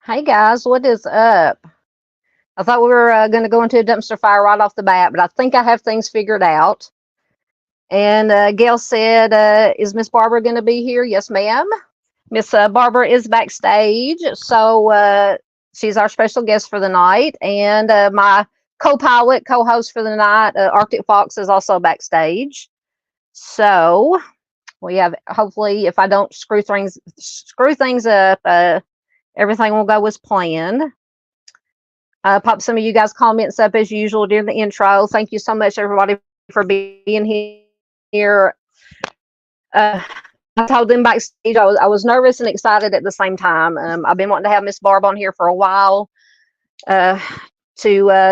Hey guys, what is up? I thought we were going to go into a dumpster fire right off the bat, but I think I have things figured out. And Gail said, is Miss Barbara going to be here? Yes, ma'am. Miss Barbara is backstage. So she's our special guest for the night. And my co-pilot, co-host for the night, Arctic Fox, is also backstage. So we have, hopefully, if I don't screw things up, everything will go as planned. Pop some of you guys comments up as usual during the intro. Thank you so much, everybody, for being here. I told them backstage I was nervous and excited at the same time. I've been wanting to have Miss Barb on here for a while to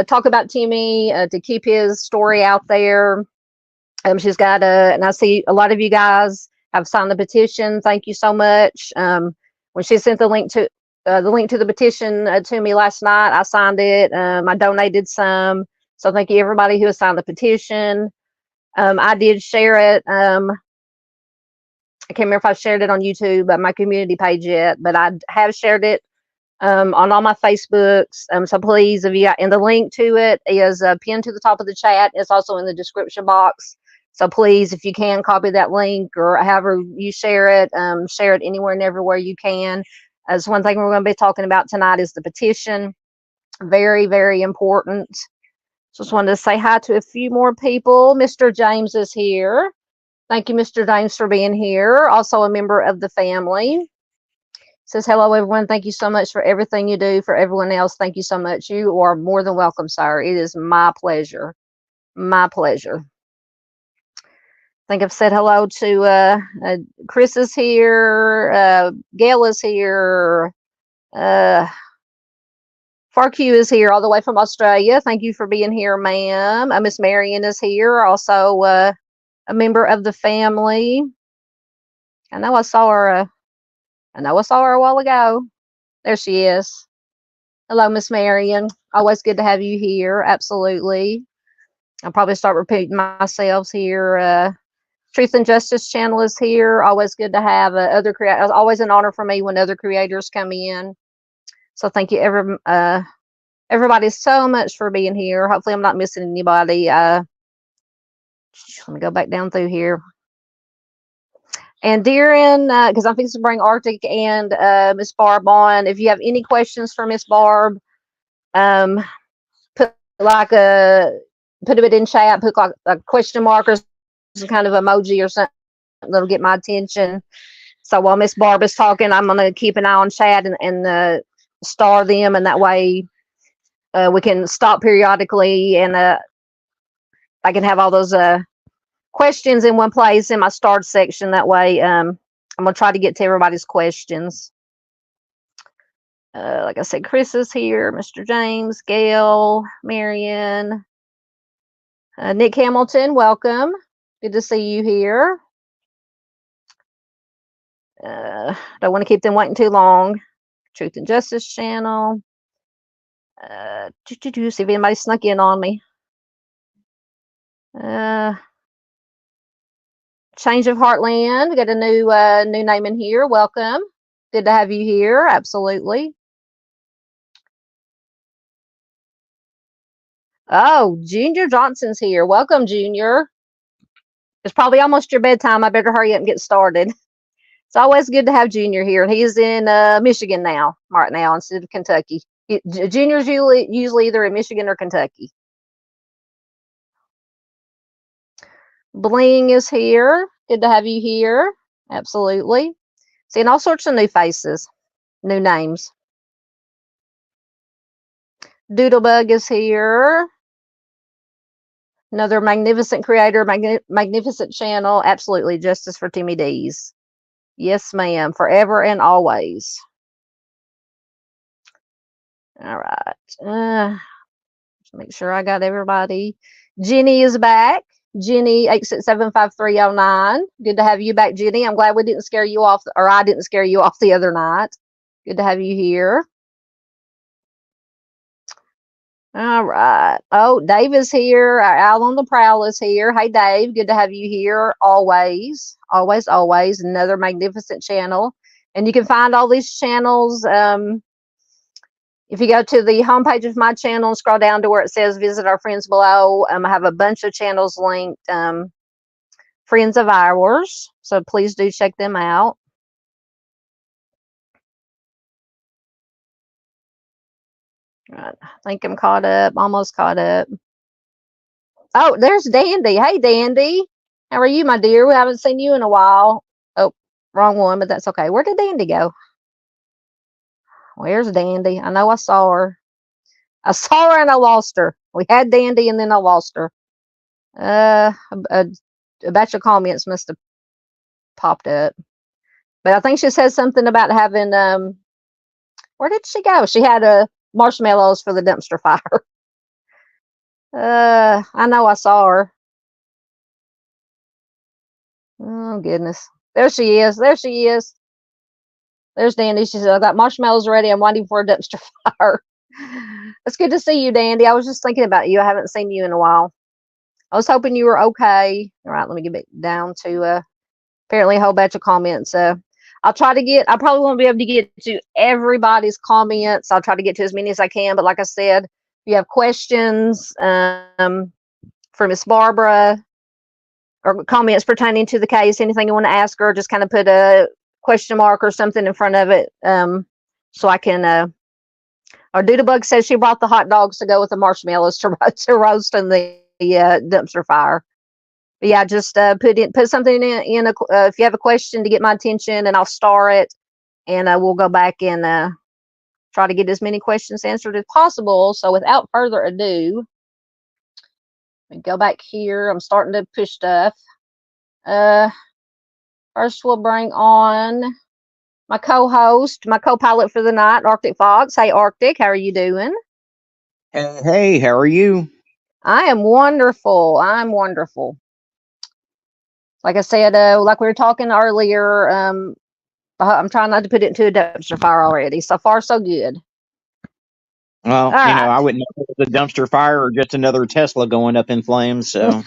talk about Timmy, to keep his story out there. She's got and I see a lot of you guys have signed the petition. Thank you so much. When she sent the link to the petition to me last night, I signed it. I donated some. So thank you everybody who has signed the petition. I did share it. I can't remember if I shared it on YouTube, my community page yet, but I have shared it on all my Facebooks. So please, if you got, and the link to it is pinned to the top of the chat. It's also in the description box. So please, if you can, copy that link or however you share it anywhere and everywhere you can. As one thing we're going to be talking about tonight is the petition. Very, very important. Just wanted to say hi to a few more people. Mr. James is here. Thank you, Mr. James, for being here. Also a member of the family. Says, hello, everyone. Thank you so much for everything you do. For everyone else, thank you so much. You are more than welcome, sir. It is my pleasure. My pleasure. I think I've said hello to Chris is here. Gail is here. Farq is here all the way from Australia. Thank you for being here, ma'am. Miss Marion is here. Also a member of the family. I know I saw her a while ago. There she is. Hello, Miss Marion. Always good to have you here. Absolutely. I'll probably start repeating myself here. Truth and Justice channel is here. Always good to have other creators. Always an honor for me when other creators come in. So thank you everybody so much for being here. Hopefully I'm not missing anybody. Let me go back down through here. And Darren, because I'm fixing to bring Arctic and Miss Barb on. If you have any questions for Miss Barb, put it in chat. Put like a question mark or some kind of emoji or something that'll get my attention. So while Miss Barb is talking, I'm going to keep an eye on chat and star them, and that way we can stop periodically and I can have all those questions in one place in my starred section. That way I'm gonna try to get to everybody's questions. Like I said, Chris is here, Mr. James, Gail, Marion, Nick Hamilton, welcome. Good to see you here. Don't want to keep them waiting too long. Truth and Justice channel. See if anybody snuck in on me. Change of Heartland. We got a new name in here. Welcome. Good to have you here. Absolutely. Oh, Junior Johnson's here. Welcome, Junior. It's probably almost your bedtime. I better hurry up and get started. It's always good to have Junior here. And he's in Michigan right now instead of Kentucky. Junior's usually either in Michigan or Kentucky. Bling is here. Good to have you here. Absolutely. Seeing all sorts of new faces, new names. Doodlebug is here. Another magnificent creator, magnificent channel. Absolutely. Justice for Timmy Dees. Yes, ma'am. Forever and always. All right. Just make sure I got everybody. Jenny is back. Jenny 8675309. Good to have you back, Jenny. I'm glad we didn't scare you off, or I didn't scare you off the other night. Good to have you here. All right. Oh, Dave is here. Al on the Prowl is here. Hey, Dave. Good to have you here. Always, always, always. Another magnificent channel. And you can find all these channels If you go to the homepage of my channel and scroll down to where it says visit our friends below, I have a bunch of channels linked, friends of ours. So please do check them out. All right, I think I'm caught up, almost caught up. Oh, there's Dandy. Hey, Dandy. How are you, my dear? We haven't seen you in a while. Oh, wrong one, but that's okay. Where did Dandy go? Where's Dandy? I know I saw her. I saw her and I lost her. We had Dandy and then I lost her. A batch of comments must have popped up. But I think she said something about having, where did she go? She had marshmallows for the dumpster fire. I know I saw her. Oh, goodness. There she is. There she is. There's Dandy. She said, I got marshmallows ready. I'm waiting for a dumpster fire. It's good to see you, Dandy. I was just thinking about you. I haven't seen you in a while. I was hoping you were okay. All right, let me get back down to apparently a whole batch of comments. I'll try to get, I probably won't be able to get to everybody's comments. I'll try to get to as many as I can. But like I said, if you have questions for Miss Barbara or comments pertaining to the case, anything you want to ask her, just kind of put a question mark or something in front of it so I can, or Doodlebug says she brought the hot dogs to go with the marshmallows to roast in the dumpster fire. But yeah, just put something in if you have a question to get my attention, and I'll star it, and we'll go back and try to get as many questions answered as possible. So without further ado, let me go back here. I'm starting to push stuff. First, we'll bring on my co-host, my co-pilot for the night, Arctic Fox. Hey, Arctic, how are you doing? Hey, how are you? I am wonderful. I'm wonderful. Like I said, like we were talking earlier, I'm trying not to put it into a dumpster fire already. So far, so good. Well, All right. I wouldn't know if it was a dumpster fire or just another Tesla going up in flames. So,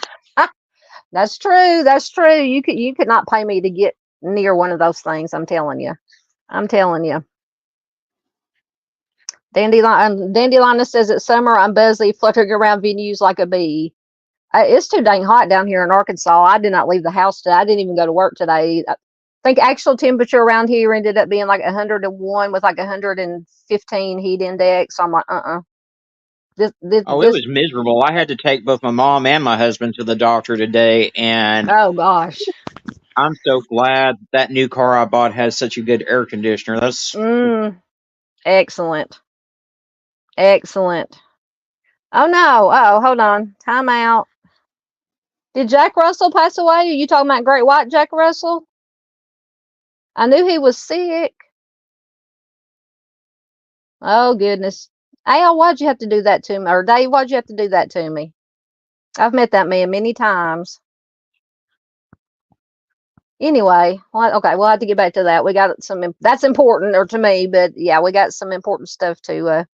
That's true. That's true. You could not pay me to get near one of those things. I'm telling you. I'm telling you. Dandelion says it's summer. I'm busy fluttering around venues like a bee. It's too dang hot down here in Arkansas. I did not leave the house today. I didn't even go to work today. I think actual temperature around here ended up being like 101 with like 115 heat index. So I'm like, This, it was miserable. I had to take both my mom and my husband to the doctor today, and oh gosh. I'm so glad that new car I bought has such a good air conditioner. That's Excellent. Excellent. Oh no. Oh, hold on. Time out. Did Jack Russell pass away? Are you talking about Great White Jack Russell? I knew he was sick. Oh goodness. Al, why'd you have to do that to me? Or Dave, why'd you have to do that to me? I've met that man many times. Anyway, well, okay, we'll have to get back to that. We got some, that's important, or to me, but yeah, we got some important stuff to,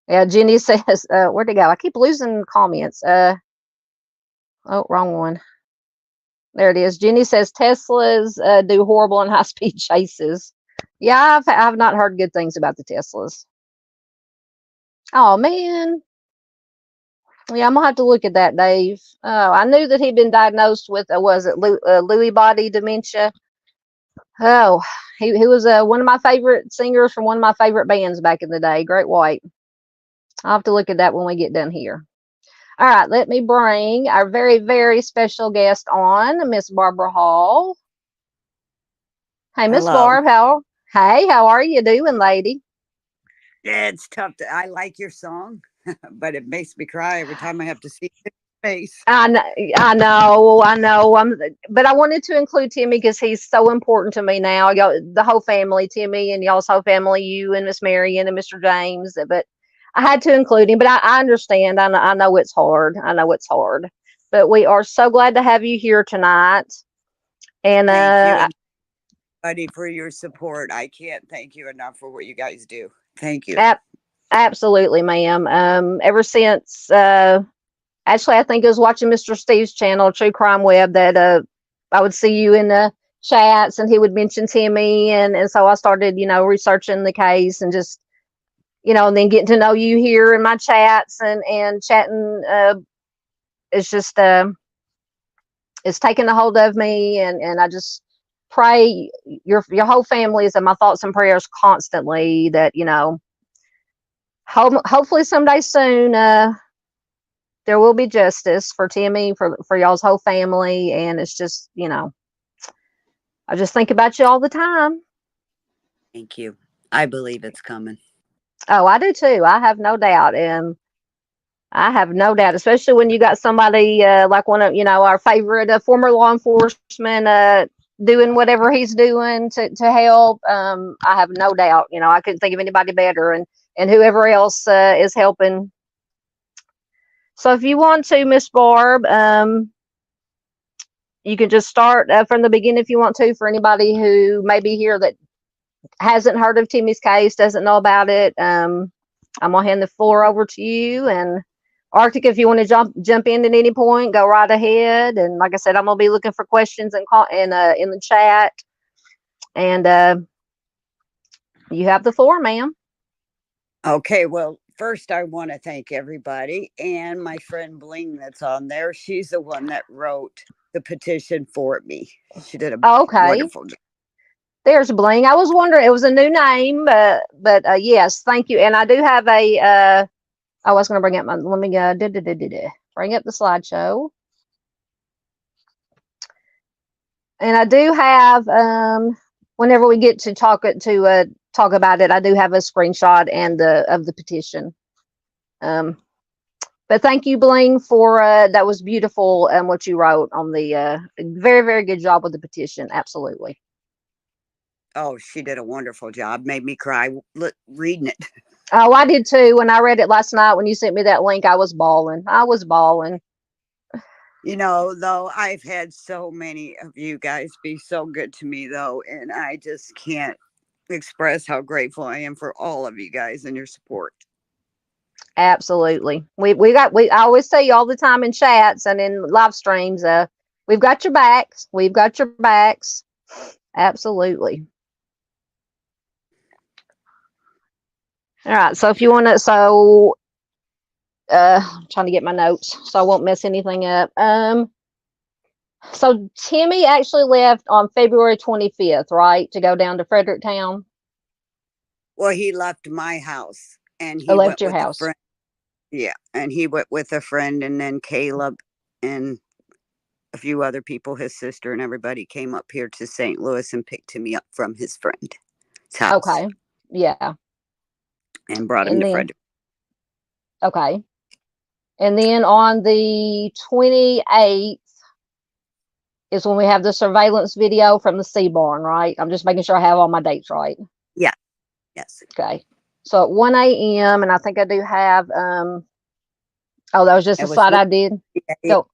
yeah, Jenny says, where'd it go? I keep losing comments. Oh, wrong one. There it is. Jenny says Teslas do horrible in high-speed chases. Yeah, I've not heard good things about the Teslas. Oh man. Yeah, I'm gonna have to look at that, Dave. Oh, I knew that he'd been diagnosed with was it Lewy body dementia? Oh, he was one of my favorite singers from one of my favorite bands back in the day, Great White. I'll have to look at that when we get done here. All right, let me bring our very, very special guest on, Miss Barbara Hall. Hey, Miss Barb, how are you doing, lady? Yeah, it's tough. I like your song, but it makes me cry every time I have to see his face. I know. But I wanted to include Timmy because he's so important to me now. Y'all, the whole family, Timmy and y'all's whole family, you and Miss Marion and Mr. James. But I had to include him. But I understand. I know it's hard. I know it's hard. But we are so glad to have you here tonight. And thank you, everybody, for your support. I can't thank you enough for what you guys do. Thank you. Absolutely, ma'am. Ever since actually, I think I was watching Mr. Steve's channel, True Crime Web, that I would see you in the chats and he would mention Timmy. And so I started, researching the case and just you know, and then getting to know you here in my chats and chatting, it's just, it's taken a hold of me, and I just pray your whole family is in my thoughts and prayers constantly, that, you know, hopefully someday soon, there will be justice for Timmy, for y'all's whole family. And it's just, you know, I just think about you all the time. Thank you. I believe it's coming. Oh, I do too. I have no doubt. And I have no doubt, especially when you got somebody like one of, you know, our favorite former law enforcement doing whatever he's doing to help. I have no doubt, you know, I couldn't think of anybody better, and whoever else is helping. So if you want to, Miss Barb, you can just start from the beginning if you want to, for anybody who may be here that hasn't heard of Timmy's case, doesn't know about it. I'm gonna hand the floor over to you, and Arctic, if you want to jump in at any point, go right ahead. And like I said, I'm gonna be looking for questions in the chat. And you have the floor, ma'am. Okay, well, first I want to thank everybody, and my friend Bling that's on there. She's the one that wrote the petition for me. She did a wonderful job. There's Bling. I was wondering, it was a new name, but yes, thank you. And I do have a I was going to bring up let me bring up the slideshow. And I do have, whenever we get to talk about it, I do have a screenshot of the petition. But thank you, Bling, for that was beautiful, what you wrote on the very, very good job with the petition. Absolutely. Oh, she did a wonderful job. Made me cry reading it. Oh, I did too. When I read it last night, when you sent me that link, I was bawling. You know, though, I've had so many of you guys be so good to me, though, and I just can't express how grateful I am for all of you guys and your support. Absolutely. I always tell you all the time in chats and in live streams, we've got your backs. We've got your backs. Absolutely. All right. So if you want to, I'm trying to get my notes so I won't mess anything up. So Timmy actually left on February 25th, right, to go down to Fredericktown. Well, he left my house, and he left went your with house. a friend. Yeah, and he went with a friend, and then Caleb and a few other people, his sister and everybody, came up here to St. Louis and picked Timmy up from his friend's house. Okay. Yeah. And brought him to Frederick. Okay. And then on the 28th is when we have the surveillance video from the C-Barn, right? I'm just making sure I have all my dates right. Yeah. Yes. Okay. So at 1 a.m., and I think I do have, that was just a slide I did. Go.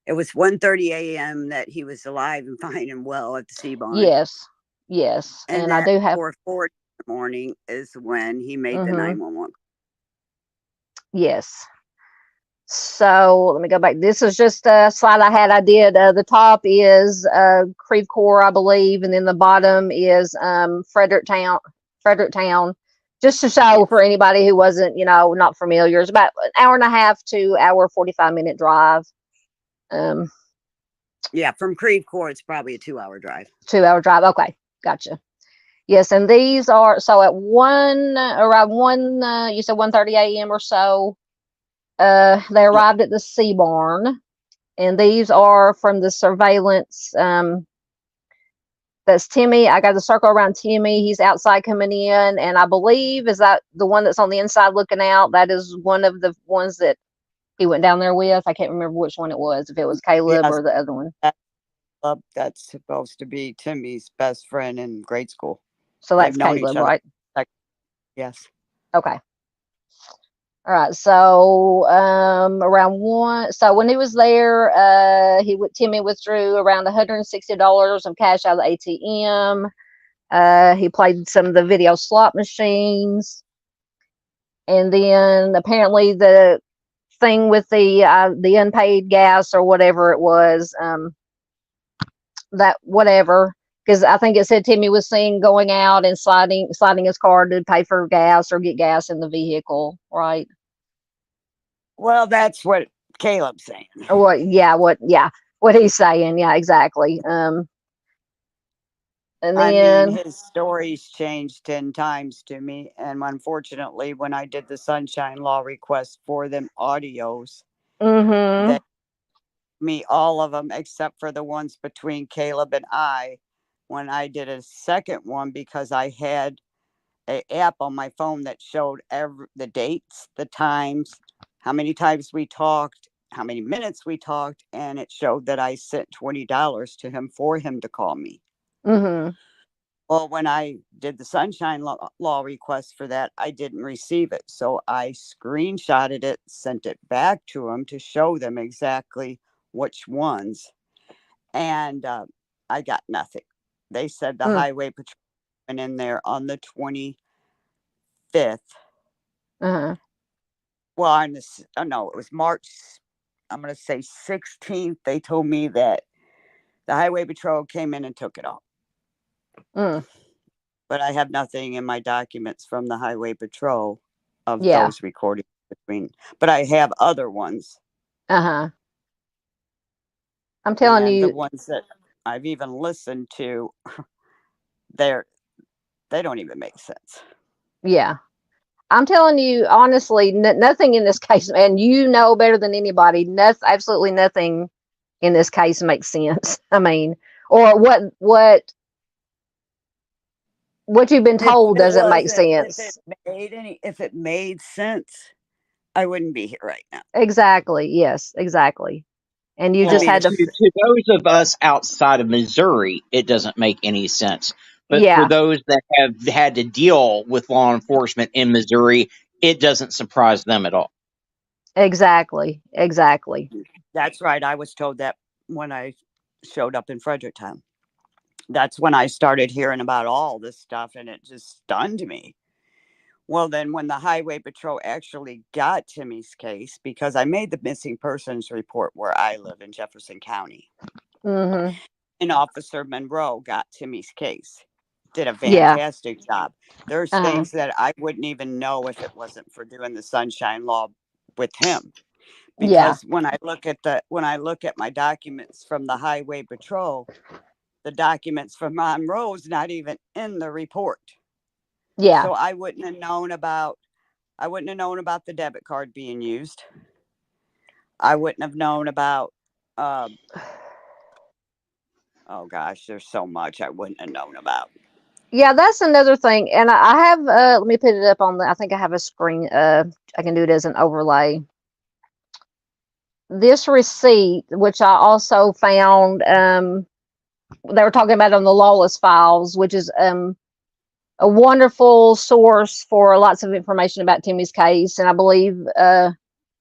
It was 1:30 a.m. that he was alive and fine and well at the C-Barn. Yes. Yes. And I do have 4:40 in the morning is when he made the 911. Yes. So let me go back. This is just a slide I did. The top is Creve Coeur, I believe, and then the bottom is Fredericktown, just to show for anybody who wasn't, you know, not familiar. It's about an hour and a half to hour 45-minute drive. Yeah, from Creve Coeur, it's probably a 2-hour drive. 2-hour drive. Okay, gotcha. Yes, and these are so at around 1. You said 1:30 a.m. or so. They arrived at the C-Barn, and these are from the surveillance. That's Timmy. I got the circle around Timmy. He's outside coming in, and I believe, is that the one that's on the inside looking out? That is one of the ones that he went down there with. I can't remember which one it was, if it was Caleb or the other one. That's supposed to be Timmy's best friend in grade school. So that's Caleb, right? Yes. Okay. All right. So around 1. So when he was there, Timmy withdrew around $160 of cash out of the ATM. He played some of the video slot machines, and then apparently the thing with the unpaid gas or whatever it was, that whatever, because I think it said Timmy was seen going out and sliding his car to pay for gas or get gas in the vehicle, right? Well, that's what Caleb's saying. Or what he's saying. Yeah, exactly. And I then, mean, his stories changed 10 times to me. And unfortunately, when I did the Sunshine Law request for them audios, mm-hmm, they me all of them except for the ones between Caleb and I. When I did a second one, because I had an app on my phone that showed the dates, the times, how many times we talked, how many minutes we talked, and it showed that I sent $20 to him for him to call me. mm-hmm. Well, when I did the Sunshine Law request for that, I didn't receive it. So I screenshotted it, sent it back to them to show them exactly which ones. And I got nothing. They said the highway patrol went in there on the 25th. Uh-huh. Well, no, it was March, I'm going to say 16th. They told me that the highway patrol came in and took it off. But I have nothing in my documents from the highway patrol of those recordings but I have other ones. Uh-huh. I'm telling you, the ones that I've even listened to, they don't even make sense. Yeah. I'm telling you, honestly, nothing in this case, and you know better than anybody, absolutely nothing in this case makes sense. I mean, or what you've been told doesn't make sense. If it made sense, I wouldn't be here right now. Exactly. Yes, exactly. And you just had to those of us outside of Missouri, it doesn't make any sense. But for those that have had to deal with law enforcement in Missouri, it doesn't surprise them at all. Exactly. That's right. I was told that when I showed up in Fredericktown. That's when I started hearing about all this stuff, and it just stunned me. Well, then when the highway patrol actually got Timmy's case, because I made the missing persons report where I live in Jefferson County, Mm-hmm. and Officer Monroe got Timmy's case, did a fantastic job. There's things that I wouldn't even know if it wasn't for doing the Sunshine Law with him. Because when I look at my documents from the highway patrol, the documents from Monroe's not even in the report. Yeah. So I wouldn't have known about the debit card being used. I wouldn't have known about oh gosh, there's so much I wouldn't have known about. Yeah, that's another thing. And I have let me put it up on I think I have a screen. I can do it as an overlay. This receipt, which I also found, they were talking about on the Lawless Files, which is a wonderful source for lots of information about Timmy's case. And I believe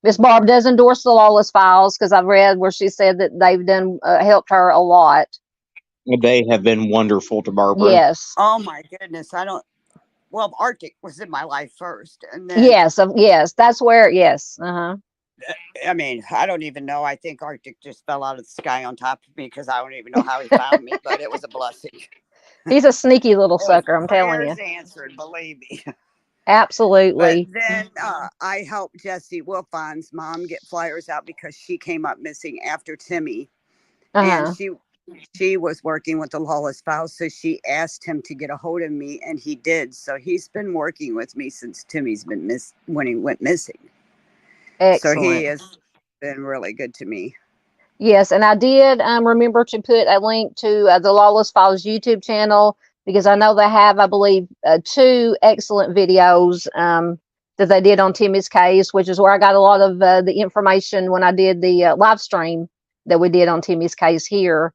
Miss Barb does endorse the Lawless Files, because I've read where she said that they've done helped her a lot. They have been wonderful to Barbara. Yes. Oh my goodness, well, Arctic was in my life first, and then yes, that's where uh-huh. I mean, I don't even know. I think Arctic just fell out of the sky on top of me, because I don't even know how he found me, but it was a blessing. He's a sneaky little sucker, I'm telling you. Answered, believe me. Absolutely. But then I helped Jesse Wilfon's mom get flyers out, because she came up missing after Timmy, and she was working with the Lawless Files, so she asked him to get a hold of me, and he did. So he's been working with me since Timmy's been when he went missing. Excellent. So he has been really good to me. Yes, and I did remember to put a link to the Lawless Files YouTube channel, because I know they have, I believe, 2 excellent videos that they did on Timmy's case, which is where I got a lot of the information when I did the live stream that we did on Timmy's case here.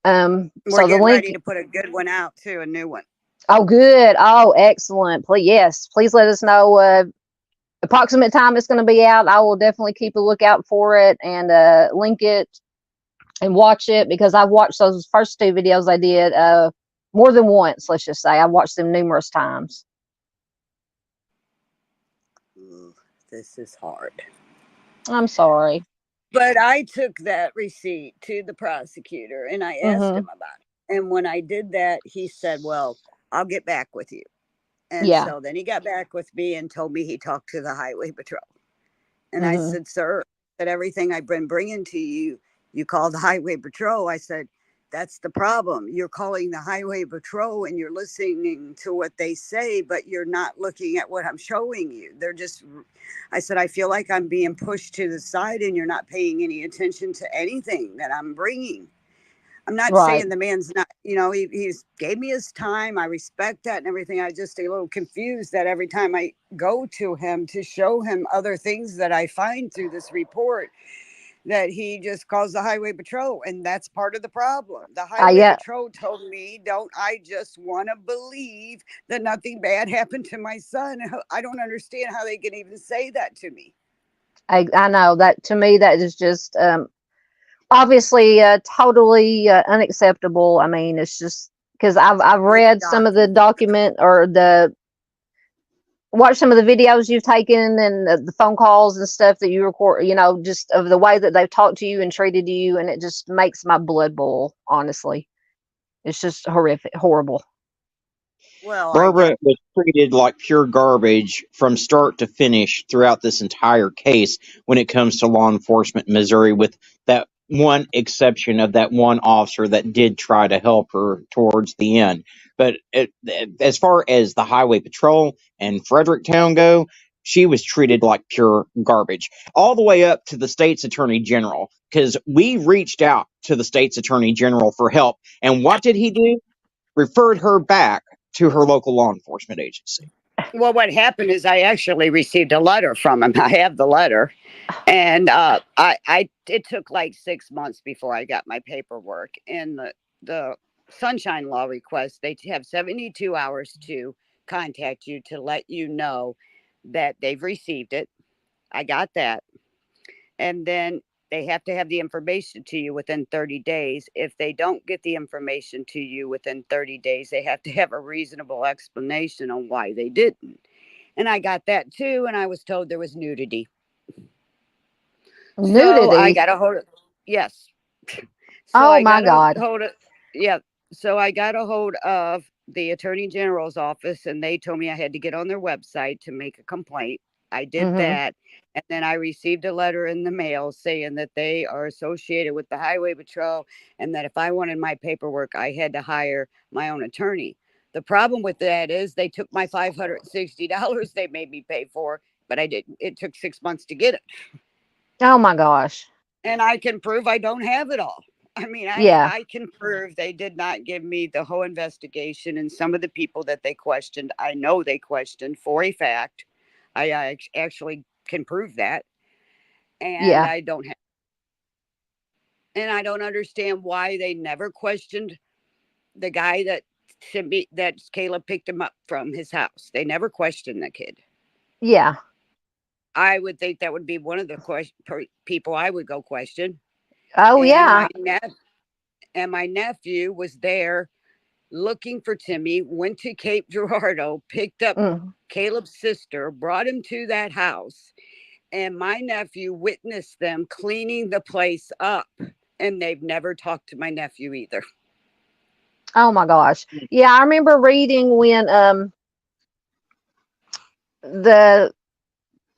We're so getting ready to put a good one out too, a new one. Oh, good. Oh, excellent. Please let us know approximate time it's going to be out. I will definitely keep a lookout for it and link it and watch it, because I've watched those first 2 videos I did more than once. Let's just say I watched them numerous times. Ooh, this is hard. I'm sorry. But I took that receipt to the prosecutor, and I asked him about it. And when I did that, he said, well, I'll get back with you. And Yeah. so then he got back with me and told me he talked to the highway patrol. And I Mm-hmm. said, sir, that everything I've been bringing to you, you call the highway patrol. I said, that's the problem. You're calling the highway patrol and you're listening to what they say, but you're not looking at what I'm showing you. I said, I feel like I'm being pushed to the side and you're not paying any attention to anything that I'm bringing. I'm not Right. saying the man's not, he's gave me his time. I respect that and everything. I just a little confused that every time I go to him to show him other things that I find through this report, that he just calls the highway patrol. And that's part of the problem. The highway Yeah. patrol told me, don't I just want to believe that nothing bad happened to my son? I don't understand how they can even say that to me. I know that, to me, that is just obviously totally unacceptable. I mean, it's just because I've read some of the document or watched some of the videos you've taken and the phone calls and stuff that you record, just of the way that they've talked to you and treated you, and it just makes my blood boil, honestly. It's just horrible. Well, Barbara was treated like pure garbage from start to finish throughout this entire case when it comes to law enforcement in Missouri, with that one exception of that one officer that did try to help her towards the end. But as far as the highway patrol and Fredericktown go, she was treated like pure garbage, all the way up to the state's attorney general, because we reached out to the state's attorney general for help. And what did he do? Referred her back to her local law enforcement agency. Well, what happened is I actually received a letter from him. I have the letter. And it took like 6 months before I got my paperwork. And the sunshine law request, they have 72 hours to contact you to let you know that they've received it. I got that. And then they have to have the information to you within 30 days. If they don't get the information to you within 30 days, they have to have a reasonable explanation on why they didn't. And I got that too. And I was told there was nudity. So I Nudity. got a hold of, yes. So Oh I my got a God. hold of, yeah. So I got a hold of the Attorney General's office and they told me I had to get on their website to make a complaint. I did Mm-hmm. that. And then I received a letter in the mail saying that they are associated with the Highway Patrol and that if I wanted my paperwork, I had to hire my own attorney. The problem with that is they took my $560 they made me pay for, but I didn't. It took 6 months to get it. Oh my gosh. And I can prove I don't have it all. I mean, Yeah. I can prove they did not give me the whole investigation, and some of the people that they questioned, I know they questioned for a fact. I actually can prove that, and Yeah. I don't have, and I don't understand why they never questioned the guy that Caleb picked him up from his house. They never questioned the kid. Yeah. I would think that would be one of the people I would go question. Oh And yeah. my nephew was there looking for Timmy, went to Cape Girardeau, picked up Mm. Caleb's sister, brought him to that house, and my nephew witnessed them cleaning the place up, and they've never talked to my nephew either. Oh my gosh. Yeah, I remember reading when the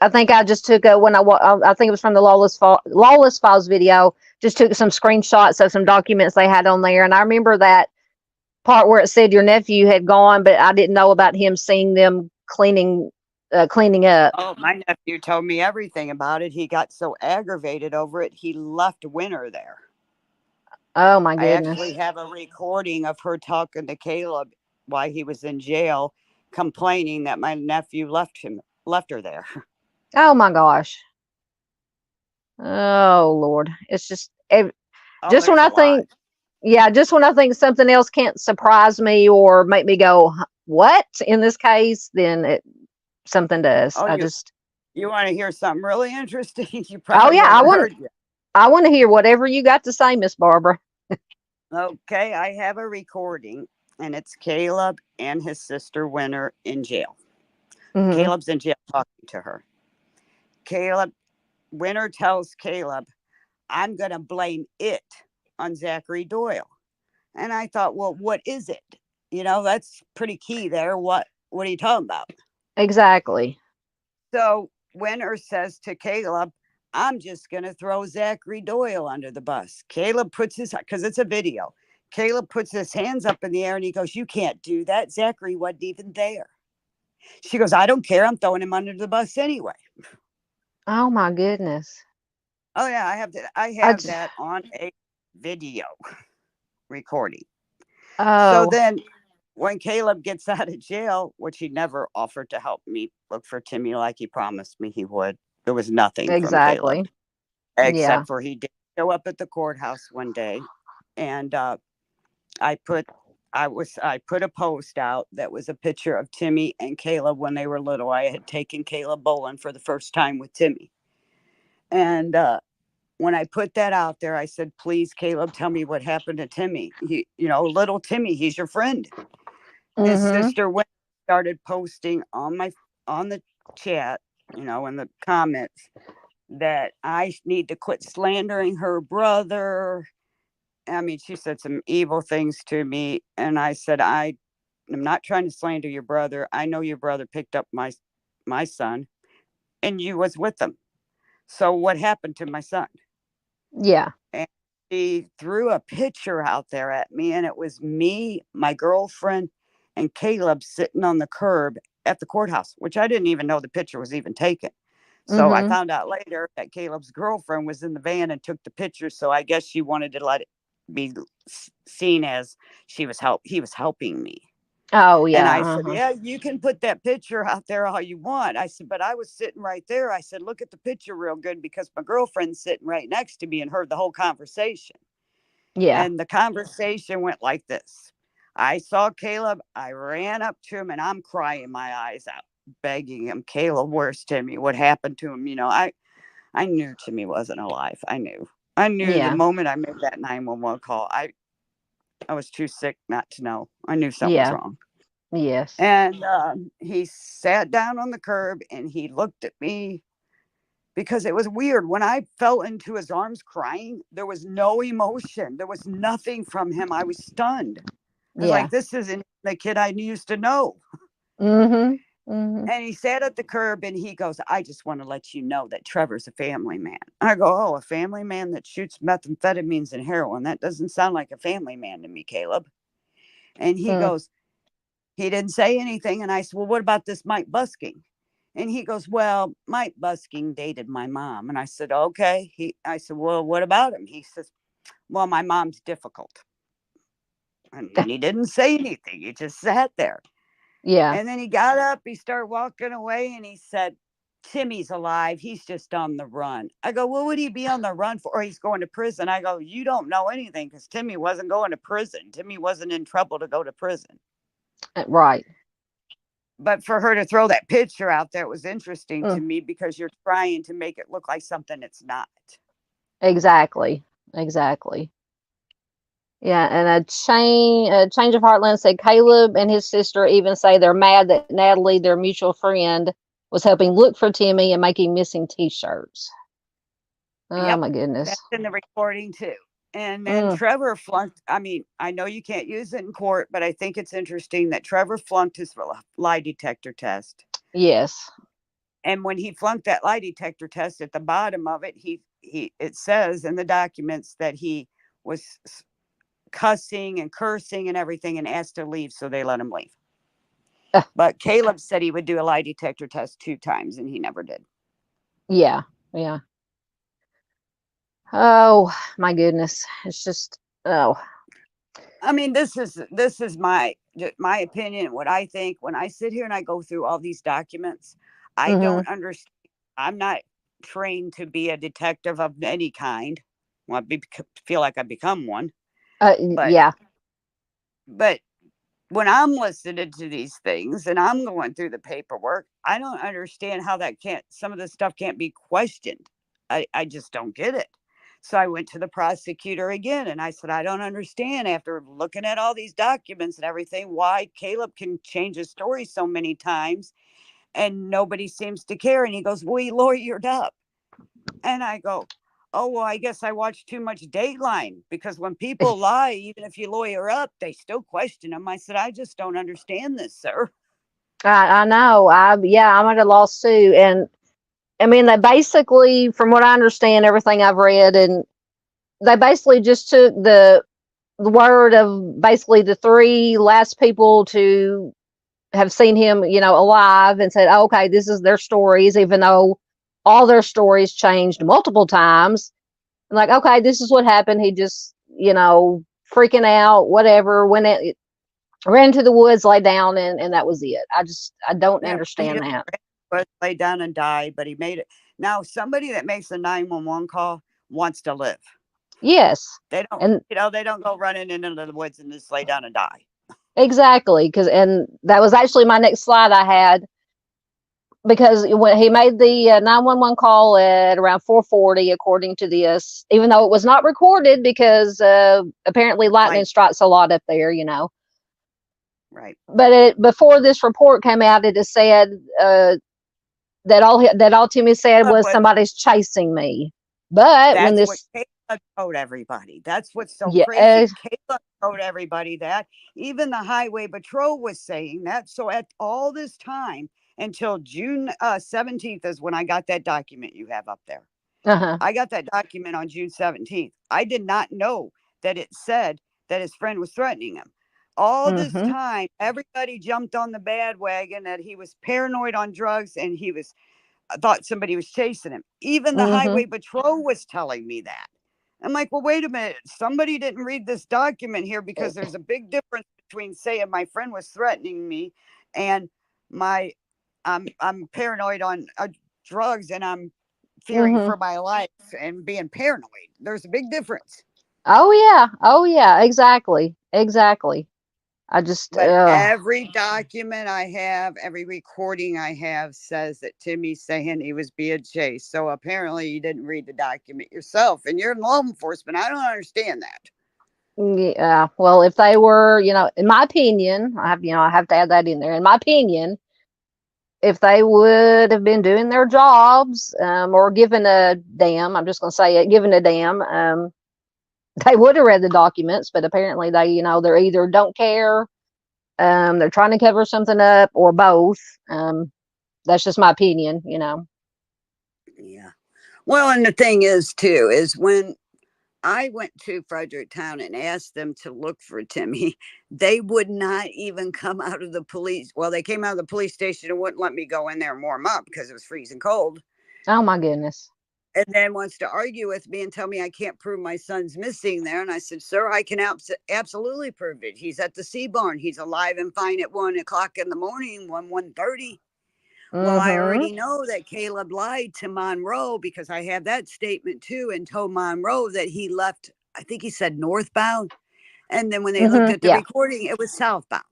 I think I just took a when I think it was from the Lawless Files video. Just took some screenshots of some documents they had on there, and I remember that part where it said your nephew had gone, but I didn't know about him seeing them cleaning up. Oh, my nephew told me everything about it. He got so aggravated over it, he left Winter there. Oh my I goodness. actually have a recording of her talking to Caleb while he was in jail, complaining that my nephew left her there. Oh my gosh. Oh Lord. It's just just when I think, yeah, just when I think something else can't surprise me or make me go, what in this case, then something does. Oh, you want to hear something really interesting? You Oh probably yeah, haven't heard yet. I want to hear whatever you got to say, Miss Barbara. Okay, I have a recording, and it's Caleb and his sister Winter in jail. Mm-hmm. Caleb's in jail talking to her. Winter tells Caleb, I'm going to blame it on Zachary Doyle. And I thought, well, what is it? You know, that's pretty key there. What are you talking about? Exactly. So Winter says to Caleb, I'm just going to throw Zachary Doyle under the bus. Caleb puts his, because it's a video. Caleb puts his hands up in the air and he goes, you can't do that. Zachary wasn't even there. She goes, I don't care. I'm throwing him under the bus anyway. Oh my goodness. Oh yeah, I have that on a video recording. So Oh, then when Caleb gets out of jail, which he never offered to help me look for Timmy like he promised me he would, there was nothing from Caleb. exactly. Yeah. Except for he did show up at the courthouse one day, and I put a post out that was a picture of Timmy and Caleb when they were little. I had taken Caleb bowling for the first time with Timmy, and when I put that out there, I said, "Please, Caleb, tell me what happened to Timmy. Little Timmy, he's your friend." His sister started posting on the chat, in the comments, that I need to quit slandering her brother. I mean, she said some evil things to me. And I said, I'm not trying to slander your brother. I know your brother picked up my son and you was with them. So what happened to my son? Yeah. And she threw a picture out there at me, and it was me, my girlfriend, and Caleb sitting on the curb at the courthouse, which I didn't even know the picture was even taken. So I found out later that Caleb's girlfriend was in the van and took the picture. So I guess she wanted to let it be seen as he was helping me. Oh And yeah. I said, yeah, you can put that picture out there all you want. I said, but I was sitting right there. I said, look at the picture real good, because my girlfriend's sitting right next to me and heard the whole conversation. Yeah. And the conversation went like this. I saw Caleb. I ran up to him and I'm crying my eyes out, begging him, Caleb, where's Timmy? What happened to him? I knew Timmy wasn't alive. I knew the moment I made that 911 call. I was too sick not to know. I knew something was wrong. Yes. And he sat down on the curb and he looked at me, because it was weird. When I fell into his arms crying, there was no emotion. There was nothing from him. I was stunned. I was like, this isn't the kid I used to know. And he sat at the curb and he goes, I just want to let you know that Trevor's a family man. I go, oh, a family man that shoots methamphetamines and heroin? That doesn't sound like a family man to me, Caleb. And he goes, he didn't say anything. And I said, well, what about this Mike Busking? And he goes, well, Mike Busking dated my mom. And I said, okay. I said, well, what about him? He says, well, my mom's difficult. And then he didn't say anything. He just sat there. Yeah. And then he got up, he started walking away, and he said, Timmy's alive. He's just on the run. I go, what would he be on the run for? Or he's going to prison. I go, you don't know anything, because Timmy wasn't going to prison. Timmy wasn't in trouble to go to prison. Right. But for her to throw that picture out there, it was interesting to me, because you're trying to make it look like something it's not. Exactly. Yeah, and a change of heartland said Caleb and his sister even say they're mad that Natalie, their mutual friend, was helping look for Timmy and making missing T-shirts. Oh my goodness. That's in the recording too. And then Trevor flunked. I mean, I know you can't use it in court, but I think it's interesting that Trevor flunked his lie detector test. Yes. And when he flunked that lie detector test, at the bottom of it, it says in the documents that he was cussing and cursing and everything and asked to leave, so they let him leave. But Caleb said he would do a lie detector test 2 times and he never did. Yeah. Oh my goodness. It's just, I mean, this is my opinion, what I think. When I sit here and I go through all these documents, I don't understand. I'm not trained to be a detective of any kind. Well, I feel like I become one. But when I'm listening to these things and I'm going through the paperwork, I don't understand how some of this stuff can't be questioned. I just don't get it. So I went to the prosecutor again and I said, I don't understand, after looking at all these documents and everything, why Caleb can change his story so many times and nobody seems to care. And he goes, well, he lawyered up. And I go, Oh, well, I guess I watched too much Dateline, because when people lie, even if you lawyer up, they still question them. I said, I just don't understand this, sir. I know. I'm at a loss too. And I mean, they basically, from what I understand, everything I've read, and they basically just took the word of basically the three last people to have seen him, alive, and said, oh, okay, this is their stories, even though all their stories changed multiple times. And like, okay, this is what happened. He just, freaking out, whatever, ran to the woods, lay down, and that was it. I don't Yeah, he understand just that. lay down and die, but he made it. Now, somebody that makes a 911 call wants to live. Yes. They don't, And they don't go running into the woods and just lay down and die. exactly, and that was actually my next slide I had, because when he made the 911 call at around 4:40, according to this, even though it was not recorded, because apparently lightning strikes a lot up there, Right. But before this report came out, it has said that all Timmy said was, somebody's chasing me. But when That's what this, Caleb told everybody. That's what's so yeah, crazy. Caleb told everybody that. Even the highway patrol was saying that. So at all this time until June 17th is when I got that document you have up there. uh-huh. I got that document on June 17th. I did not know that it said that his friend was threatening him. All this time, everybody jumped on the bandwagon that he was paranoid on drugs and I thought somebody was chasing him. Even the highway patrol was telling me that. I'm like, well, wait a minute. Somebody didn't read this document here, because there's a big difference between saying my friend was threatening me and I'm paranoid on drugs, and I'm fearing for my life and being paranoid. There's a big difference. Oh yeah, exactly. But every document I have, every recording I have says that Timmy's saying he was being chased. So apparently you didn't read the document yourself, and you're in law enforcement. I don't understand that. Yeah, well, if they were, in my opinion, I have to add that in there. In my opinion, if they would have been doing their jobs, or given a damn, I'm just going to say it, given a damn, they would have read the documents. But apparently they're either don't care, they're trying to cover something up, or both. That's just my opinion. Yeah. Well, and the thing is, too, is when I went to Fredericktown and asked them to look for Timmy, they would not even come out of the police. Well, they came out of the police station and wouldn't let me go in there and warm up because it was freezing cold. Oh my goodness. And then wants to argue with me and tell me I can't prove my son's missing there. And I said, sir, I can absolutely prove it. He's at the Sea Barn. He's alive and fine at 1 o'clock in the morning, 1:30. Well, I already know that Caleb lied to Monroe, because I have that statement too, and told Monroe that he left, I think he said northbound. And then when they looked at the recording, it was southbound.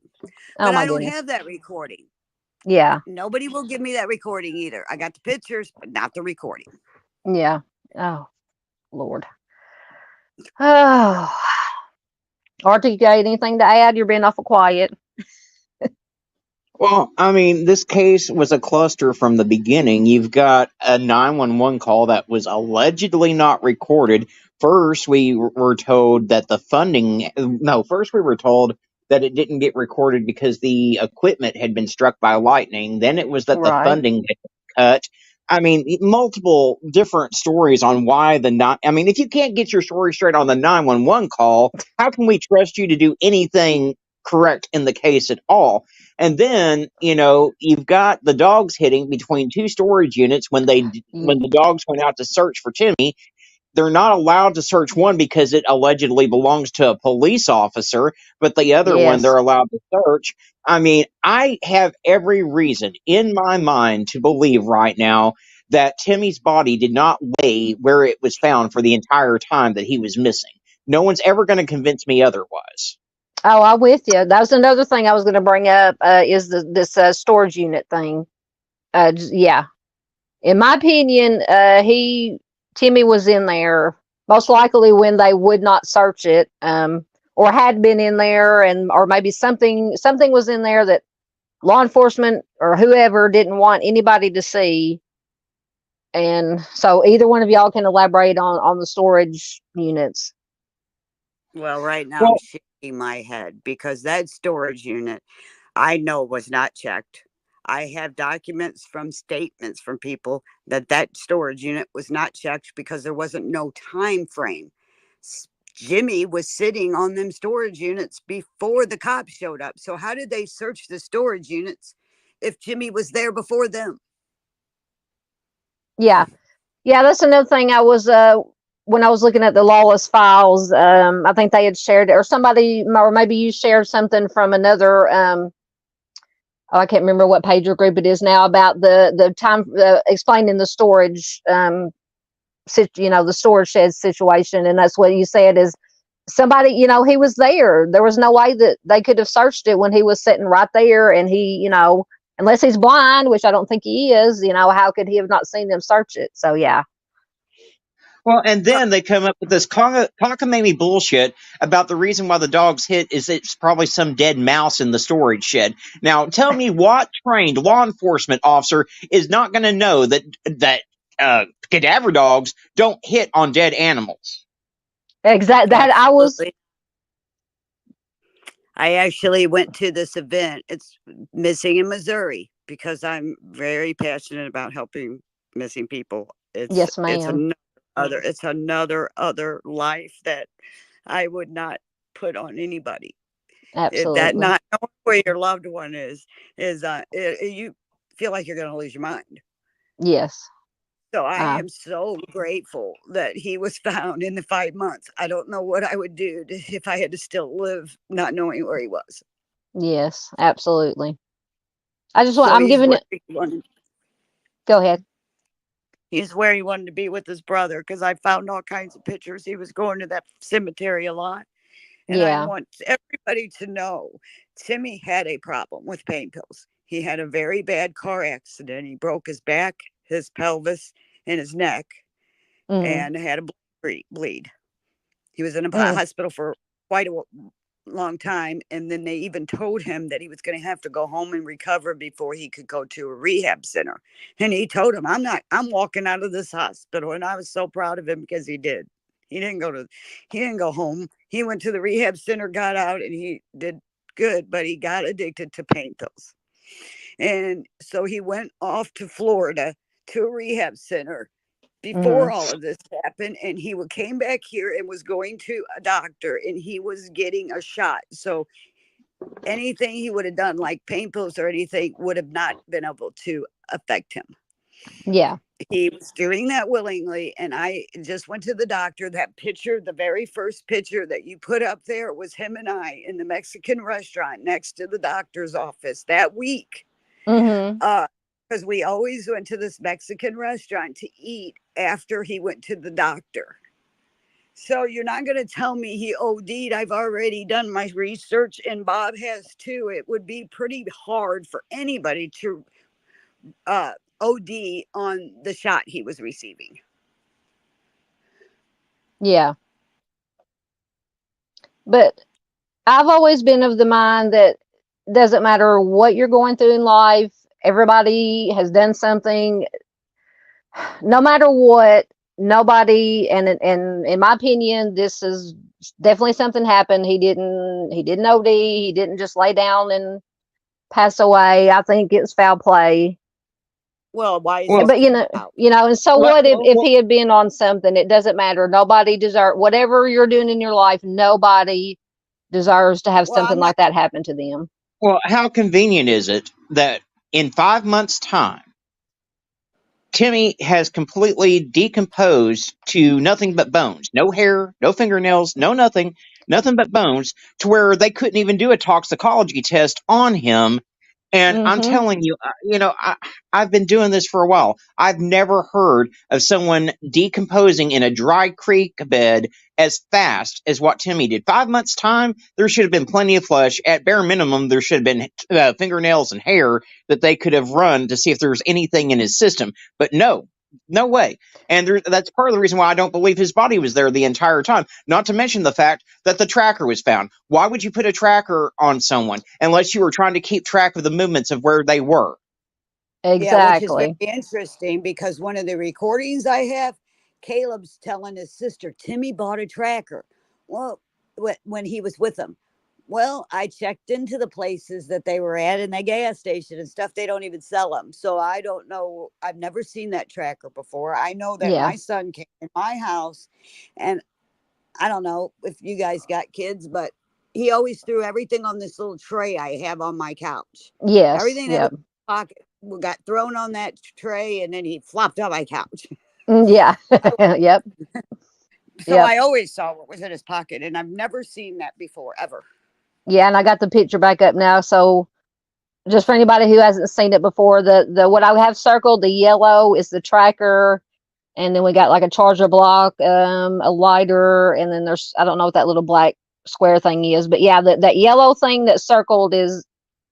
But I don't have that recording. Yeah. Nobody will give me that recording either. I got the pictures, but not the recording. Yeah. Oh, Lord. Oh. Artie, you got anything to add? You're being awful quiet. Well, I mean, this case was a cluster from the beginning. You've got a 911 call that was allegedly not recorded. First, we were told that first we were told that it didn't get recorded because the equipment had been struck by lightning. Then it was that the funding had cut. I mean, multiple different stories on why if you can't get your story straight on the 911 call, how can we trust you to do anything correct in the case at all? And then, you've got the dogs hitting between two storage units when the dogs went out to search for Timmy. They're not allowed to search one because it allegedly belongs to a police officer, but the other one they're allowed to search. I mean, I have every reason in my mind to believe right now that Timmy's body did not lay where it was found for the entire time that he was missing. No one's ever going to convince me otherwise. Oh, I'm with you. That was another thing I was going to bring up, is this storage unit thing. Yeah. In my opinion, Timmy was in there most likely when they would not search it, or had been in there, or maybe something was in there that law enforcement or whoever didn't want anybody to see. And so either one of y'all can elaborate on the storage units. Well, right now I'm Well, shaking my head because that storage unit I know was not checked. I have documents from statements from people that that storage unit was not checked because there wasn't no time frame. Jimmy was sitting on them storage units before the cops showed up. So how did they search the storage units if Jimmy was there before them? Yeah. Yeah, that's another thing. I was when I was looking at the Lawless Files, I think they had shared it, or somebody, or maybe you shared something from another oh, I can't remember what page or group it is now, about the time explaining the storage the storage shed situation. And that's what you said is somebody, he was there. There was no way that they could have searched it when he was sitting right there. And he, unless he's blind, which I don't think he is, how could he have not seen them search it? So, yeah. well, and then they come up with this cockamamie bullshit about the reason why the dog's hit is it's probably some dead mouse in the storage shed. Now, tell me what trained law enforcement officer is not going to know that cadaver dogs don't hit on dead animals? Exactly. Absolutely. I actually went to this event. It's missing in Missouri because I'm very passionate about helping missing people. Yes, ma'am. It's another other life that I would not put on anybody. That Absolutely. not knowing where your loved one is you feel like you're going to lose your mind. Yes. So I am so grateful that he was found in the 5 months. I don't know what I would do if I had to still live not knowing where he was. Yes, absolutely. I just So I'm giving it. Go ahead. He's where he wanted to be with his brother because I found all kinds of pictures. He was going to that cemetery a lot. And I want everybody to know Timmy had a problem with pain pills. He had a very bad car accident. He broke his back, his pelvis, and his neck, and had a bleed. He was in a hospital for quite a long time. And then they even told him that he was going to have to go home and recover before he could go to a rehab center. And he told him, I'm walking out of this hospital. And I was so proud of him because he did. He didn't go home. He went to the rehab center, got out, and he did good, but he got addicted to pain pills. And so he went off to Florida to a rehab center before all of this happened, and he came back here and was going to a doctor, and he was getting a shot. So anything he would have done, like pain pills or anything, would have not been able to affect him. Yeah. He was doing that willingly, and I just went to the doctor. That picture, the very first picture that you put up there, was him and I in the Mexican restaurant next to the doctor's office that week. Because we always went to this Mexican restaurant to eat after he went to the doctor. So you're not going to tell me he OD'd. I've already done my research, and Bob has too. It would be pretty hard for anybody to OD on the shot he was receiving. Yeah. But I've always been of the mind that doesn't matter what you're going through in life, everybody has done something. No matter what, nobody, and in my opinion, this is definitely something happened. He didn't OD. He didn't just lay down and pass away. I think it's foul play. Well, why is but and so what if he had been on something? It doesn't matter. Nobody deserves, whatever you're doing in your life, nobody deserves to have something like that happen to them. Well, how convenient is it that in 5 months' time, Timmy has completely decomposed to nothing but bones, no hair, no fingernails, no nothing but bones, to where they couldn't even do a toxicology test on him. And I'm telling you, I've been doing this for a while. I've never heard of someone decomposing in a dry creek bed as fast as what Timmy did. 5 months' time, there should have been plenty of flesh. At bare minimum, there should have been fingernails and hair that they could have run to see if there was anything in his system. But no way. And that's part of the reason why I don't believe his body was there the entire time. Not to mention the fact that the tracker was found. Why would you put a tracker on someone unless you were trying to keep track of the movements of where they were? Yeah, which is very Exactly. interesting because one of the recordings I have, Caleb's telling his sister, Timmy bought a tracker. Well, when he was with them. Well, I checked into the places that they were at and the gas station and stuff. They don't even sell them. So I don't know. I've never seen that tracker before. I know that Yeah. my son came in my house, and I don't know if you guys got kids, but he always threw everything on this little tray I have on my couch. Yes. Everything that was Yep. in his pocket got thrown on that tray, and then he flopped on my couch. Yeah. I, Yep. so Yep. I always saw what was in his pocket, and I've never seen that before, ever. Yeah. And I got the picture back up now. So just for anybody who hasn't seen it before, the what I have circled, the yellow is the tracker, and then we got like a charger block, a lighter, and then there's I don't know what that little black square thing is, but yeah, that yellow thing that's circled is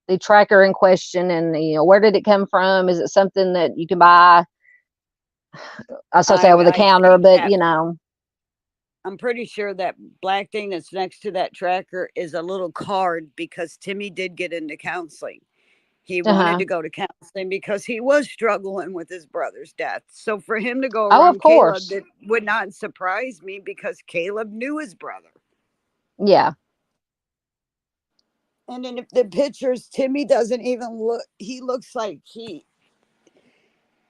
the tracker in question, and where did it come from? Is it something that you can buy? I was supposed to say over the I counter, think but that I'm pretty sure that black thing that's next to that tracker is a little card because Timmy did get into counseling. He wanted uh-huh. to go to counseling because he was struggling with his brother's death. So for him to go Oh, of around Caleb, course. that would not surprise me because Caleb knew his brother. Yeah. And then if the pictures, Timmy doesn't even look. He looks like he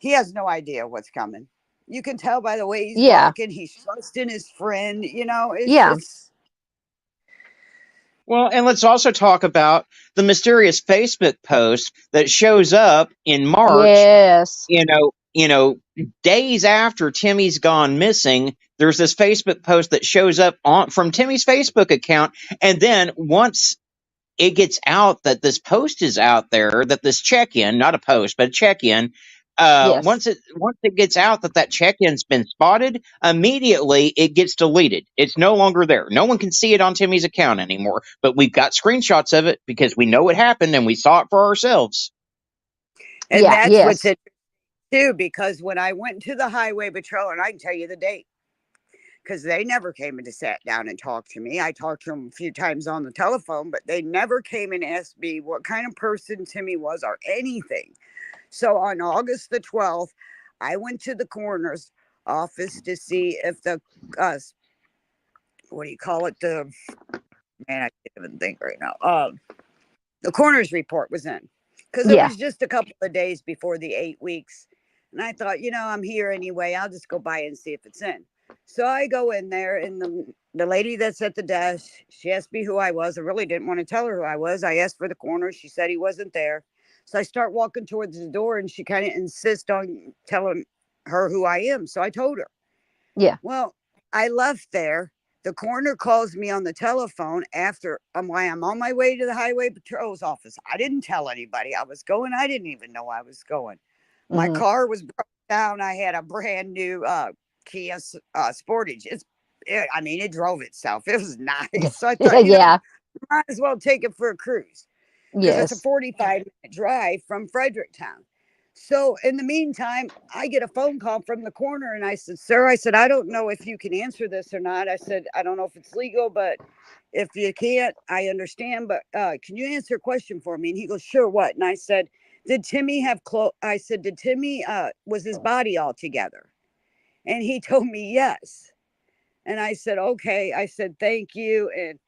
has no idea what's coming. You can tell by the way he's Yeah. walking. He's trusting his friend. You know, Yeah. it's Well, and let's also talk about the mysterious Facebook post that shows up in March, Yes. days after Timmy's gone missing. There's this Facebook post that shows up on from Timmy's Facebook account, and then once it gets out that this post is out there, that this check-in, not a post, but a check-in, Yes. once it gets out that check-in's been spotted, immediately it gets deleted. It's no longer there. No one can see it on Timmy's account anymore, but we've got screenshots of it because we know it happened and we saw it for ourselves. and Yeah. that's what's Yes. it too. Because when I went to the highway patrol, and I can tell you the date, because they never came and sat down and talked to me. I talked to them a few times on the telephone, but they never came and asked me what kind of person Timmy was or anything. So on August the 12th, I went to the coroner's office to see if the what do you call it? The man, I can't even think right now. The coroner's report was in because it Yeah. was just a couple of days before the 8 weeks. And I thought, I'm here anyway. I'll just go by and see if it's in. So I go in there, and the lady that's at the desk, she asked me who I was. I really didn't want to tell her who I was. I asked for the coroner. She said he wasn't there. So I start walking towards the door, and she kind of insists on telling her who I am. So I told her. Yeah. Well, I left there. The coroner calls me on the telephone after why I'm on my way to the highway patrol's office. I didn't tell anybody I was going. I didn't even know I was going. My Hmm. car was broke down. I had a brand new Kia Sportage. It drove itself. It was nice. So I thought, Yeah. might as well take it for a cruise because it's a Yes. 45-minute drive from Fredericktown. So in the meantime, I get a phone call from the coroner, and I said, "Sir," I said, "I don't know if you can answer this or not." I said, "I don't know if it's legal, but if you can't, I understand. But can you answer a question for me?" And he goes, "Sure, what?" And I said, "Did Timmy have clothes?" I said, "Did Timmy, was his body all together?" And he told me yes. And I said, "Okay." I said, "Thank you." And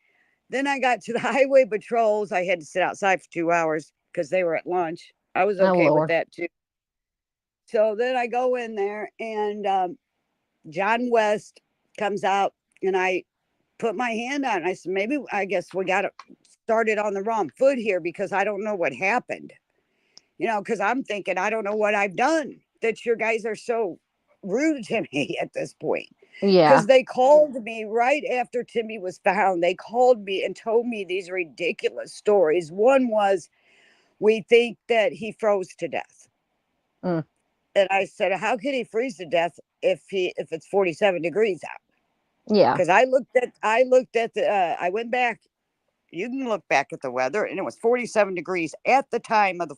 then I got to the highway patrols. I had to sit outside for 2 hours because they were at lunch. I was Oh okay with Lord. that too. So then I go in there, and John West comes out, and I put my hand on it. I said, maybe I guess we got started on the wrong foot here because I don't know what happened. Because I'm thinking, I don't know what I've done that your guys are so rude to me at this point. Yeah. Because they called me right after Timmy was found. They called me and told me these ridiculous stories. One was, we think that he froze to death. Mm. And I said, how could he freeze to death if it's 47 degrees out? Yeah. Because I went back. You can look back at the weather, and it was 47 degrees at the time of the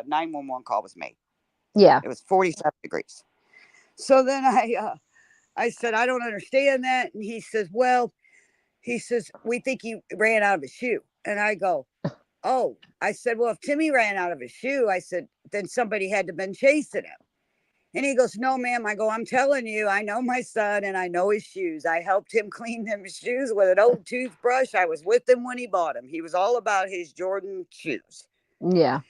911 call was made. Yeah. It was 47 degrees. So then I said, I don't understand that. And he says, we think he ran out of his shoe. And I go, oh, I said, well, if Timmy ran out of his shoe, I said, then somebody had to been chasing him. And he goes, no, ma'am. I go, I'm telling you, I know my son and I know his shoes. I helped him clean them shoes with an old toothbrush. I was with him when he bought them. He was all about his Jordan shoes. Yeah.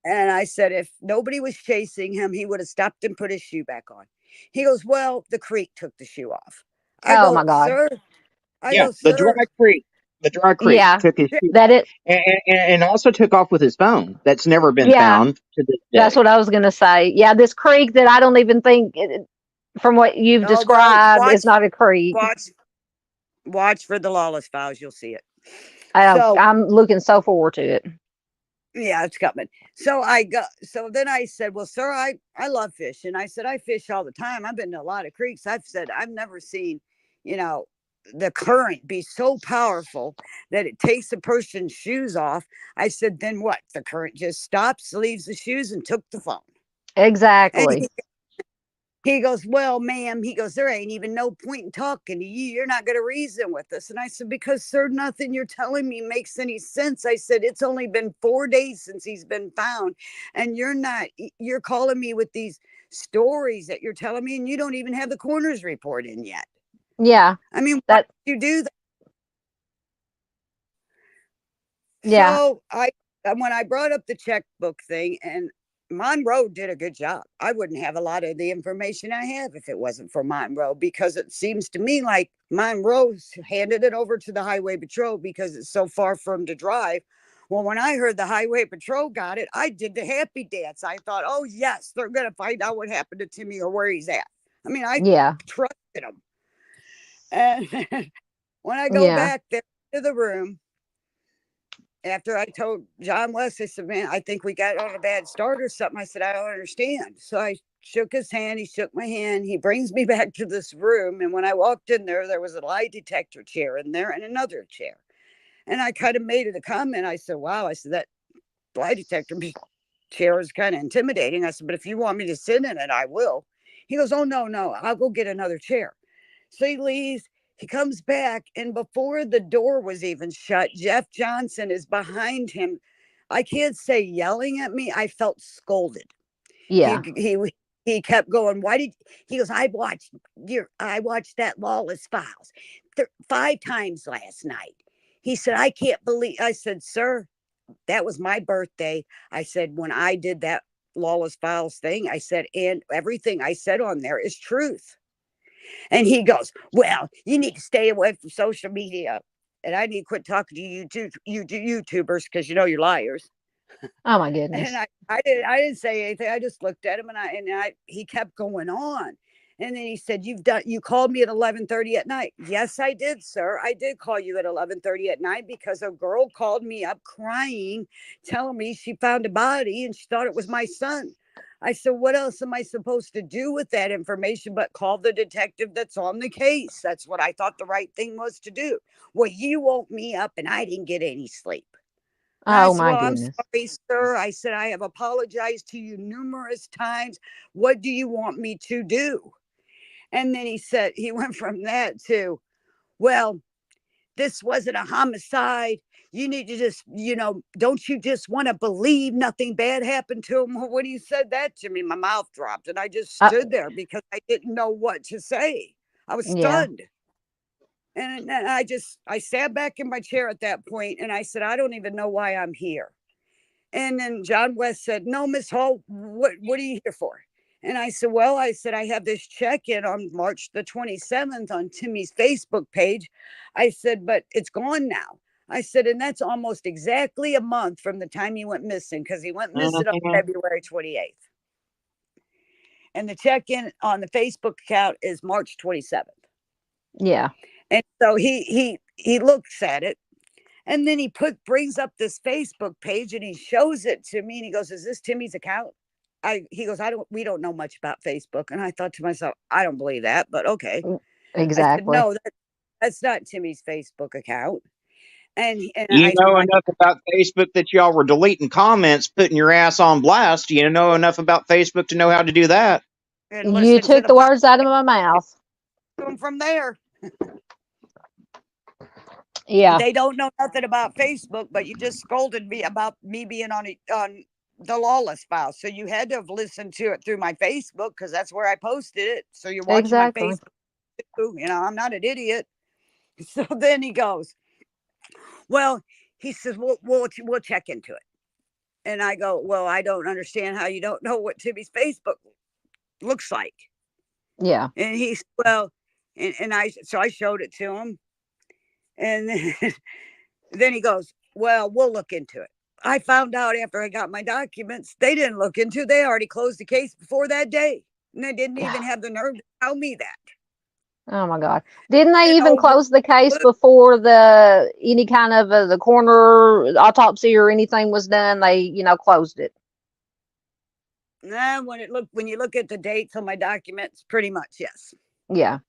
And I said, if nobody was chasing him, he would have stopped and put his shoe back on. He goes, well, the creek took the shoe off. I Oh go, my God. sir. I Yeah, go, sir. the dry creek Yeah. took his shoe That it. and also took off with his phone. That's never been Yeah. found to this That's day. what I was gonna say. Yeah, this creek that I don't even think, from what you've Oh, well, described, is not a creek. watch for the Lawless Files. You'll see it. So I'm looking so forward to it. Yeah, it's coming. So then I said, well, sir, I love fishing. I said, I fish all the time. I've been to a lot of creeks. I've said, I've never seen, the current be so powerful that it takes a person's shoes off. I said, then what? The current just stops, leaves the shoes, and took the phone. Exactly. And he goes, well, ma'am, he goes, there ain't even no point in talking to you. You're not going to reason with us. And I said, because, sir, nothing you're telling me makes any sense. I said, it's only been 4 days since he's been found. And you're calling me with these stories that you're telling me, and you don't even have the coroner's report in yet. Yeah. I mean, why did you do that? Yeah. So when I brought up the checkbook thing, and Monroe did a good job. I wouldn't have a lot of the information I have if it wasn't for Monroe, because it seems to me like Monroe handed it over to the highway patrol because it's so far from to drive. Well, when I heard the highway patrol got it, I did the happy dance. I thought, oh yes, they're going to find out what happened to Timmy or where he's at. I mean, I trusted him. And when I go back there to the room, after I told John West, I said, man, I think we got on a bad start or something. I said, I don't understand. So I shook his hand. He shook my hand. He brings me back to this room. And when I walked in there was a lie detector chair in there and another chair. And I kind of made it a comment. I said, wow. I said, that lie detector chair is kind of intimidating. I said, but if you want me to sit in it, I will. He goes, oh, no, I'll go get another chair. So he leaves. He comes back, and before the door was even shut, Jeff Johnson is behind him. I can't say yelling at me. I felt scolded. Yeah. He kept going. He goes, I watched that Lawless Files 5 times last night. He said, I can't believe. I said, sir, that was my birthday. I said, when I did that Lawless Files thing, I said, and everything I said on there is truth. And he goes, well, you need to stay away from social media. And I need to quit talking to you YouTubers because you're liars. Oh my goodness. And I didn't say anything. I just looked at him and he kept going on. And then he said, you called me at 11:30 at night. Yes, I did, sir. I did call you at 11:30 at night because a girl called me up crying, telling me she found a body and she thought it was my son. I said, what else am I supposed to do with that information but call the detective that's on the case? That's what I thought the right thing was to do. Well, you woke me up and I didn't get any sleep. Oh my goodness. I'm sorry, sir. I said, I have apologized to you numerous times. What do you want me to do? And then he went from that to, well, this wasn't a homicide. You need to just, don't you just want to believe nothing bad happened to him? When he said that to me, my mouth dropped and I just stood there because I didn't know what to say. I was stunned. And I sat back in my chair at that point and I said, I don't even know why I'm here. And then John West said, no, Miss Hall, what are you here for? And I said, well, I have this check-in on March the 27th on Timmy's Facebook page. I said, but it's gone now. I said, and that's almost exactly a month from the time he went missing, because he went missing on February 28th. And the check-in on the Facebook account is March 27th. Yeah. And so he looks at it. And then he brings up this Facebook page and he shows it to me and he goes, is this Timmy's account? He goes, we don't know much about Facebook. And I thought to myself, I don't believe that, but okay. Exactly. I said, no, that's not Timmy's Facebook account. And you know enough about Facebook that y'all were deleting comments, putting your ass on blast. You know enough about Facebook to know how to do that. You took the words out of my mouth. From there. Yeah. They don't know nothing about Facebook, but you just scolded me about me being on the Lawless Files. So you had to have listened to it through my Facebook because that's where I posted it. So you're watching my Exactly. Facebook too. You know, I'm not an idiot. So then he goes, well, he says, we'll check into it. And I go, well, I don't understand how you don't know what Timmy's Facebook looks like. Yeah. And he's, well, and I showed it to him. And then he goes, well, we'll look into it. I found out after I got my documents, they didn't look into it. They already closed the case before that day. And they didn't even have the nerve to tell me that. Oh my God. Didn't they And even close the case before any kind of the coroner autopsy or anything was done? They, closed it. Nah, when you look at the dates on my documents, pretty much, yes. Yeah.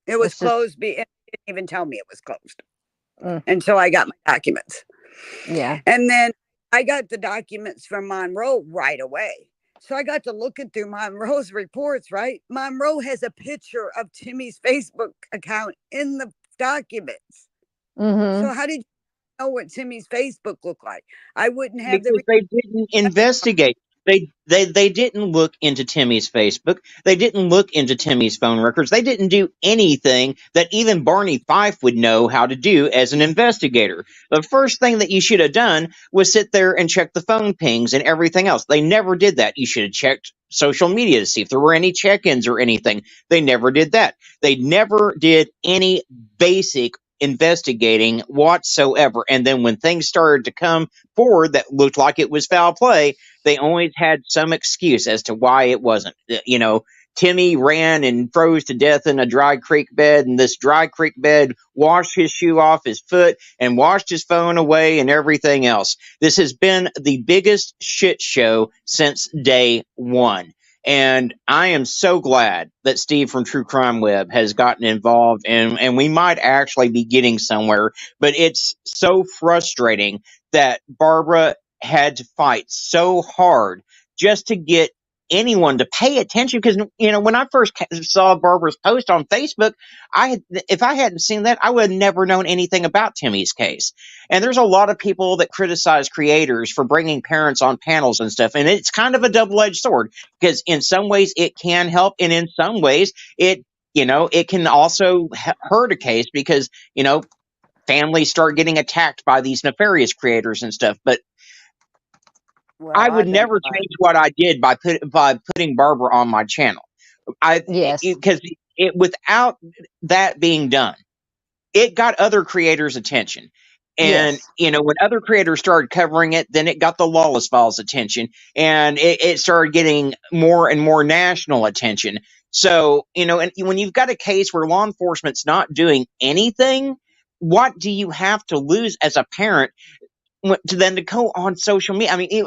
It was closed. It didn't even tell me it was closed until I got my documents. Yeah. And then I got the documents from Monroe right away. So I got to looking through Monroe's reports, right? Monroe has a picture of Timmy's Facebook account in the documents. So how did you know what Timmy's Facebook looked like? I wouldn't have because they didn't investigate. They didn't look into Timmy's Facebook. They didn't look into Timmy's phone records. They didn't do anything that even Barney Fife would know how to do as an investigator. The first thing that you should have done was sit there and check the phone pings and everything else. They never did that. You should have checked social media to see if there were any check-ins or anything. They never did that. They never did any basic investigating whatsoever. And then when things started to come forward that looked like it was foul play, they always had some excuse as to why it wasn't. Timmy ran and froze to death in a dry creek bed, and this dry creek bed washed his shoe off his foot and washed his phone away and everything else. This has been the biggest shit show since day one. And I am so glad that Steve from True Crime Web has gotten involved, and we might actually be getting somewhere. But it's so frustrating that Barbara had to fight so hard just to get anyone to pay attention. Because, when I first saw Barbara's post on Facebook, if I hadn't seen that, I would have never known anything about Timmy's case. And there's a lot of people that criticize creators for bringing parents on panels and stuff. And it's kind of a double-edged sword, because in some ways it can help, and in some ways it can also hurt a case, because, families start getting attacked by these nefarious creators and stuff. But I would never change what I did by putting Barbara on my channel. Because without that being done, it got other creators' attention. And, when other creators started covering it, then it got the Lawless Files' attention, and it started getting more and more national attention. So, and when you've got a case where law enforcement's not doing anything, what do you have to lose as a parent to go on social media? I mean,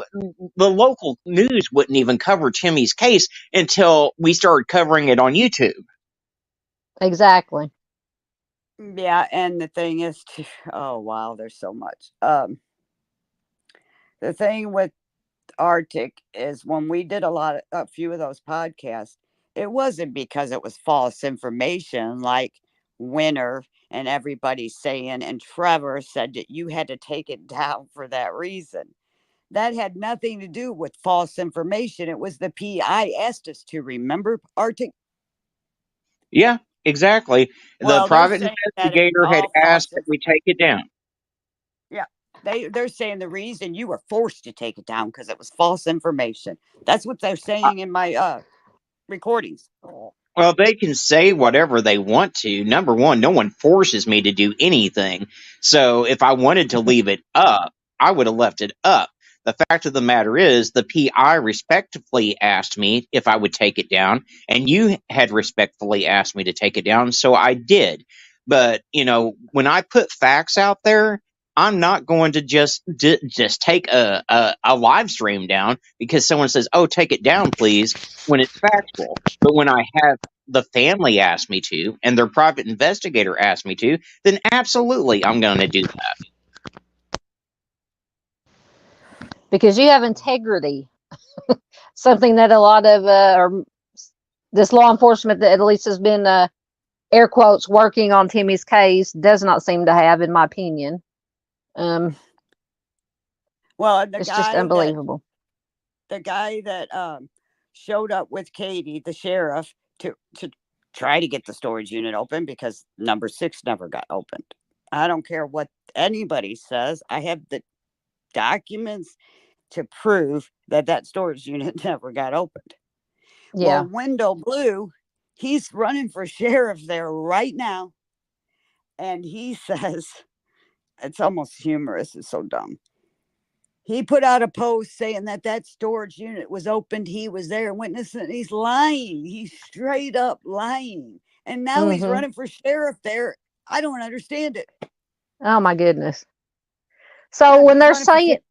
the local news wouldn't even cover Timmy's case until we started covering it on YouTube. Exactly. Yeah, and the thing is, oh wow, there's so much. The thing with Arctic is when we did a few of those podcasts, it wasn't because it was false information like Winter and everybody saying, and Trevor said that you had to take it down for that reason. That had nothing to do with false information. It was the PI asked us to, remember, Arctic? Yeah, exactly. Well, the private investigator had asked that we take it down. Yeah, they're saying the reason you were forced to take it down because it was false information. That's what they're saying in my recordings. Well, they can say whatever they want to. Number one, no one forces me to do anything. So if I wanted to leave it up, I would have left it up. The fact of the matter is, the PI respectfully asked me if I would take it down, and you had respectfully asked me to take it down, so I did. But, when I put facts out there, I'm not going to just take a live stream down because someone says, "Oh, take it down, please," when it's factual. But when I have the family ask me to, and their private investigator asked me to, then absolutely I'm going to do that. Because you have integrity. Something that a lot of this law enforcement that at least has been air quotes working on Timmy's case does not seem to have, in my opinion. Well, and It's just unbelievable. the guy that showed up with Katie, the sheriff, to try to get the storage unit open because number 6 never got opened. I don't care what anybody says. I have the documents to prove that that storage unit never got opened. Yeah. Well, Wendell Blue, he's running for sheriff there right now. And he says, it's almost humorous. It's so dumb. He put out a post saying that that storage unit was opened. He was there witnessing. He's lying. He's straight up lying. And now he's Mm-hmm. running for sheriff there. I don't understand it. Oh my goodness. So Yeah, when he's they're running for saying, sheriff.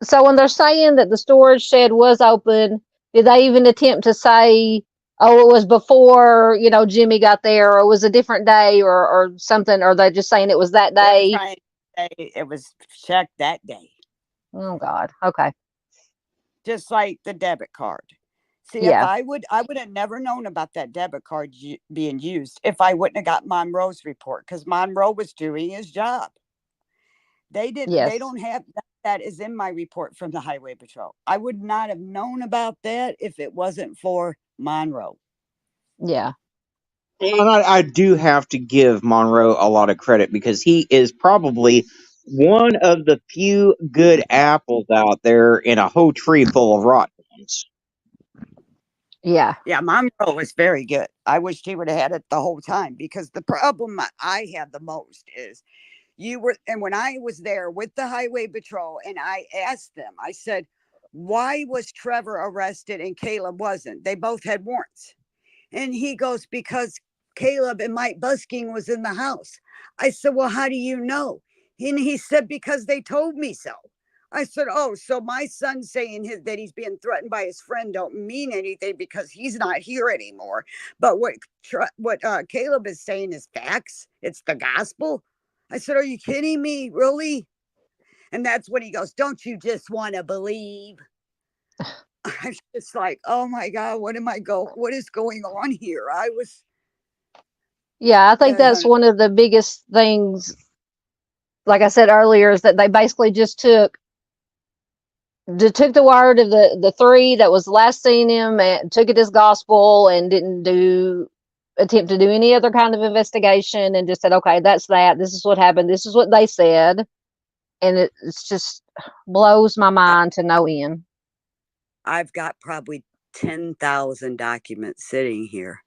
so when they're saying that the storage shed was open, did they even attempt to say, oh, it was before, Jimmy got there, or it was a different day, or something? Or they just saying it was that They're day? trying to say it was checked that day, Oh God. Okay. just like the debit card. See, if Yeah. I would have never known about that debit card being used if I wouldn't have got Monroe's report, because Monroe was doing his job. They Yes. don't have that is in my report from the Highway Patrol. I would not have known about that if it wasn't for Monroe. Yeah. And I do have to give Monroe a lot of credit because he is probably one of the few good apples out there in a whole tree full of rotten ones. Yeah. Yeah, Monroe was very good. I wish he would have had it the whole time, because the problem I have the most is and when I was there with the Highway Patrol and I asked them, I said, why was Trevor arrested and Caleb wasn't? They both had warrants. And he goes, because Caleb and Mike Busking was in the house. I said, well, how do you know? And he said, because they told me so. I said, oh, so my son saying that he's being threatened by his friend don't mean anything because he's not here anymore. But what Caleb is saying is facts. It's the gospel. I said, are you kidding me? Really? And that's when he goes, don't you just want to believe? I'm just like, oh my God, what is going on here? Yeah. I think that's one of the biggest things. Like I said earlier, is that they basically just took the word of the 3 that was last seen him and took it as gospel and didn't attempt to do any other kind of investigation, and just said, okay, that's that. This is what happened. This is what they said. And it's just blows my mind to no end. I've got probably 10,000 documents sitting here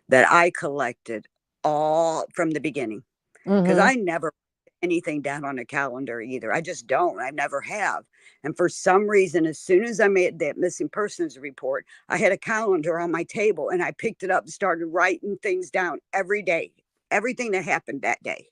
that I collected all from the beginning, because Mm-hmm. I never put anything down on a calendar either. I just don't. I never have. And for some reason, as soon as I made that missing persons report, I had a calendar on my table and I picked it up and started writing things down every day, everything that happened that day.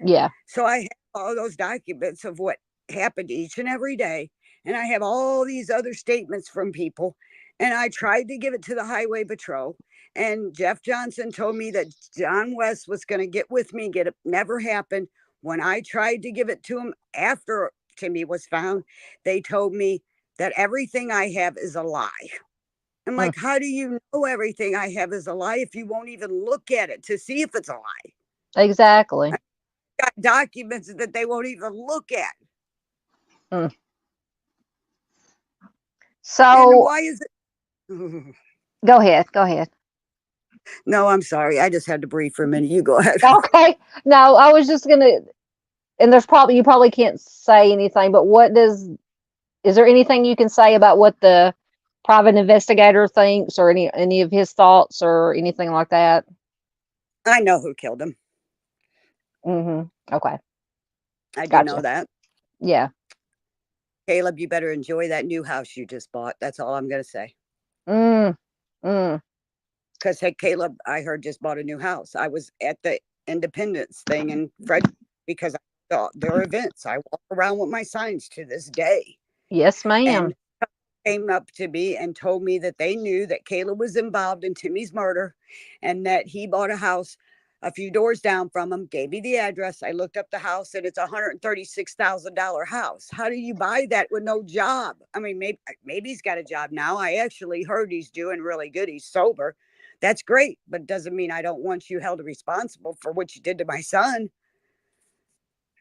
Yeah. So I have all those documents of what happened each and every day. And I have all these other statements from people. And I tried to give it to the Highway Patrol. And Jeff Johnson told me that John West was going to get with me, get it. Never happened. When I tried to give it to him after Timmy was found, they told me that everything I have is a lie. I'm like, how do you know everything I have is a lie if you won't even look at it to see if it's a lie? Exactly. Got documents that they won't even look at. So and why is it? Go ahead. No, I'm sorry. I just had to breathe for a minute. You go ahead. Okay. No, I was just gonna. And you probably can't say anything, but is there anything you can say about what the private investigator thinks, or any of his thoughts or anything like that? I know who killed him. Mm-hmm. Okay. I do know Gotcha. that. Yeah. Caleb, you better enjoy that new house you just bought. That's all I'm going to say. Because Caleb, I heard, just bought a new house. I was at the Independence thing in Fredericktown because I thought there are events. I walk around with my signs to this day. Yes, ma'am. And came up to me and told me that they knew that Caleb was involved in Timmy's murder and that he bought a house a few doors down from him, gave me the address. I looked up the house and it's $136,000 house. How do you buy that with no job? I mean, maybe he's got a job now. I actually heard he's doing really good. He's sober. That's great, but it doesn't mean I don't want you held responsible for what you did to my son.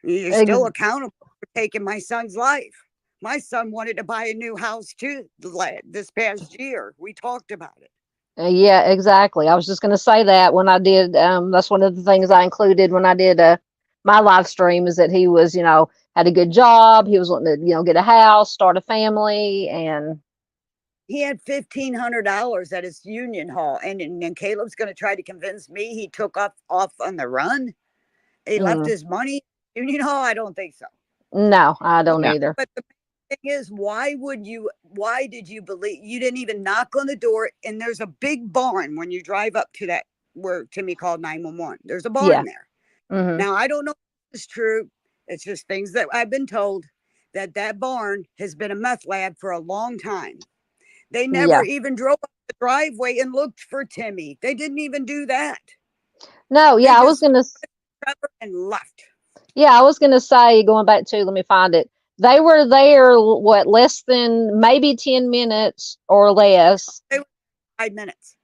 You're still accountable for taking my son's life. My son wanted to buy a new house too this past year. We talked about it. Yeah, exactly. I was just going to say that when I did, that's one of the things I included when I did my live stream is that he was, had a good job. He was wanting to, get a house, start a family, and He had $1,500 at his union hall, and Caleb's going to try to convince me he took off on the run. He left mm, his money union hall. I don't think so. no, I don't No. either. But the thing is, why did you believe you didn't even knock on the door? And there's a big barn when you drive up to that where Timmy called 911. There's a Yeah. barn there. Hmm. Now, I don't know if it's true. It's just things that I've been told that barn has been a meth lab for a long time. They never Yeah. even drove up the driveway and looked for Timmy. They didn't even do that. No, They yeah, I was just gonna, and left. yeah, I was gonna say, going back to, let me find it. They were there, what, less than maybe 10 minutes or less. They were 5 minutes.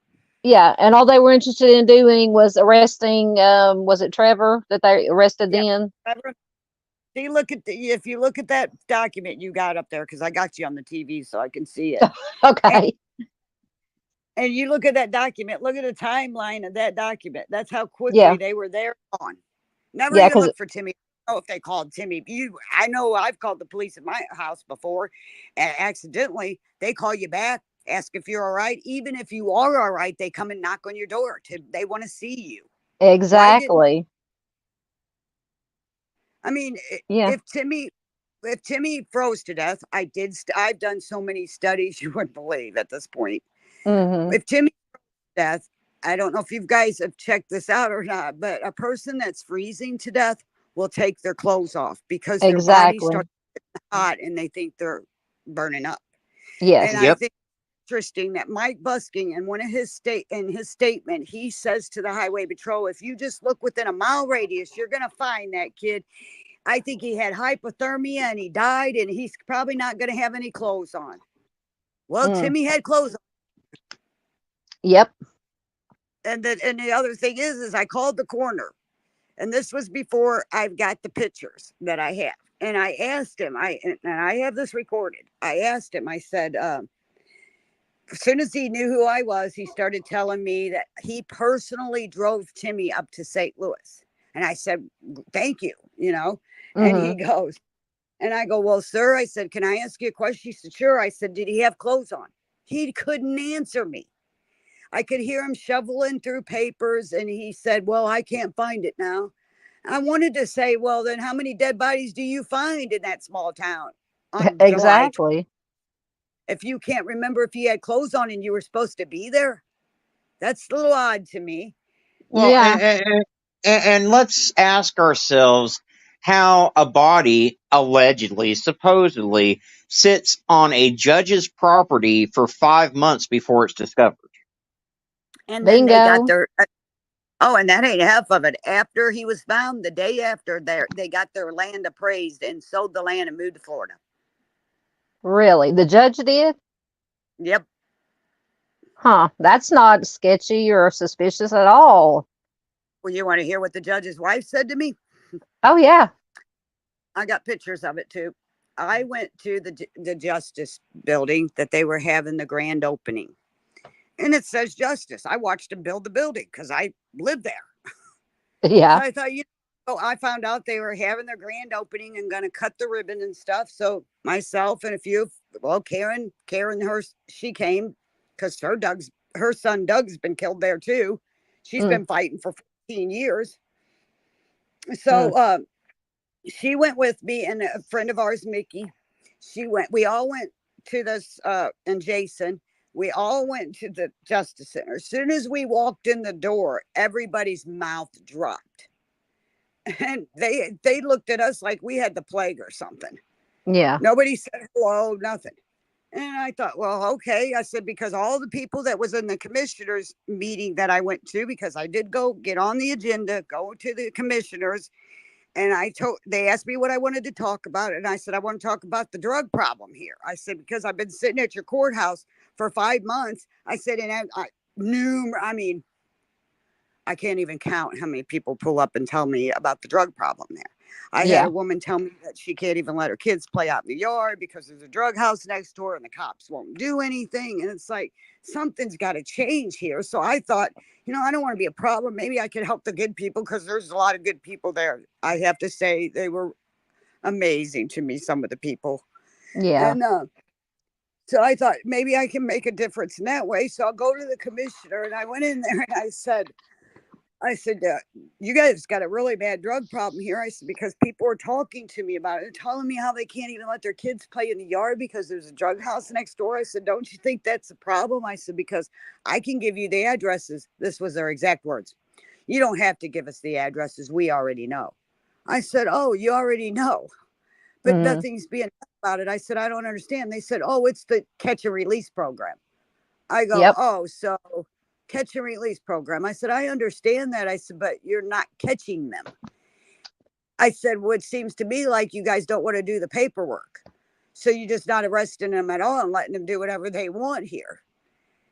Yeah, and all they were interested in doing was arresting, was it Trevor that they arrested Yep. then? See, if you look at that document you got up there, because I got you on the TV so I can see it. Okay. And you look at that document, look at the timeline of that document. That's how quickly Yeah. they were there on. Never Yeah, even because looked for Timmy. I don't know if they called Timmy. I know I've called the police at my house before, and accidentally they call you back, ask if you're all right. Even if you are all right, they come and knock on your door. They want to see you. Why didn't exactly. I mean, Yeah. if Timmy froze to death, I've done so many studies you wouldn't believe at this point. Hmm. If Timmy froze to death, I don't know if you guys have checked this out or not, but a person that's freezing to death will take their clothes off because their body Exactly. starts hot and they think they're burning up. And Yes. I Yep. think it's interesting that Mike Busking in his statement, he says to the highway patrol, if you just look within a mile radius, you're gonna find that kid. I think he had hypothermia and he died, and he's probably not going to have any clothes on. Well, Mm. Timmy had clothes on. Yep. And the other thing is I called the coroner, and this was before I've got the pictures that I have. And I asked him, and I have this recorded. I asked him, I said, as soon as he knew who I was, he started telling me that he personally drove Timmy up to St. Louis. And I said, thank you, And he Hmm. goes, and I go, well, sir, I said, can I ask you a question? He said, sure. I said, did he have clothes on? He couldn't answer me. I could hear him shoveling through papers, and he said, well, I can't find it now. I wanted to say, well, then how many dead bodies do you find in that small town on July 12th? Exactly. If you can't remember if he had clothes on and you were supposed to be there? That's a little odd to me. Well, Yeah. and let's ask ourselves how a body allegedly, supposedly, sits on a judge's property for 5 months before it's discovered. And then they got Bingo. their oh, and that ain't half of it. After he was found, the day after, they got their land appraised and sold the land and moved to Florida. Really? The judge did? Yep. Huh. That's not sketchy or suspicious at all. Well, you want to hear what the judge's wife said to me? Oh, yeah. I got pictures of it too. I went to the Justice building that they were having the grand opening, and it says Justice. I watched them build the building because I lived there. So Yeah. I thought, I found out they were having their grand opening and going to cut the ribbon and stuff. So myself and a few, Karen, she came because her son Doug's been killed there too. She's Mm, been fighting for 14 years. mm. So she went with me and a friend of ours, Mickey. We all went to this, and Jason. We all went to the Justice Center. As soon as we walked in the door, everybody's mouth dropped. And they looked at us like we had the plague or something. Yeah. Nobody said hello, nothing. And I thought, well, okay. I said, because all the people that was in the commissioners meeting that I went to, because I did go get on the agenda, go to the commissioners, and they asked me what I wanted to talk about. And I said, I want to talk about the drug problem here. I said, because I've been sitting at your courthouse for 5 months. I said, and I mean, I can't even count how many people pull up and tell me about the drug problem there. I had Yeah. a woman tell me that she can't even let her kids play out in the yard because there's a drug house next door and the cops won't do anything. And it's like, something's got to change here. So I thought, I don't want to be a problem. Maybe I could help the good people because there's a lot of good people there. I have to say they were amazing to me, some of the people. Yeah. And so I thought maybe I can make a difference in that way. So I'll go to the commissioner. And I went in there and I said, you guys got a really bad drug problem here. I said, because people are talking to me about it and telling me how they can't even let their kids play in the yard because there's a drug house next door. I said, don't you think that's a problem? I said, because I can give you the addresses. This was their exact words. You don't have to give us the addresses. We already know. I said, oh, you already know, but Mm-hmm. nothing's being done about it. I said, I don't understand. They said, oh, it's the catch and release program. I go, Yep. oh, so catch and release program. I said, I understand that. I said, but you're not catching them. I said, well, it seems to me like you guys don't want to do the paperwork. So you're just not arresting them at all and letting them do whatever they want here.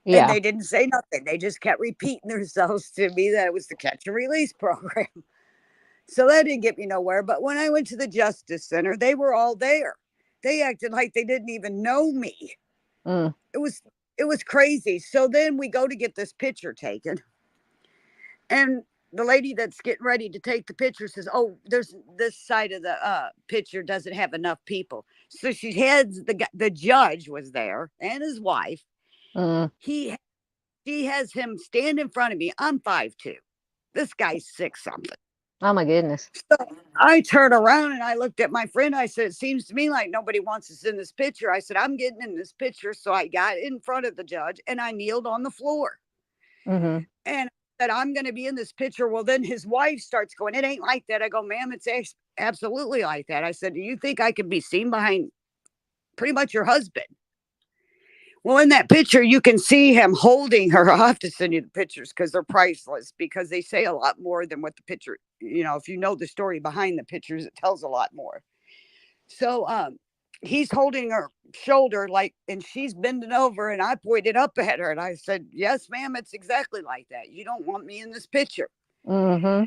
And Yeah. they didn't say nothing. They just kept repeating themselves to me that it was the catch and release program. So that didn't get me nowhere. But when I went to the Justice Center, they were all there. They acted like they didn't even know me. Mm. It was crazy. So then we go to get this picture taken. And the lady that's getting ready to take the picture says, oh, there's this side of the picture doesn't have enough people. So she heads, the judge was there and his wife. Mm. She has him stand in front of me. I'm 5'2". This guy's 6 something. Oh my goodness. So I turned around and I looked at my friend. I said, it seems to me like nobody wants us in this picture. I said, I'm getting in this picture. So I got in front of the judge and I kneeled on the floor. Mm-hmm. And I said, I'm going to be in this picture. Well, then his wife starts going, it ain't like that. I go, ma'am, it's absolutely like that. I said, do you think I could be seen behind pretty much your husband? Well, in that picture, you can see him holding her. I'll have to send you the pictures because they're priceless, because they say a lot more than what the picture, if you know the story behind the pictures, it tells a lot more. So he's holding her shoulder and she's bending over, and I pointed up at her and I said, yes, ma'am, it's exactly like that. You don't want me in this picture. Mm-hmm.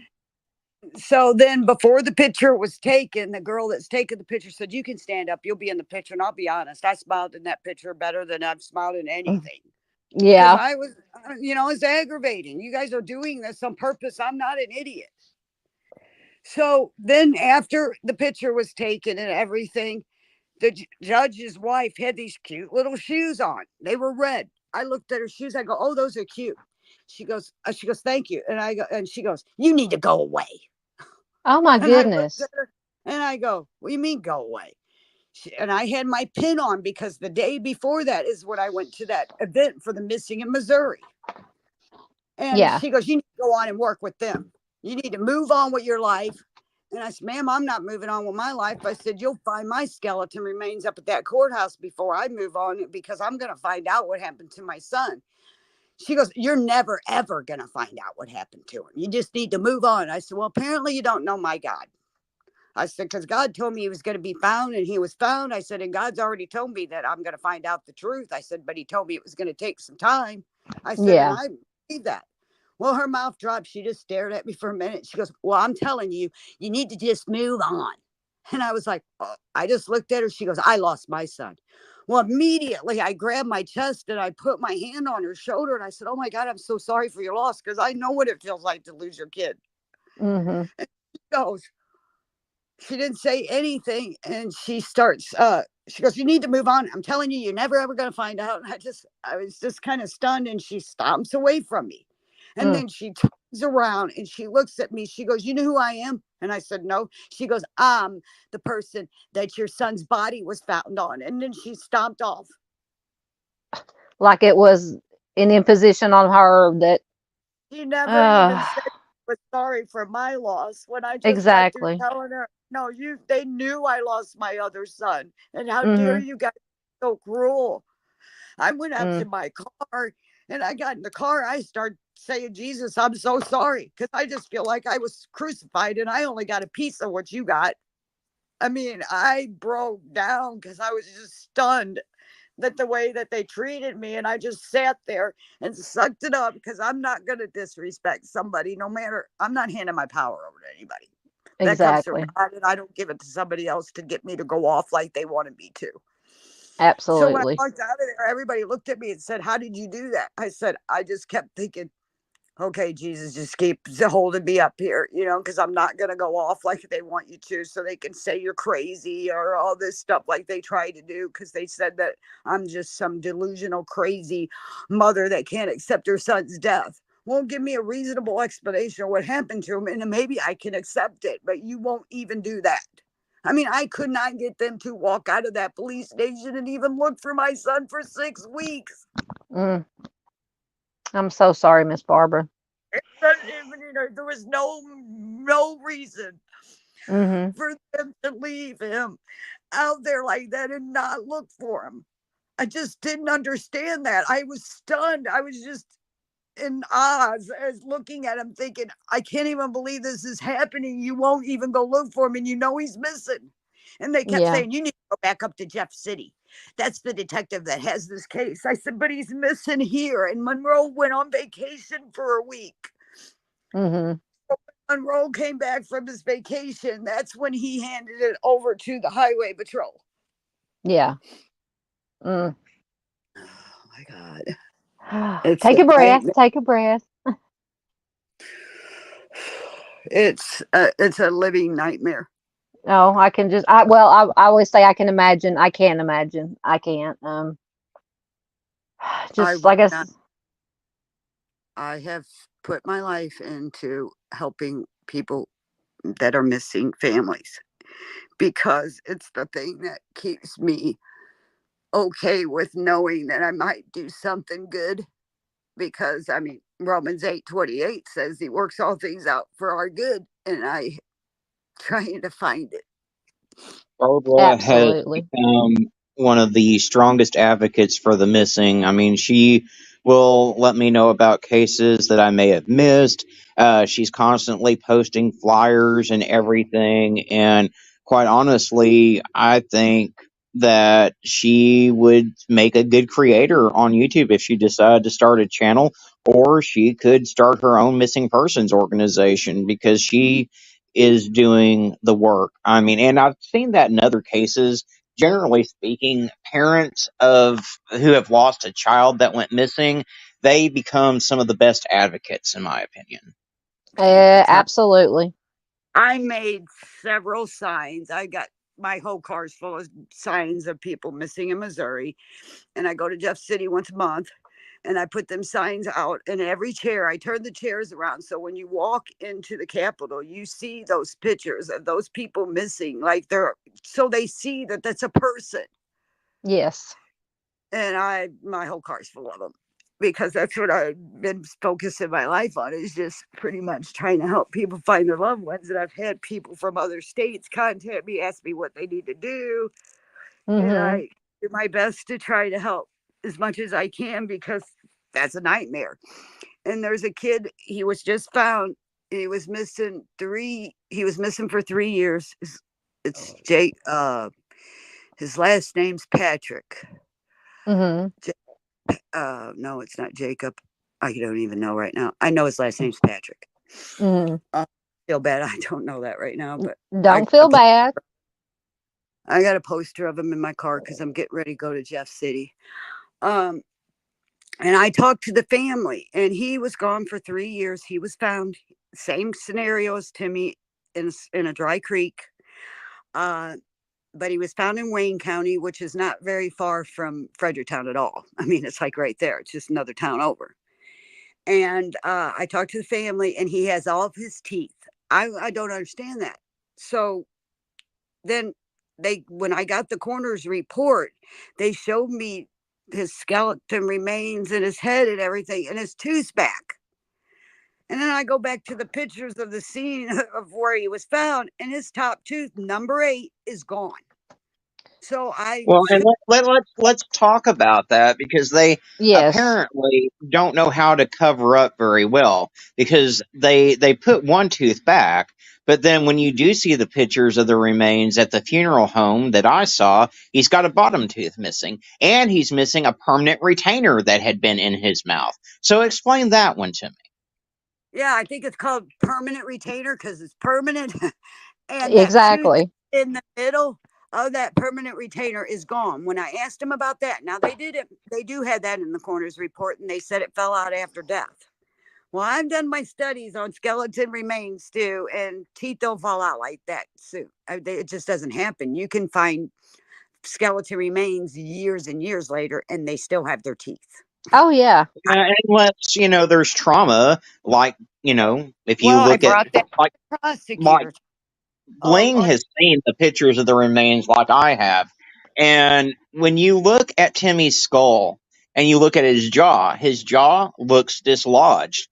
So then before the picture was taken, the girl that's taking the picture said, you can stand up. You'll be in the picture. And I'll be honest, I smiled in that picture better than I've smiled in anything. Because Yeah. I was, it's aggravating. You guys are doing this on purpose. I'm not an idiot. So then after the picture was taken and everything, the judge's wife had these cute little shoes on. They were red. I looked at her shoes. I go, oh, those are cute. She goes, thank you. And she goes, you need to go away. Oh my And I looked goodness. at her and I go, what do you mean go away? And I had my pin on because the day before that is when I went to that event for the missing in Missouri. And Yeah. she goes, you need to go on and work with them. You need to move on with your life. And I said, ma'am, I'm not moving on with my life. I said, you'll find my skeleton remains up at that courthouse before I move on, because I'm going to find out what happened to my son. She goes, you're never, ever going to find out what happened to him. You just need to move on. I said, well, apparently you don't know my God. I said, because God told me he was going to be found, and he was found. I said, and God's already told me that I'm going to find out the truth. I said, but he told me it was going to take some time. I said, and Yeah. I believe that. Well, her mouth dropped. She just stared at me for a minute. She goes, well, I'm telling you, you need to just move on. And I was like, oh. I just looked at her. She goes, I lost my son. Well, immediately I grabbed my chest and I put my hand on her shoulder and I said, oh my God, I'm so sorry for your loss, because I know what it feels like to lose your kid. Mm-hmm. And she goes, she didn't say anything, and she starts she goes, you need to move on. I'm telling you, you're never ever going to find out. And I was just kind of stunned, and she stomps away from me. And Mm. then she turns around and she looks at me. She goes, you know who I am? And I said, no. She goes, I'm the person that your son's body was found on. And then she stomped off. Like it was an imposition on her that, She never even uh, said she was sorry for my loss, when I just got through exactly. telling her, no, they knew I lost my other son. And how dare Mm-hmm. you guys be so cruel? I went out to Mm. my car and I got in the car. I started saying, Jesus, I'm so sorry, because I just feel like I was crucified and I only got a piece of what you got. I mean, I broke down because I was just stunned that the way that they treated me. And I just sat there and sucked it up, because I'm not going to disrespect somebody, no matter, I'm not handing my power over to anybody. That comes from Exactly. God, and I don't give it to somebody else to get me to go off like they wanted me to. So when I Absolutely. walked out of there, everybody looked at me and said, "How did you do that?" I said, "I just kept thinking, okay, Jesus, just keep holding me up here, because I'm not going to go off like they want you to, so they can say you're crazy or all this stuff like they try to do, because they said that I'm just some delusional, crazy mother that can't accept her son's death. Won't give me a reasonable explanation of what happened to him, and maybe I can accept it, but you won't even do that." I mean, I could not get them to walk out of that police station and even look for my son for 6 weeks. Mm, I'm so sorry, Miss Barbara. There was no reason Hmm. for them to leave him out there like that and not look for him. I just didn't understand that. I was stunned. I was just in Oz as looking at him thinking, I can't even believe this is happening. You won't even go look for him and he's missing. And they kept Yeah. saying, you need to go back up to Jeff City. That's the detective that has this case. I said, but he's missing here. And Monroe went on vacation for a week. Hmm. Monroe came back from his vacation. That's when he handed it over to the highway patrol. Yeah. Mm. Oh my God. It's Take a a breath. nightmare. Take a breath. It's a living nightmare. Oh, I can just, I always say I can imagine. I can't imagine. I can't. I Just would like I, not. I have put my life into helping people that are missing families because it's the thing that keeps me okay with knowing that I might do something good. Because I mean, Romans 8:28 says he works all things out for our good, and I trying to find it. Barbara has absolutely. become one of the strongest advocates for the missing. I mean, she will let me know about cases that I may have missed. She's constantly posting flyers and everything. And quite honestly, I think that she would make a good creator on YouTube if she decided to start a channel, or she could start her own missing persons organization because she is doing the work. I mean, and I've seen that in other cases. Generally speaking, parents of who have lost a child that went missing, they become some of the best advocates, in my opinion. Absolutely. I made several signs. I got my whole car's full of signs of people missing in Missouri. And I go to Jeff City once a month and I put them signs out in every chair. I turn the chairs around. So when you walk into the Capitol, you see those pictures of those people missing, like so they see that that's a person. Yes. And my whole car's full of them because that's what I've been focusing my life on, is just pretty much trying to help people find their loved ones. And I've had people from other states contact me, ask me what they need to do. And Hmm. I do my best to try to help as much as I can because that's a nightmare. And there's a kid, he was just found. He was missing for 3 years. It's Jake. His last name's Patrick. Hmm. No, it's not Jacob. I don't even know right now. I know his last name's Patrick. Hmm. Feel bad. I don't know that right now, but Don't feel bad. I got a poster of him in my car because I'm getting ready to go to Jeff City. And I talked to the family, and he was gone for 3 years. He was found, same scenario as Timmy, in a dry creek. But he was found in Wayne County, which is not very far from Fredericktown at all. I mean, it's like right there. It's just another town over. And I talked to the family, and he has all of his teeth. I don't understand that. So then when I got the coroner's report, they showed me his skeleton remains and his head and everything, and his tooth back. And then I go back to the pictures of the scene of where he was found, and his top tooth, number 8, is gone. So Well, and let's talk about that because they Yes. apparently don't know how to cover up very well because they put one tooth back, but then when you do see the pictures of the remains at the funeral home that I saw, he's got a bottom tooth missing, and he's missing a permanent retainer that had been in his mouth. So explain that one to me. Yeah, I think it's called permanent retainer because it's permanent. And that tooth Exactly. in the middle of that permanent retainer is gone. When I asked them about that, now they do have that in the coroner's report, and they said it fell out after death. Well, I've done my studies on skeleton remains too, and teeth don't fall out like that soon. It just doesn't happen. You can find skeleton remains years and years later, and they still have their teeth. Oh yeah. Unless there's trauma, like if you Well, I look at brought that like prosecutor. Bling Lord, has seen the pictures of the remains like I have. And when you look at Timmy's skull and you look at his jaw looks dislodged,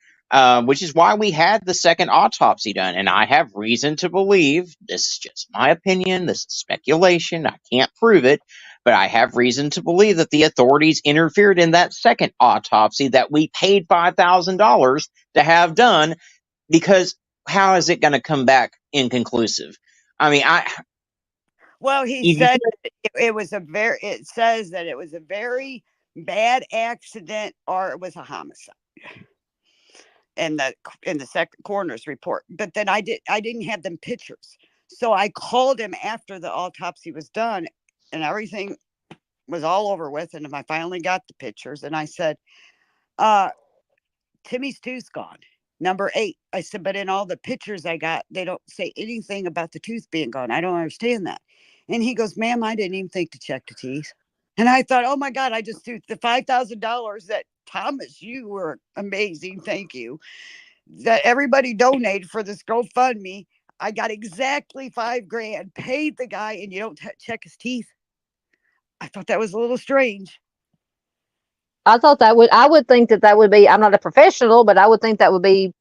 which is why we had the second autopsy done. And I have reason to believe, this is just my opinion, this is speculation, I can't prove it, but I have reason to believe that the authorities interfered in that second autopsy that we paid $5,000 to have done, because how is it going to come back inconclusive? I mean, well, he you, said it says that it was a very bad accident or it was a homicide in the second coroner's report. But then I didn't have them pictures. So I called him after the autopsy was done and everything was all over with. And I finally got the pictures and I said, Timmy's tooth's gone. Number 8. I said, but in all the pictures I got, they don't say anything about the tooth being gone. I don't understand that. And he goes, ma'am, I didn't even think to check the teeth. And I thought, oh my God, I just threw the $5,000 that Thomas, you were amazing. Thank you. That everybody donated for this GoFundMe. I got exactly $5,000, paid the guy, and you don't check his teeth. I thought that was a little strange. I would think that would be, I'm not a professional, but I would think that would be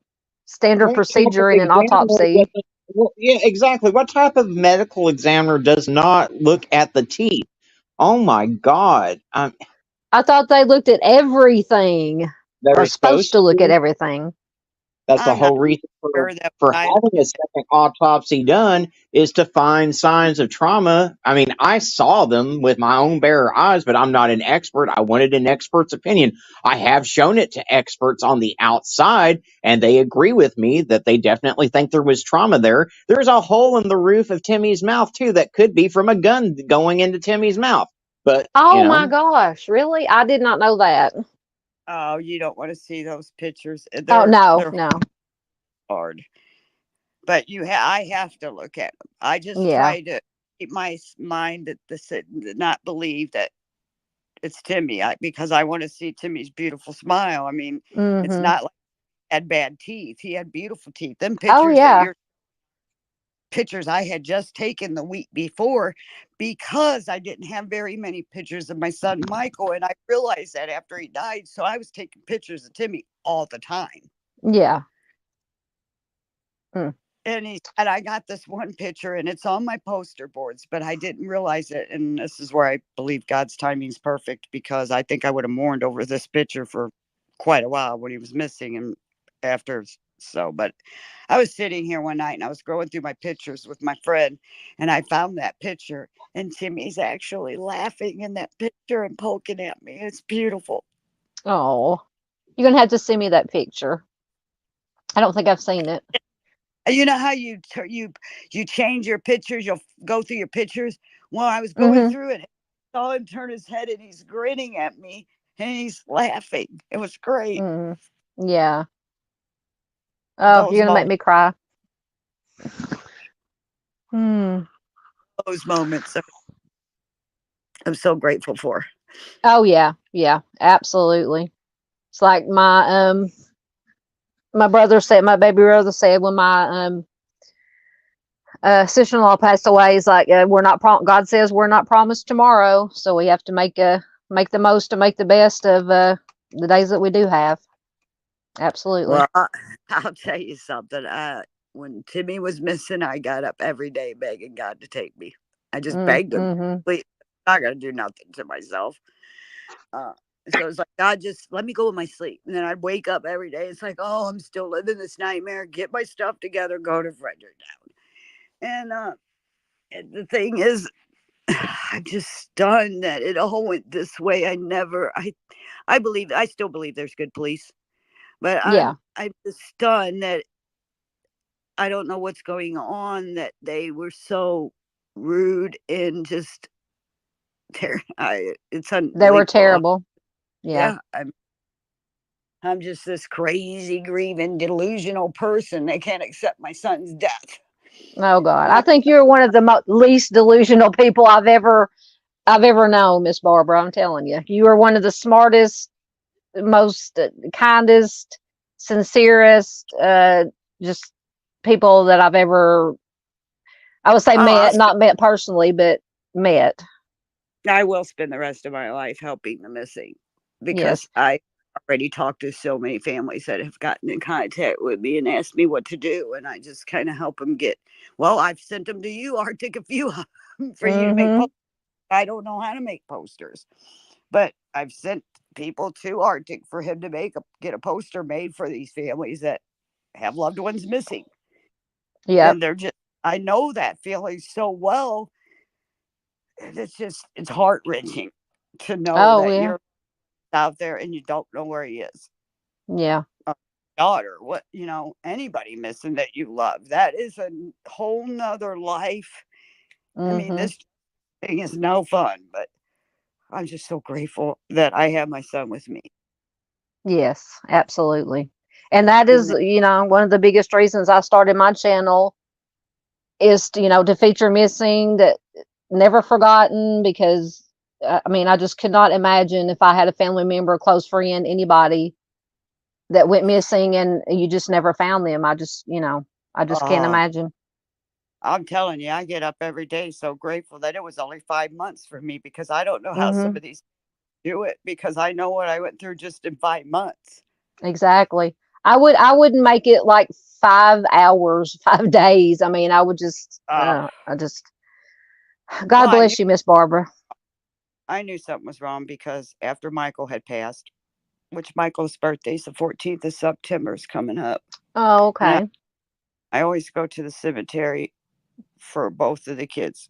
standard procedure in an autopsy. Yeah, exactly. What type of medical examiner does not look at the teeth? Oh my God. I thought they looked at everything, They're or supposed supposed to look at to. everything. That's the I'm not whole reason sure that for I having a second autopsy done, is to find signs of trauma. I mean, I saw them with my own bare eyes, but I'm not an expert. I wanted an expert's opinion. I have shown it to experts on the outside, and they agree with me that they definitely think there was trauma there. There's a hole in the roof of Timmy's mouth, too, that could be from a gun going into Timmy's mouth. But, Oh my gosh, really? I did not know that. Oh, you don't want to see those pictures. Oh no, They're no. hard. But I have to look at them. I just Yeah. try to keep my mind not believe that it's Timmy, because I want to see Timmy's beautiful smile. I mean, it's Mm-hmm. not like he had bad teeth. He had beautiful teeth. Them Oh pictures yeah. pictures I had just taken the week before, because I didn't have very many pictures of my son Michael, and I realized that after he died. So I was taking pictures of Timmy all the time. Yeah. Mm. And I got this one picture and it's on my poster boards, but I didn't realize it. And this is where I believe God's timing is perfect, because I think I would have mourned over this picture for quite a while when he was missing and after. So, but I was sitting here one night and I was scrolling through my pictures with my friend and I found that picture and Timmy's actually laughing in that picture and poking at me. It's beautiful. Oh, you're gonna have to send me that picture. I don't think I've seen it. You know how you change your pictures, you'll go through your pictures. Well, I was going Mm-hmm. through it, I saw him turn his head and he's grinning at me and he's laughing. It was great. Mm. Yeah. Oh, Those you're gonna make me cry. those moments I'm so grateful for. Oh yeah, yeah, absolutely. It's like my brother said, my baby brother said when my sister-in-law passed away, he's like, we're not God says we're not promised tomorrow, so we have to make the most to make the best of the days that we do have. Absolutely. Well, I'll tell you something. When Timmy was missing, I got up every day begging God to take me. I just begged him. Mm-hmm. Please, I'm not gonna do nothing to myself. So it's like, God, just let me go in my sleep. And then I'd wake up every day. It's like, oh, I'm still living this nightmare. Get my stuff together, go to Fredericktown. And the thing is, I'm just stunned that it all went this way. I still believe there's good police, but Yeah. I'm just stunned that I don't know what's going on, that they were so rude and just it's They were unbelievable. terrible. Yeah. Yeah, I'm just this crazy, grieving, delusional person. They can't accept my son's death. Oh God. And I think you're one of the least delusional people I've ever known, Miss Barbara. I'm telling you. You are one of the smartest, most kindest, sincerest, just people that I've ever, I would say met, not met personally, but met. I will spend the rest of my life helping the missing, because Yes. I already talked to so many families that have gotten in contact with me and asked me what to do, and I just kind of help them get. Well, I've sent them to you, Arctic, a few for you to make. I don't know how to make posters, but I've sent people to Arctic for him to get a poster made for these families that have loved ones missing. Yeah. And they're just, I know that feeling so well. It's heart wrenching to know that you're out there and you don't know where he is. Yeah. Daughter, what, anybody missing that you love. That is a whole nother life. I mean, this thing is no fun, but I'm just so grateful that I have my son with me. Yes, absolutely. And that is, one of the biggest reasons I started my channel is, to feature missing, that never forgotten, because I mean, I just could not imagine if I had a family member, a close friend, anybody that went missing and you just never found them. I just can't imagine. I'm telling you, I get up every day so grateful that it was only 5 months for me, because I don't know how some of these do it, because I know what I went through just in 5 months. Exactly. I wouldn't make it like 5 hours, 5 days. I mean, I would just, God bless you, Miss Barbara. I knew something was wrong, because after Michael had passed, which Michael's birthday is the 14th of September is coming up. Oh, okay. I always go to the cemetery for both of the kids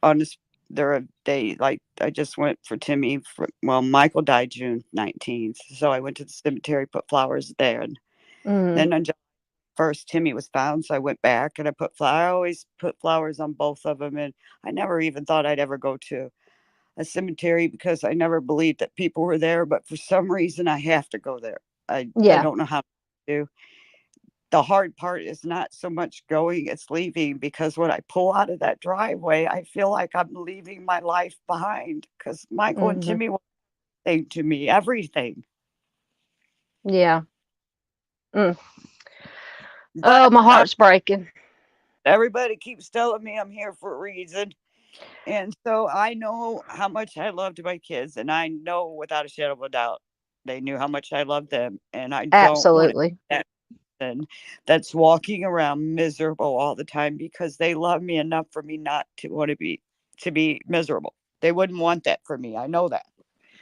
on their day. Like, I just went for Timmy. Michael died June 19th, so I went to the cemetery, put flowers there, and then on July 1st, Timmy was found, so I went back and I always put flowers on both of them, and I never even thought I'd ever go to a cemetery, because I never believed that people were there, but for some reason I have to go there. I don't know how to do. The hard part is not so much going, it's leaving, because when I pull out of that driveway, I feel like I'm leaving my life behind, because Michael and Timmy were everything to me, everything. Yeah. Oh, my heart's breaking. Everybody keeps telling me I'm here for a reason. And so I know how much I loved my kids, and I know without a shadow of a doubt they knew how much I loved them. And I don't want to be that person that's walking around miserable all the time, because they love me enough for me not to want to be miserable. They wouldn't want that for me. I know that.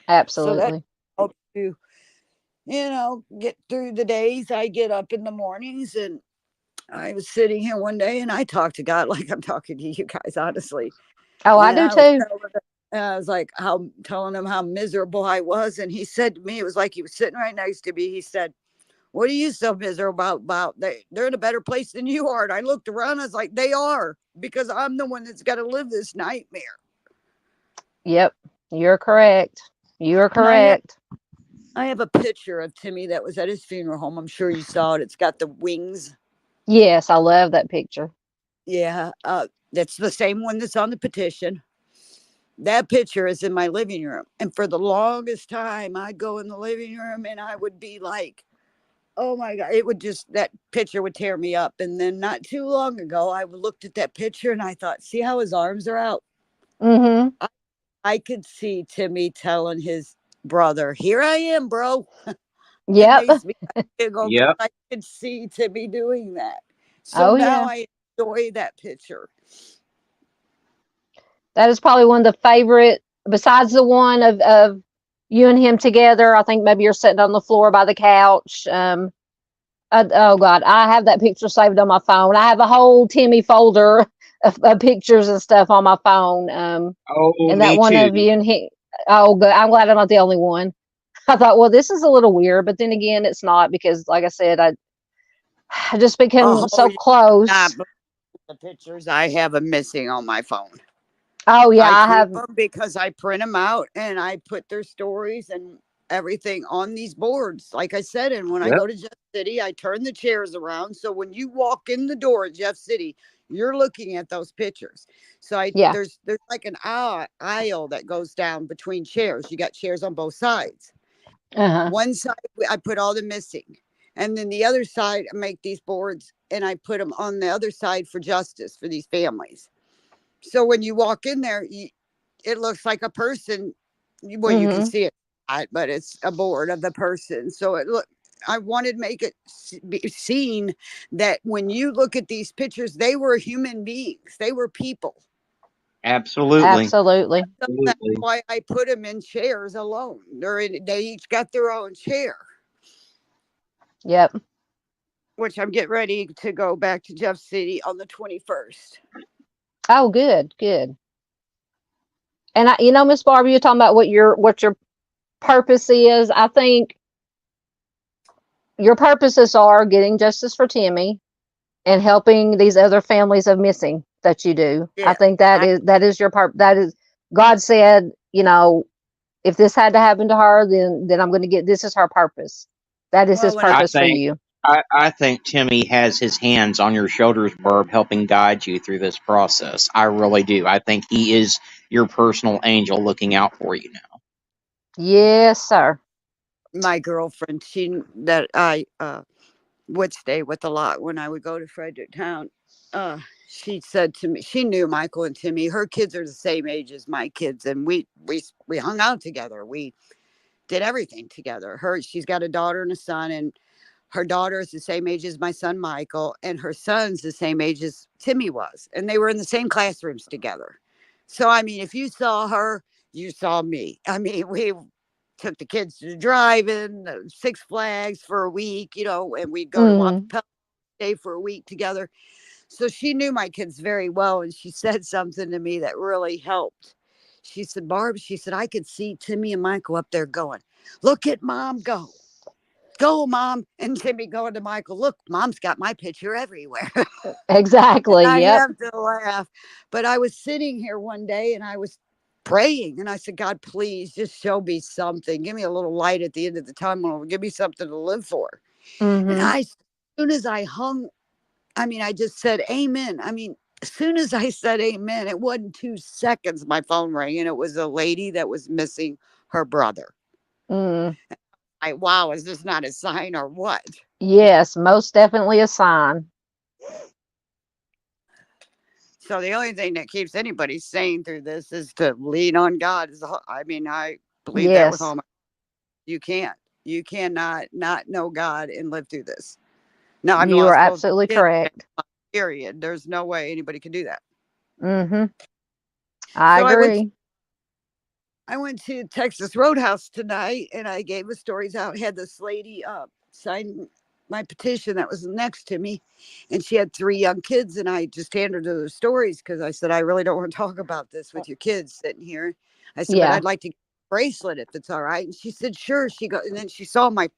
Absolutely. So that helps to, get through the days. I get up in the mornings, and I was sitting here one day and I talked to God like I'm talking to you guys, honestly. Oh, I do too. I was like, telling him how miserable I was. And he said to me, it was like he was sitting right next to me. He said, "What are you so miserable about? They're in a better place than you are." And I looked around. I was like, they are, because I'm the one that's got to live this nightmare. Yep. You're correct. You're correct. I have a picture of Timmy that was at his funeral home. I'm sure you saw it. It's got the wings. Yes, I love that picture. Yeah. That's the same one that's on the petition. That picture is in my living room. And for the longest time, I'd go in the living room and I would be like, oh my God, that picture would tear me up. And then not too long ago, I looked at that picture and I thought, see how his arms are out? I could see Timmy telling his brother, "Here I am, bro." Yeah. It makes me giggle. Yep. I could see Timmy doing that. So now I enjoy that picture. That is probably one of the favorite, besides the one of you and him together. I think maybe you're sitting on the floor by the couch. Oh God, I have that picture saved on my phone. I have a whole Timmy folder of pictures and stuff on my phone. And that one of you and he. Oh, good. I'm glad I'm not the only one. I thought, well, this is a little weird, but then again, it's not, because, like I said, just become so You close. not believe the pictures I have them missing on my phone. Oh yeah, I I keep have. them because I print them out and I put their stories and everything on these boards. Like I said, and when I Yep. go to Jeff City, I turn the chairs around. So when you walk in the door at Jeff City, you're looking at those pictures. So Yeah. there's like an aisle that goes down between chairs. You got chairs on both sides. Uh-huh. One side I put all the missing, and then the other side I make these boards and I put them on the other side for justice for these families. So when you walk in there, it looks like a person. Well, you can Mm-hmm. see it, but it's a board of the person. So I wanted to make it be seen that when you look at these pictures, they were human beings. They were people. Absolutely. Absolutely. So that's Absolutely. why I put them in chairs alone. They each got their own chair, Yep. which I'm getting ready to go back to Jeff City on the 21st. Oh, good, good. And Miss Barbara, you're talking about what your purpose is. I think your purposes are getting justice for Timmy and helping these other families of missing that you do. I Yeah. think that is your part. That is, God said, if this had to happen to her, then I'm going to get. This is her purpose. That is His Well, when I I purpose for think you. I think Timmy has his hands on your shoulders, Barb, helping guide you through this process. I really do. I think he is your personal angel looking out for you now. Yes, sir. my girlfriend, she that I would stay with a lot when I would go to Fredericktown. She said to me, she knew Michael and Timmy. Her kids are the same age as my kids, and we hung out together. We did everything together. She's got a daughter and a son, and her daughter is the same age as my son Michael, and her son's the same age as Timmy was, and they were in the same classrooms together. So I mean, if you saw her, you saw me. I mean, we took the kids to the drive-in, Six Flags for a week, and we'd go to Mm. Wampum stay for a week together. So she knew my kids very well, and she said something to me that really helped. She said, Barb, she said, I could see Timmy and Michael up there going, look at mom go. Go, mom. And Timmy going to Michael, look, mom's got my picture everywhere. Exactly. I Yep. have to laugh. But I was sitting here one day and I was praying and I said, God, please just show me something. Give me a little light at the end of the tunnel. Give me something to live for. And Mm-hmm. as soon as I I just said amen. As soon as I said amen, it wasn't 2 seconds. My phone rang and it was a lady that was missing her brother. Mm. Wow, is this not a sign or what? Yes, most definitely a sign. So the only thing that keeps anybody sane through this is to lean on God. I believe that with Yes, all my. You can't. You cannot not know God and live through this. No, I've you are lost both absolutely kids. correct. Period. There's no way anybody can do that. Mm-hmm. I So agree. I went to Texas Roadhouse tonight and I gave the stories out. Had this lady sign my petition that was next to me, and she had 3 young kids, and I just handed her the stories because I said I really don't want to talk about this with your kids sitting here. I said, but Yeah. I'd like to get a bracelet if it's all right. And she said, sure. And then she saw my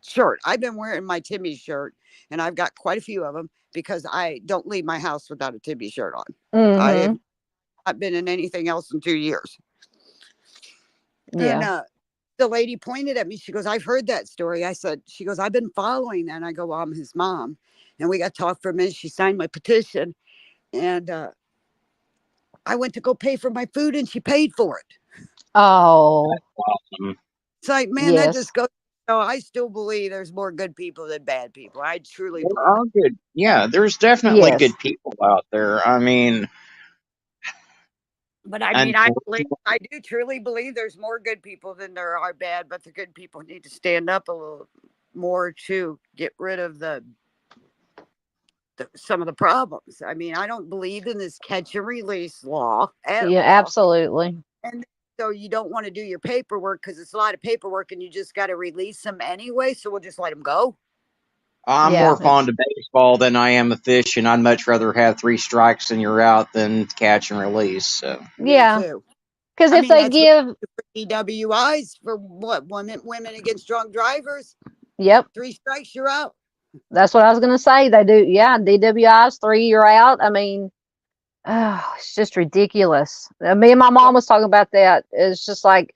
shirt. I've been wearing my Timmy shirt, and I've got quite a few of them because I don't leave my house without a Timmy shirt on. I have Mm-hmm. not been in anything else in 2 years. And Yeah. the lady pointed at me. She goes, I've heard that story. She goes, I've been following that. And I go, well, I'm his mom. And we got to talk for a minute. She signed my petition. And I went to go pay for my food and she paid for it. Oh, Awesome. It's like, man, that yes. just goes. So I still believe there's more good people than bad people. I truly There believe that. are good. Yeah, there's definitely Yes. good people out there. I mean, But unfortunately, I do truly believe there's more good people than there are bad, but the good people need to stand up a little more to get rid of some of the problems. I don't believe in this catch and release law at Yeah, all. absolutely. And so you don't want to do your paperwork because it's a lot of paperwork and you just got to release them anyway. So we'll just let them go. I'm Yeah. more fond of baseball than I am of fishing. I'd much rather have 3 strikes and you're out than catch and release. So Me Yeah. too. Because if they That's what give, for DWIs for what women against drunk drivers. yep. 3 strikes, you're out. That's what I was going to say. They do. Yeah. DWI's 3 year out. I mean, oh, it's just ridiculous. Me and my mom was talking about that. It's just like,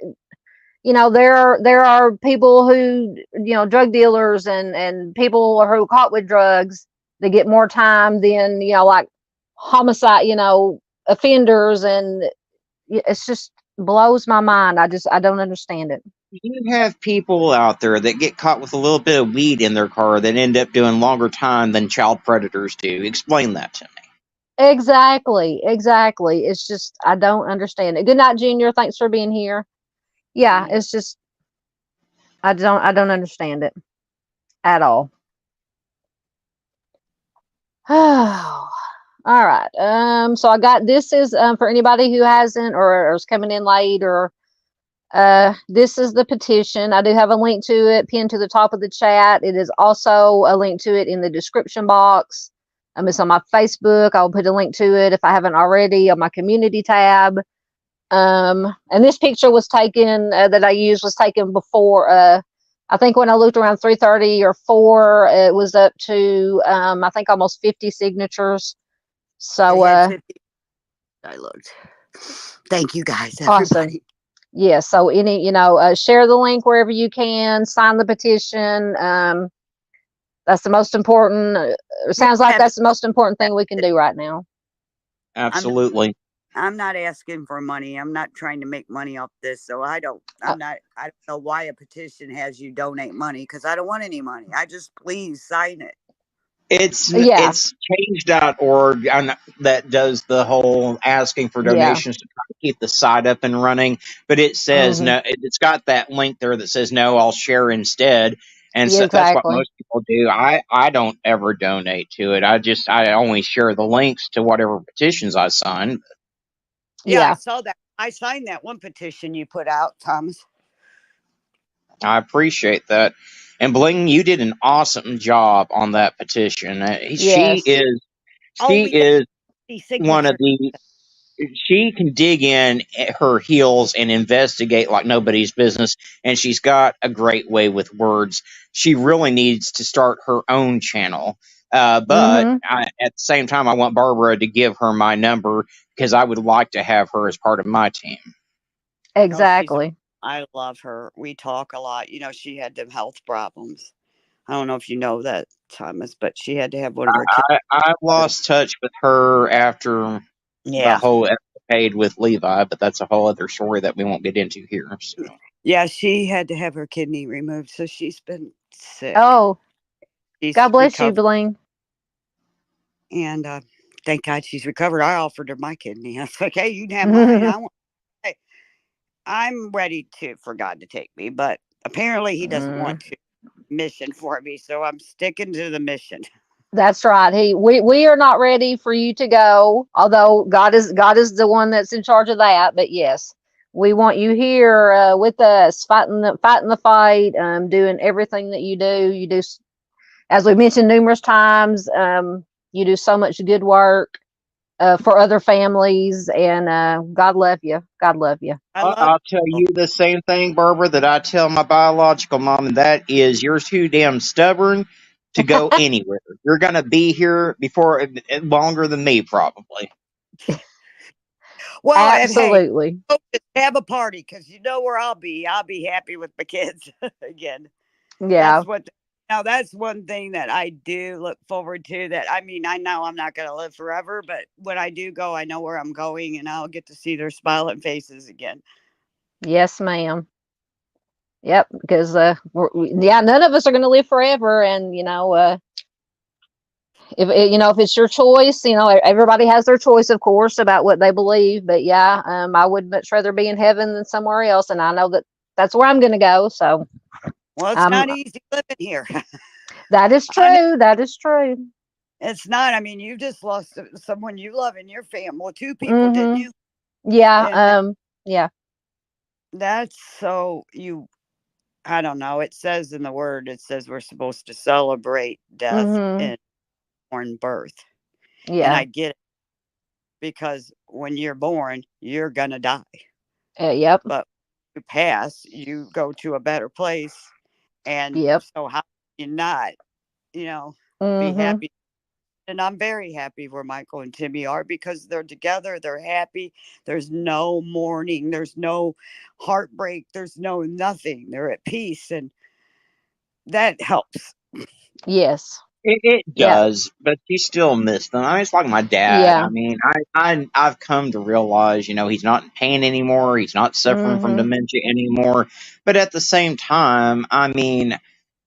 there are people who, drug dealers and people who are caught with drugs, they get more time than, like homicide, offenders. And it's just blows my mind. I don't understand it. You have people out there that get caught with a little bit of weed in their car that end up doing longer time than child predators do. Explain that to me. Exactly. Exactly. It's just, I don't understand it. Good night, Junior. Thanks for being here. Yeah. It's just, I don't understand it at all. Oh, all right. So I got this is for anybody who hasn't or is coming in late or this is the petition. I do have a link to it pinned to the top of the chat. It is also a link to it in the description box. It's on my Facebook. I'll put a link to it if I haven't already on my community tab. And this picture was taken that I used was taken before. I think when I looked around 3:30 or 4, it was up to I think almost 50 signatures. So I looked. Thank you guys, everybody. Awesome. Yeah. So share the link wherever you can. Sign the petition. That's the most important. It sounds like that's the most important thing we can do right now. Absolutely. I'm not asking for money. I'm not trying to make money off this. So I don't know why a petition has you donate money, because I don't want any money. I just please sign it. It's change.org that does the whole asking for donations to try to keep the site up and running. But it says no, it's got that link there that says no, I'll share instead. And so that's what most people do. I don't ever donate to it. I only share the links to whatever petitions I sign. Yeah, I saw that. I signed that one petition you put out, Thomas. I appreciate that. And Bling, you did an awesome job on that petition. She is one of the. She can dig in at her heels and investigate like nobody's business, and she's got a great way with words. She really needs to start her own channel. But at the same time, I want Barbara to give her my number because I would like to have her as part of my team. Exactly. I love her. We talk a lot. She had them health problems. I don't know if you know that, Thomas, but she had to have one of her kids. I lost touch with her after the whole escapade with Levi, but that's a whole other story that we won't get into here. So. Yeah, she had to have her kidney removed, so she's been sick. Oh, God bless you, Bling. And thank God she's recovered. I offered her my kidney. I was like, hey, you can have mine. I'm ready for God to take me, but apparently he doesn't want to mission for me, so I'm sticking to the mission. That's right. We are not ready for you to go, although God is the one that's in charge of that. But yes, we want you here with us, fighting the fight, doing everything that you do. You do, as we mentioned numerous times, you do so much good work for other families, and God love you. God love you. I'll tell you the same thing, Barbara, that I tell my biological mom, and that is you're too damn stubborn to go anywhere. You're going to be here longer than me, probably. Well, absolutely. And hey, have a party, because you know where I'll be. I'll be happy with my kids again. Yeah. That's one thing that I do look forward to. That I know I'm not going to live forever, but when I do go, I know where I'm going, and I'll get to see their smiling faces again. Yes, ma'am. Yep, because none of us are going to live forever, and if it's your choice, everybody has their choice, of course, about what they believe. But I would much rather be in heaven than somewhere else, and I know that's where I'm going to go. So, well, it's not easy living here. That is true. That is true. It's not. You just lost someone you love in your family. 2 people, didn't you? Yeah. Yeah. That's so I don't know. It says in the word, we're supposed to celebrate death and born birth. Yeah. And I get it, because when you're born, you're going to die. Yep. But you pass, you go to a better place. And so how do you not you know, be Mm-hmm. happy. And I'm very happy where Michael and Timmy are because they're together. They're happy. There's no mourning. There's no heartbreak. There's no nothing. They're at peace. And that helps. Yes. It Yeah. does, but you still miss them. I mean, it's like my dad. Yeah. I mean, I've come to realize, he's not in pain anymore. He's not suffering from Mm-hmm. dementia anymore. But at the same time, I mean,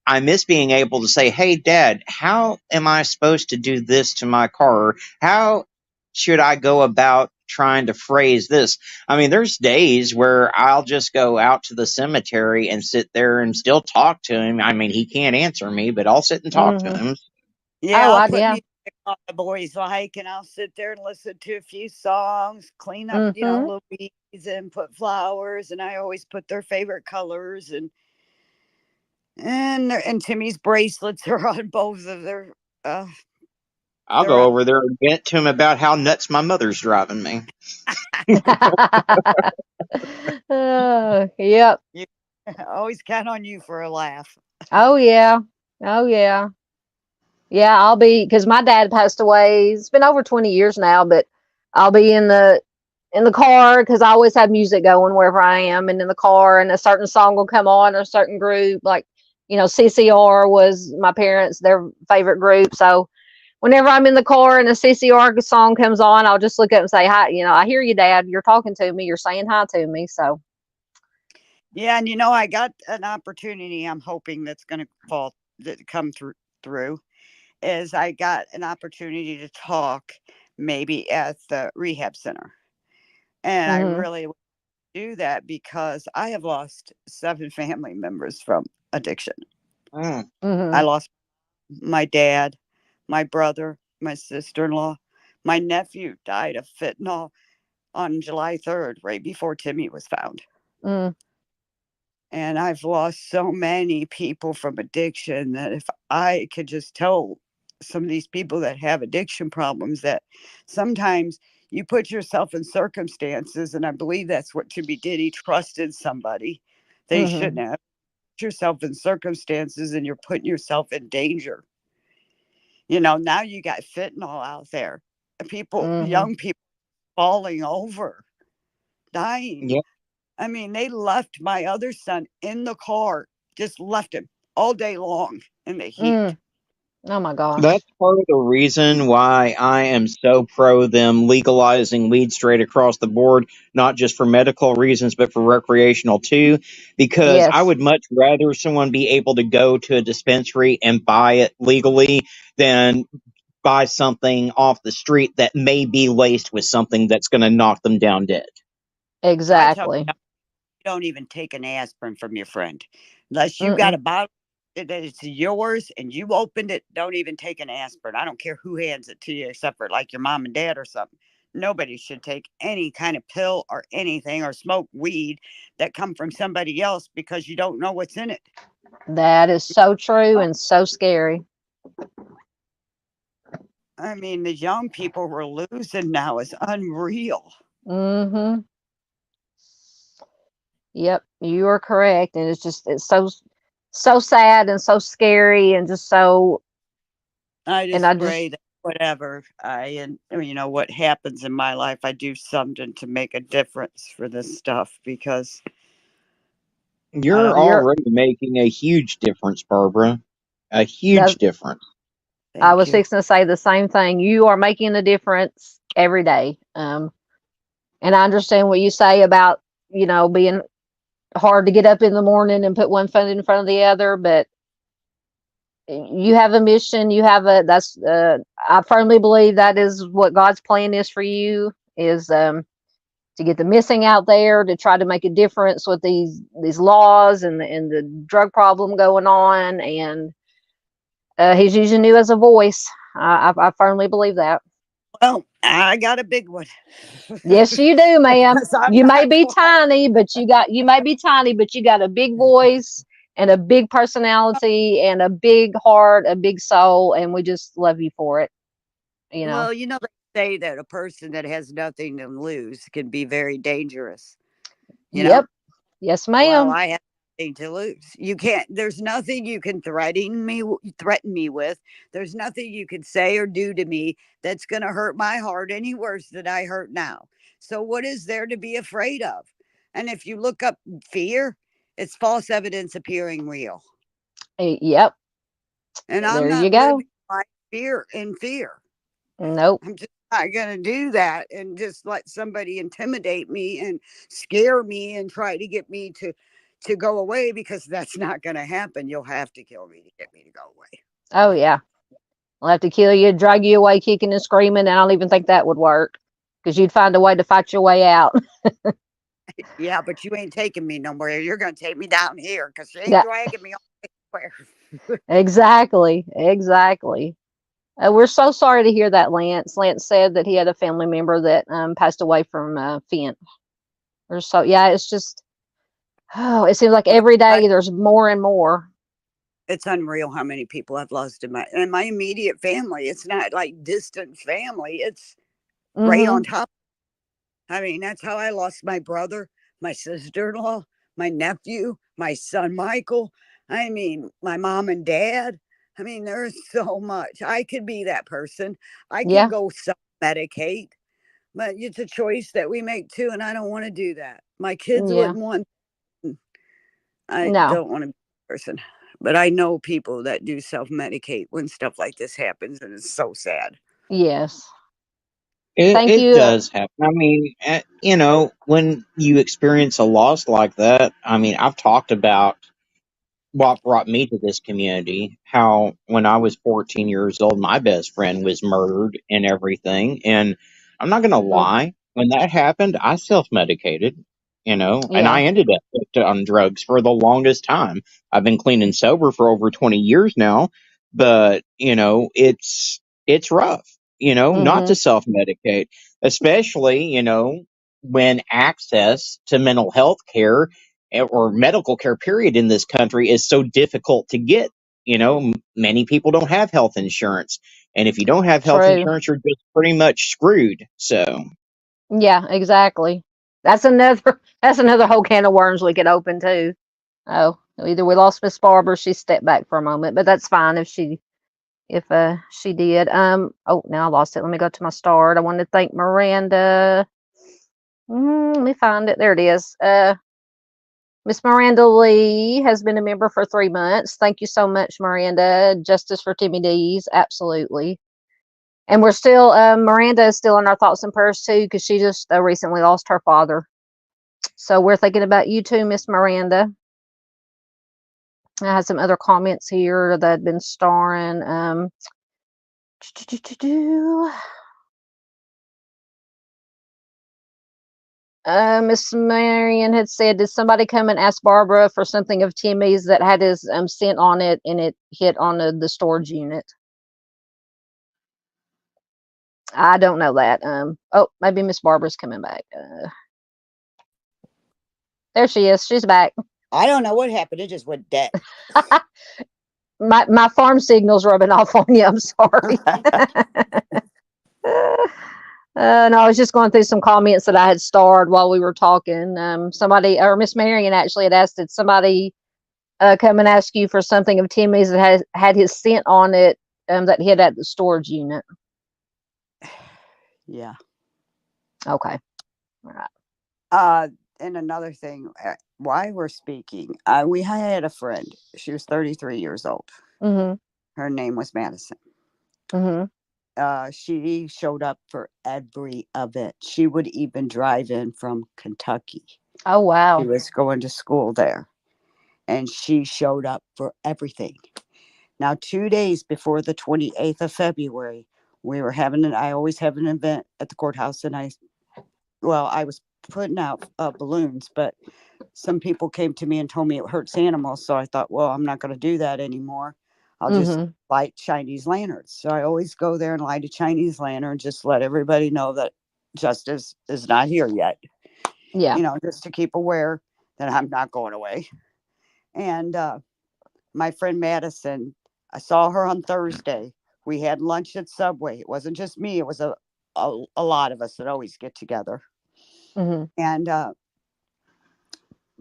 I miss being able to say, "Hey, Dad, how am I supposed to do this to my car? How should I go about trying to phrase this?" I mean, there's days where I'll just go out to the cemetery and sit there and still talk to him. I mean, he can't answer me, but I'll sit and talk to Mm-hmm. him. Yeah, Oh, I'll put yeah. music on the boys like, and I'll sit there and listen to a few songs, clean up, Mm-hmm. little weeds and put flowers. And I always put their favorite colors and Timmy's bracelets are on both of uh I'll they're go on. over there and vent to him about how nuts my mother's driving me. Yep. You always count on you for a laugh. Oh, yeah. Oh, yeah. Yeah, because my dad passed away. It's been over 20 years now, but I'll be in the car because I always have music going wherever I am, and in the car, and a certain song will come on, or a certain group, like, CCR was my parents' their favorite group. So whenever I'm in the car and a CCR song comes on, I'll just look up and say hi. I hear you, Dad. You're talking to me. You're saying hi to me. So. Yeah, and I got an opportunity. I'm hoping that's going to come through. Is I got an opportunity to talk maybe at the rehab center, and I Mhm. really want to do that because I have lost 7 family members from addiction. Mm. I Mhm. lost my dad, my brother, my sister-in-law, my nephew died of fentanyl on July 3rd, right before Timmy was found. Mm. And I've lost so many people from addiction that if I could just tell some of these people that have addiction problems that sometimes you put yourself in circumstances, and I believe that's what Timmy did. He trusted somebody they Mhm. shouldn't have. Put yourself in circumstances and you're putting yourself in danger. Now you got fentanyl out there. Mhm. Young people falling over, dying. Yeah. I mean, they left my other son in the car, just left him all day long in the heat. Mm. Oh my That's gosh. part of the reason why I am so pro them legalizing weed straight across the board, not just for medical reasons, but for recreational too. Because I Yes. would much rather someone be able to go to a dispensary and buy it legally than buy something off the street that may be laced with something that's going to knock them down dead. I tell Exactly. you, don't even take an aspirin from your friend unless you got Mm-mm. a bottle that it's yours and you opened it. Don't even take an aspirin. I don't care who hands it to you, except for like your mom and dad or something. Nobody should take any kind of pill or anything or smoke weed that come from somebody else because you don't know what's in it. That is so true and so scary. I mean, the young people we're losing now is unreal. Mhm. Yep, you are correct, and it's so sad and so scary and just so. I And I just pray just. that whatever what happens in my life, I do something to make a difference for this stuff because I You're don't. You're already making a huge difference, Barbara. A huge that difference. I Thank was you. fixing to say the same thing. You are making a difference every day. And I understand what you say about, being hard to get up in the morning and put one foot in front of the other, but you have a mission. I firmly believe that is what God's plan is for you, is to get the missing out there, to try to make a difference with these laws and the drug problem going on. And he's using you as a voice. I firmly believe that. Well, I got a big one. Yes, you do, ma'am. Because I'm You may not be quiet. tiny, but you got a big voice and a big personality and a big heart, a big soul, and we just love you for it. You know. Well, they say that a person that has nothing to lose can be very dangerous. You know. Yep. Yes, Well, ma'am. I have nothing to lose. You can't. There's nothing you can threaten me with. There's nothing you can say or do to me that's going to hurt my heart any worse than I hurt now. So what is there to be afraid of? And if you look up fear, it's false evidence appearing real. Yep. And I'm There you not go. living my fear in fear. Nope. I'm just not going to do that and just let somebody intimidate me and scare me and try to get me to go away, because that's not going to happen. You'll have to kill me to get me to go away. Oh yeah. I'll have to kill you, drag you away kicking and screaming, and I don't even think that would work, because you'd find a way to fight your way out. Yeah, but you ain't taking me nowhere. You're going to take me down here, because you ain't Yeah, dragging me anywhere. exactly. Exactly. We're so sorry to hear that, Lance. Lance said that he had a family member that passed away from fent. Or so, yeah, it's just, oh, it seems like every day there's more and more. It's unreal how many people I've lost in my immediate family. It's not like distant family. It's right on Mm-hmm. top. I mean, that's how I lost my brother, my sister-in-law, my nephew, my son Michael. I mean, my mom and dad. I mean, there's so much. I could be that person. I can Yeah. go self-medicate, but it's a choice that we make too, and I don't want to do that. My kids Yeah. wouldn't want. I No. don't want to be that person. But I know people that do self-medicate when stuff like this happens, and it's so sad. Yes. It, Thank it you. does happen. I mean, when you experience a loss like that, I mean, I've talked about what brought me to this community, how when I was 14 years old, my best friend was murdered and everything. And I'm not going to Mhm. lie, when that happened, I self medicated, and Yeah. I ended up hooked on drugs for the longest time. I've been clean and sober for over 20 years now, but, it's rough, not to Mm-hmm. self medicate, especially, when access to mental health care or medical care period in this country is so difficult to get. Many people don't have health insurance, and if you don't have health True. insurance, you're just pretty much screwed. So Yeah, exactly. That's another that's another whole can of worms we could open too. Oh, either we lost Miss Barber, she stepped back for a moment, but that's fine if she did. Oh, now I lost it. Let me go to my start. I want to thank Miranda. Let me find it. There it is. Miss Miranda Lee has been a member for 3 months. Thank you so much, Miranda. Justice for Timmy Dees, absolutely. And we're still, Miranda is still in our thoughts and prayers too, because she just recently lost her father. So we're thinking about you too, Miss Miranda. I had some other comments here that had been starring. Miss Marion had said, did somebody come and ask Barbara for something of Timmy's that had his scent on it and it hit on the storage unit? I don't know that. Oh, maybe Miss Barbara's coming back. There she is. She's back. I don't know what happened. It just went dead. My farm signal's rubbing off on you. I'm sorry. No, I was just going through some comments that I had starred while we were talking. Somebody, or Miss Marion actually had asked, did somebody come and ask you for something of Timmy's that had his scent on it that hit at the storage unit? Yeah. Okay. All right. And another thing, why we're speaking, we had a friend. She was 33 years old. Mm-hmm. Her name was Madison. Mm-hmm. She showed up for every event. She would even drive in from Kentucky. Oh, She wow. was going to school there, and she showed up for everything. Now, 2 days before the 28th of February, I always have an event at the courthouse, and I was putting out balloons, but some people came to me and told me it hurts animals. So I thought, well, I'm not going to do that anymore. I'll just Mm-hmm. light Chinese lanterns. So I always go there and light a Chinese lantern, just let everybody know that justice is not here yet, Yeah. just to keep aware that I'm not going away. And my friend Madison, I saw her on Thursday. We had lunch at Subway. It wasn't just me. It was a lot of us that always get together. Mm-hmm. And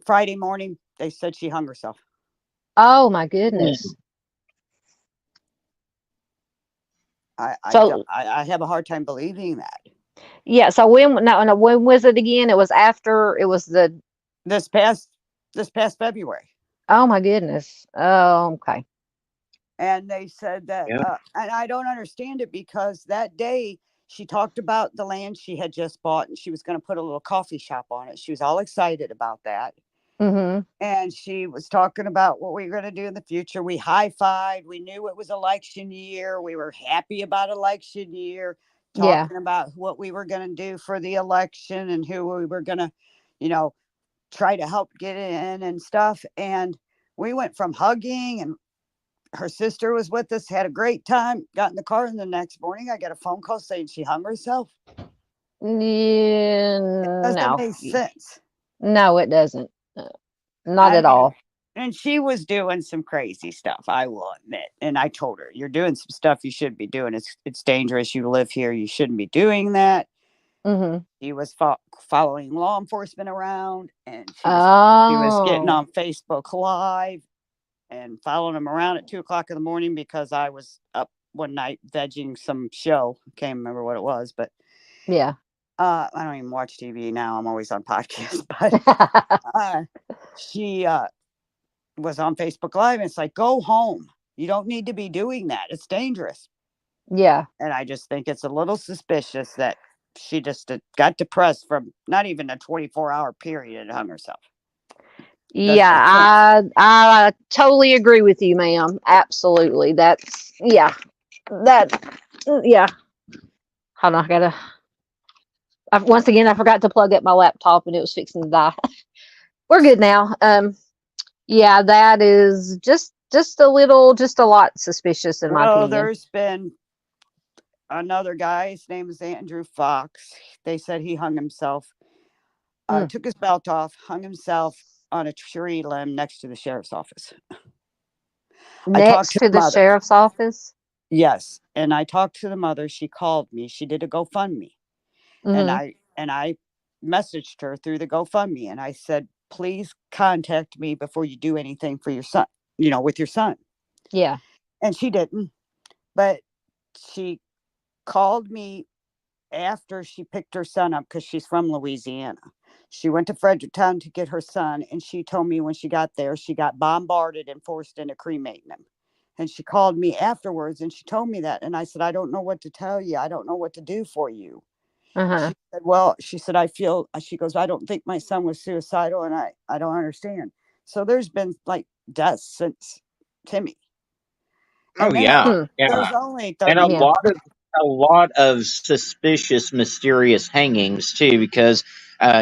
Friday morning, They said she hung herself. Oh my goodness. So I have a hard time believing that. yeah, so when was it again? It was after it was the This past February. oh my goodness. Oh, okay. And they said that, Yeah. and I don't understand it because that day she talked about the land she had just bought and she was going to put a little coffee shop on it. She was all excited about that. Mm-hmm. And she was talking about what we were going to do in the future. We high-fived. We knew it was election year. We were happy about election year, Yeah. talking about what we were going to do for the election and who we were going to, try to help get in and stuff. And we went from hugging, and her sister was with us, had a great time, got in the car, and the next morning I got a phone call saying she hung herself. Yeah, Doesn't no. make sense. No, it doesn't. Not I at mean, all. and she was doing some crazy stuff, I will admit. And I told her, you're doing some stuff you shouldn't be doing. It's dangerous. You live here. You shouldn't be doing that. Mm-hmm. She was following law enforcement around, and she was getting Oh. on Facebook Live and following them around at 2:00 in the morning because I was up one night vegging some show. Can't remember what it was, but Yeah. I don't even watch TV now. I'm always on podcasts. But she was on Facebook Live, and it's like, go home. You don't need to be doing that. It's dangerous. Yeah. And I just think it's a little suspicious that she just got depressed from not even a 24-hour period and hung herself. Yeah, I totally agree with you, ma'am. Absolutely. That's yeah. Yeah. Hold on, once again I forgot to plug up my laptop and it was fixing to die. We're good now. Yeah, that is just a lot suspicious in my Well, opinion. there's been another guy. His name is Andrew Fox. They said he hung himself. Mm. Took his belt off, hung himself on a tree limb next to the sheriff's office. I talked Next to to the the mother. sheriff's office. Yes, and I talked to the mother. She called me. She did a GoFundMe, and Mm-hmm. I messaged her through the GoFundMe, and I said, please contact me before you do anything for your son, with your son. Yeah. And she didn't, but she called me after she picked her son up because she's from Louisiana. She went to Fredericktown to get her son, and she told me when she got there, she got bombarded and forced into cremating him. And she called me afterwards and she told me that. And I said, I don't know what to tell you. I don't know what to do for you. Uh-huh. She said, well, she said, she goes, I don't think my son was suicidal and I don't understand. So there's been like deaths since Timmy. Oh And then yeah, Hmm. there's yeah, only and 30 Yeah. a lot of suspicious, mysterious hangings too, because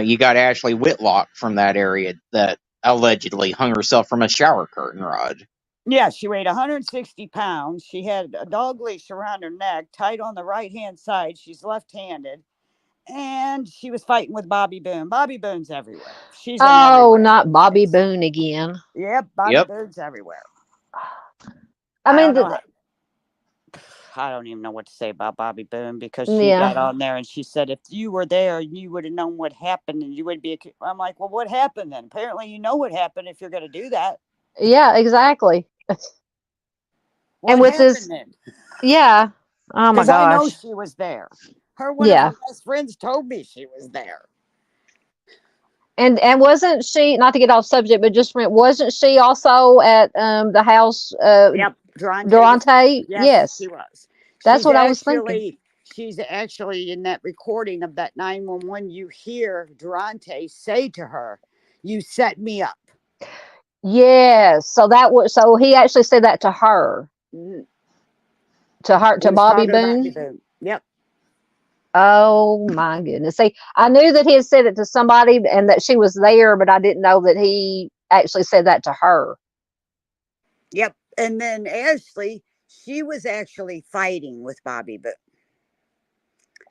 you got Ashley Whitlock from that area that allegedly hung herself from a shower curtain rod. Yeah, she weighed 160 pounds. She had a dog leash around her neck, tied on the right hand side. She's left handed. And she was fighting with Bobby Boone. Bobby Boone's everywhere. She's in Oh, everywhere. not Bobby Boone again. Yep, Bobby Yep. Boone's everywhere. I I mean, don't know. I don't even know what to say about Bobby Boone because she got yeah. on there and she said, if you were there, you would have known what happened and you would be. I'm like, well, what happened then? Apparently, you know what happened if you're going to do that. Yeah, exactly. And What with this, happened then? yeah. Oh my Because I know gosh. she was there. One of Yeah. her best friends told me she was there. And wasn't she, not to get off subject, but wasn't she also at the house Yep, Durante was. Durante? Yes, Yes. she was. That's what I was thinking. She's actually in that recording of that 911. You hear Durante say to her, "You set me up." Yes. So he actually said that to her. Mm. To He was Bobby talking about Boone. Boone. Yep. Oh my goodness. See, I knew that he had said it to somebody and that she was there, but I didn't know that he actually said that to her. Yep. And then Ashley, she was actually fighting with Bobby Boone.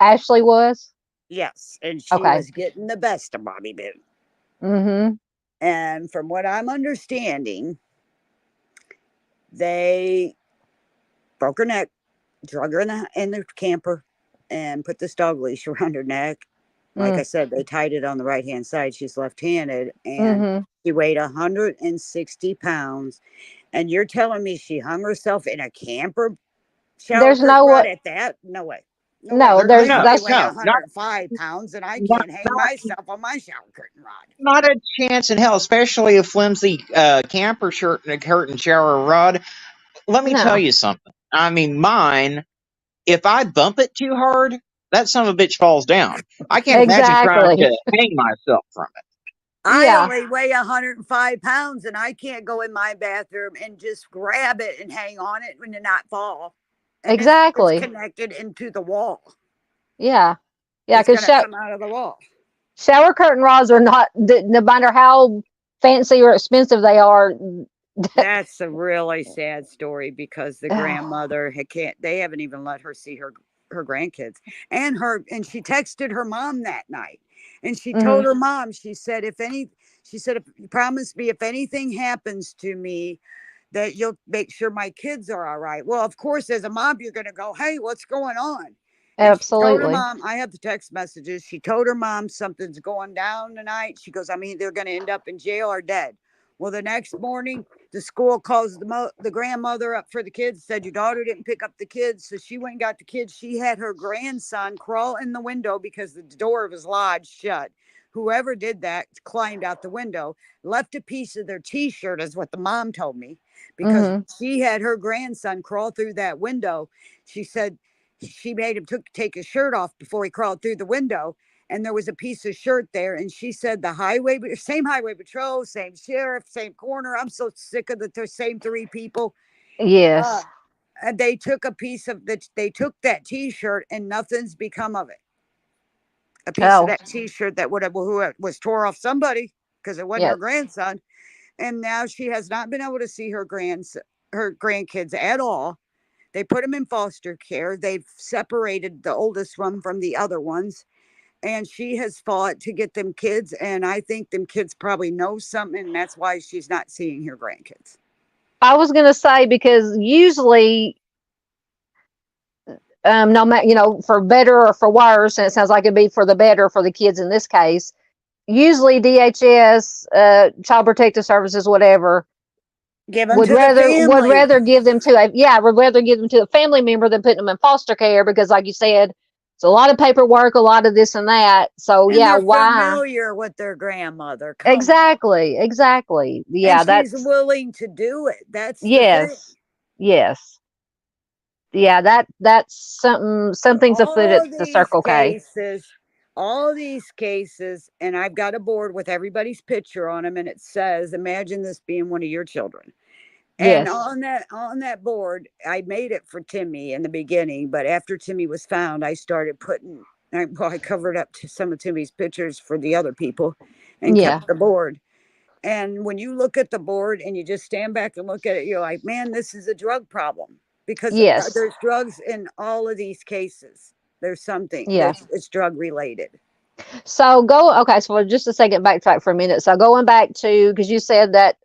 Ashley was? Yes, and she Okay. was getting the best of Bobby Boone. Mm-hmm. And from what I'm understanding, they broke her neck, drug her in the camper, and put this dog leash around her neck Like I said, they tied it on the right-hand side. She's left-handed, and Mm-hmm. she weighed 160 pounds. And you're telling me she hung herself in a camper shower There's curtain no rod at that? No way. No way. no, I there's No, only that's weigh no, not 105 pounds, and I not can't hang myself on my shower curtain rod. not a chance in hell, especially a flimsy camper shirt and a curtain shower rod. Let me tell no. you something. I mean, mine, if I bump it too hard, that son of a bitch falls down. I can't imagine trying Exactly. to hang myself from it. I Yeah, only weigh 105 pounds, and I can't go in my bathroom and just grab it and hang on it and not fall. And it's exactly. connected into the wall. Yeah. Yeah, It's because gonna come out of the wall. shower curtain rods are not, no matter how fancy or expensive they are. That's a really sad story because the grandmother can't. They haven't even let her see her grandkids, and she texted her mom that night, and she Mhm. told her mom. She said, if you promise me, if anything happens to me, that you'll make sure my kids are all right. Well, of course, as a mom, you're going to go, hey, what's going on? And she told her Absolutely. mom, I have the text messages. She told her mom something's going down tonight. She goes, I mean, they're going to end up in jail or dead. Well, the next morning, the school calls the grandmother up for the kids, said your daughter didn't pick up the kids. So she went and got the kids. She had her grandson crawl in the window because the door was lodged shut. Whoever did that climbed out the window, left a piece of their t-shirt, is what the mom told me, because Mhm. she had her grandson crawl through that window. She said she made him take his shirt off before he crawled through the window, and there was a piece of shirt there. And she said same highway patrol, same sheriff, same coroner. I'm so sick of the same three people. Uh, Yes. and they took a piece of that. They took that T-shirt, and nothing's become of it. A piece of Oh, that T-shirt that would have who was tore off somebody because it wasn't her yes. grandson. And now she has not been able to see her grandkids at all. They put them in foster care. They've separated the oldest one from the other ones, and she has fought to get them kids. And I think them kids probably know something, and that's why she's not seeing her grandkids. I was gonna say because usually, no matter for better or for worse, and it sounds like it'd be for the better for the kids in this case. Usually, DHS, Child Protective Services, whatever, Give them would to the family. rather give them to would rather give them to a family member than putting them in foster care because, like you said, it's a lot of paperwork, a lot of this and that. So And yeah, they're why? familiar with their grandmother. Come on. Exactly, exactly. And Yeah, she's that's willing to do it. That's the thing. yes, yes. Yeah, that's something's afoot at all the these Circle K. cases all these cases, and I've got a board with everybody's picture on them, and it says, imagine this being one of your children. And Yes, on that board, I made it for Timmy in the beginning, but after Timmy was found, I started putting, I covered up to some of Timmy's pictures for the other people and yeah, kept the board. And when you look at the board and you just stand back and look at it, you're like, man, this is a drug problem, because yes, there's drugs in all of these cases. There's something yeah. that's it's drug related. So okay. So just a second, backtrack for a minute. So going back to because you said that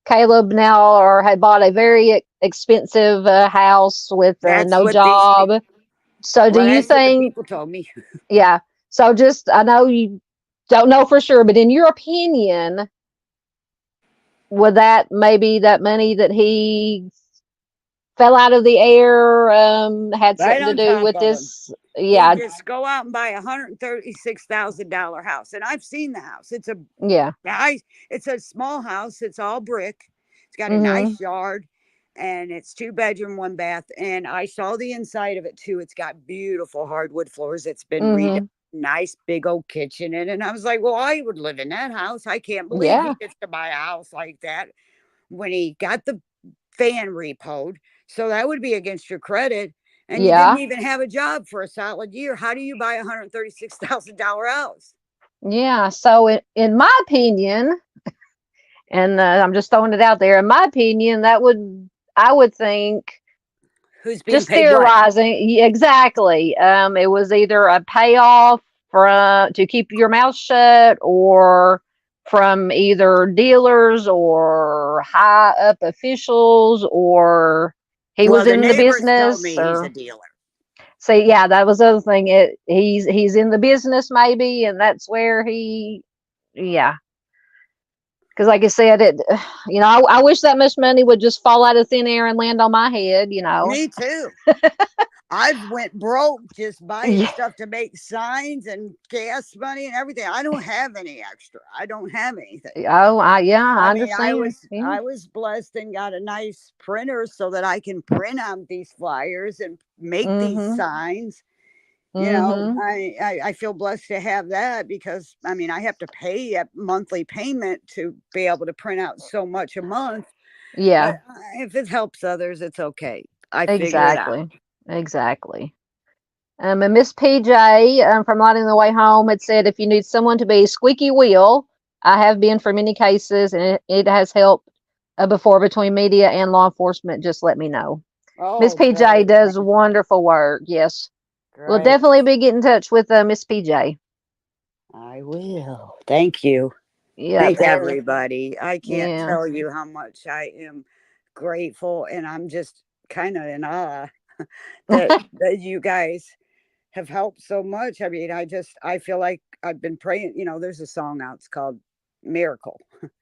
Caleb now or had bought a very expensive house with That's no what these job. So do well, you that's what the think? people told me. Yeah. So just I know you don't know for sure, but in your opinion, would that maybe that money that he fell out of the air had Right something to on do top with of them. this? He Yeah, just go out and buy $136,000 house, and I've seen the house. yeah. It's a small house. It's all brick. It's got a Mhm. nice yard, and it's 2 bedroom, 1 bath. And I saw the inside of it too. It's got beautiful hardwood floors. It's been redone. Mhm. Nice big old kitchen in it. And I was like, well, I would live in that house. I can't believe he Yeah. gets to buy a house like that when he got the van repoed. So that would be against your credit. And you didn't Yeah. even have a job for a solid year. How do you buy a $136,000 house? Yeah. So in my opinion, and I'm just throwing it out there. In my opinion, I would think Who's being just paid what? theorizing. Exactly. It was either a payoff to keep your mouth shut, or from either dealers or high up officials, or he Well, was the in the neighbors tell business, me he's a or dealer. See, yeah, that was the other thing. He's in the business maybe, and that's where yeah. Because like I said, I wish that much money would just fall out of thin air and land on my head. Me too. I've went broke just buying Yeah. stuff to make signs and gas money and everything. I don't have any extra. I don't have anything. Oh, I I mean, I understand. was Yeah. I was blessed and got a nice printer so that I can print out these flyers and make these Mhm. signs. Mhm. I feel blessed to have that because I mean I have to pay a monthly payment to be able to print out so much a month. But Yeah. if it helps others, it's okay. I figure it out. Exactly. Exactly. And Miss PJ from Lighting the Way Home had said, if you need someone to be a squeaky wheel, I have been for many cases, and it has helped before between media and law enforcement. Just let me know. Miss Oh, PJ great. does wonderful work. Yes. We'll Great. definitely be getting in touch with Miss PJ. I will. Thank you. Yep. Thank And everybody. I can't yeah. tell you how much I am grateful and I'm just kind of in awe that you guys have helped so much. I mean, I feel like I've been praying, there's a song out, it's called Miracle.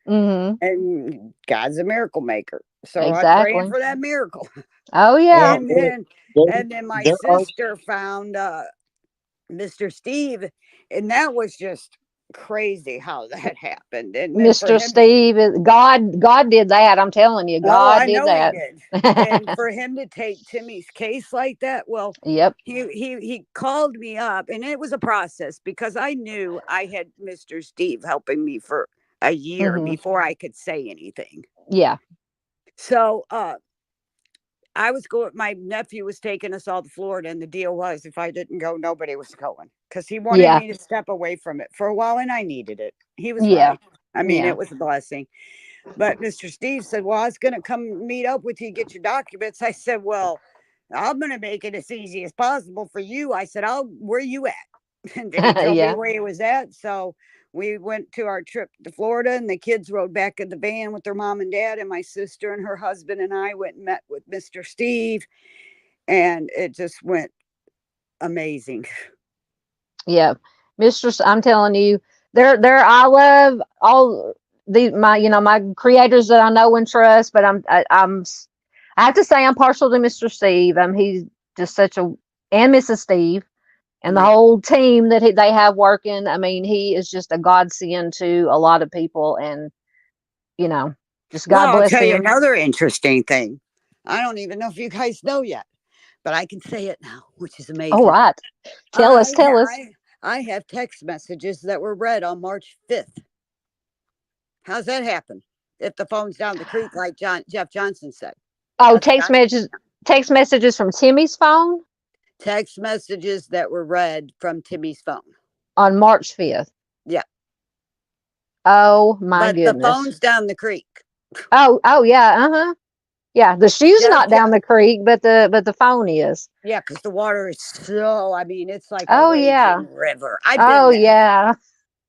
Mhm. And God's a miracle maker. So I'm praying Exactly. for that miracle. Oh yeah. Well, And then there, and then my there are sister found Mr. Steve, and that was just crazy how that happened. And then for Mr. him to Steve, God did that. I'm telling you, Oh, God I did know he that. did. And for him to take Timmy's case like that, well, Yep. he called me up and it was a process because I knew I had Mr. Steve helping me for a year Mhm. before I could say anything. Yeah. So I was going, my nephew was taking us all to Florida, and the deal was if I didn't go, nobody was going because he wanted Yeah. me to step away from it for a while, and I needed it. He was Yeah. right. I mean, Yeah. it was a blessing. But Mr. Steve said, well, I was going to come meet up with you, get your documents. I said, well, I'm going to make it as easy as possible for you. I said, where you at? And then he told me Yeah. where he was at. So we went to our trip to Florida, and the kids rode back in the van with their mom and dad, and my sister and her husband and I went and met with Mr. Steve, and it just went amazing. Yeah. I'm telling you, I love all my creators that I know and trust, but I have to say I'm partial to Mr. Steve. He's just and Mrs. Steve and the Yeah. whole team that they have working. I mean, he is just a godsend to a lot of people, and you know, just Well, God I'll bless tell you him. another interesting thing. I don't even know if you guys know yet, but I can say it now, which is All amazing. right. Tell us. I have text messages that were read on March 5th. How's that happen? If the phone's down the creek, like Jeff Johnson said. Oh, That's not text messages from Timmy's phone text messages that were read from Timmy's phone. on March 5th. Yeah. Oh my But the goodness. phone's down the creek. Oh yeah, uh-huh. Yeah, the shoe's Jeff, not down the creek, but the phone is. yeah, because the water is so, I mean, it's like a Oh yeah. raging river. I've Oh been there. yeah.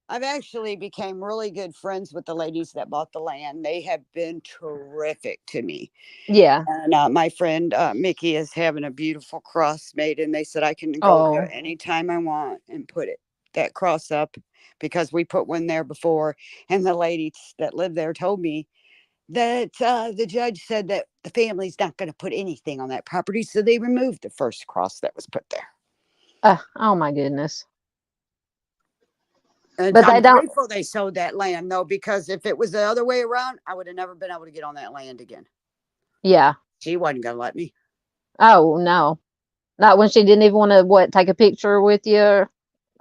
I've actually became really good friends with the ladies that bought the land. They have been terrific to me. Yeah. And my friend Mickey is having a beautiful cross made, and they said I can go there Oh. anytime I want and put that cross up because we put one there before. And the ladies that live there told me that the judge said that the family's not going to put anything on that property, so they removed the first cross that was put there. Oh my goodness. And But I'm they don't. grateful they sold that land, though, because if it was the other way around, I would have never been able to get on that land again. Yeah. She wasn't going to let me. Oh no. Not when she didn't even want to take a picture with you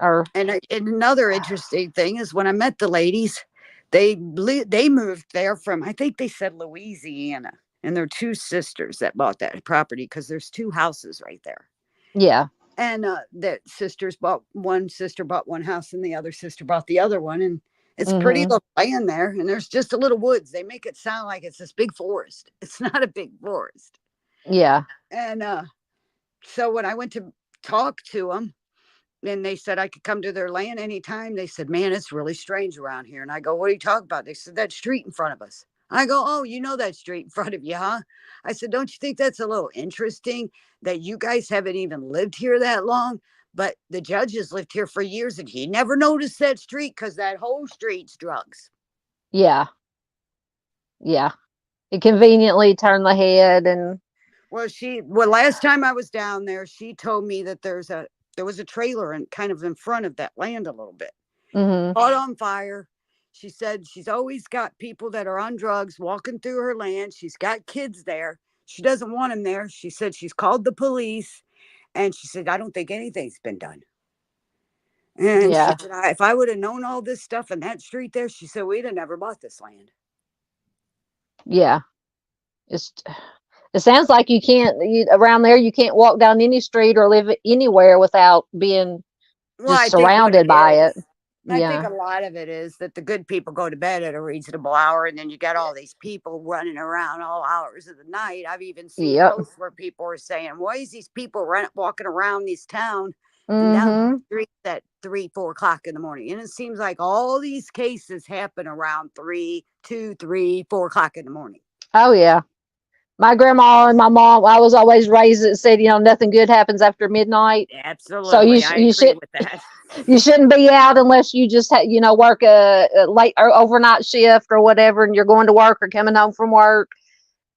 or And another interesting thing is when I met the ladies, they moved there from, I think they said Louisiana, and they're two sisters that bought that property because there's two houses right there. yeah. And one sister bought one house and the other sister bought the other one, and it's pretty Mhm. little land there, and there's just a little woods. They make it sound like it's this big forest. It's not a big forest. Yeah. And so when I went to talk to them, and they said I could come to their land anytime. They said, man, it's really strange around here. And I go, what are you talking about? They said, that street in front of us. I go, oh, you know that street in front of you, huh? I said, don't you think that's a little interesting that you guys haven't even lived here that long? But the judge has lived here for years and he never noticed that street because that whole street's drugs. Yeah. Yeah. It conveniently turned the head and Well, last time I was down there, she told me that there was a trailer and kind of in front of that land a little bit. Caught on fire. She said she's always got people that are on drugs walking through her land. She's got kids there. She doesn't want them there. She said she's called the police and she said, I don't think anything's been done. And she said, if I would have known all this stuff in that street there, she said, we'd have never bought this land. Yeah. It sounds like you can't, around there, you can't walk down any street or live anywhere without being just surrounded by it. I think a lot of it is that the good people go to bed at a reasonable hour, and then you got all these people running around all hours of the night. I've even seen posts where people are saying, why is these people walking around this town and down the street at 3, 4 o'clock in the morning? And it seems like all these cases happen around 2, 3, 4 o'clock in the morning. Oh, yeah. My grandma and my mom, I was always raised that said, nothing good happens after midnight. Absolutely. So you should with that. You shouldn't be out unless you just work a late or overnight shift or whatever, and you're going to work or coming home from work.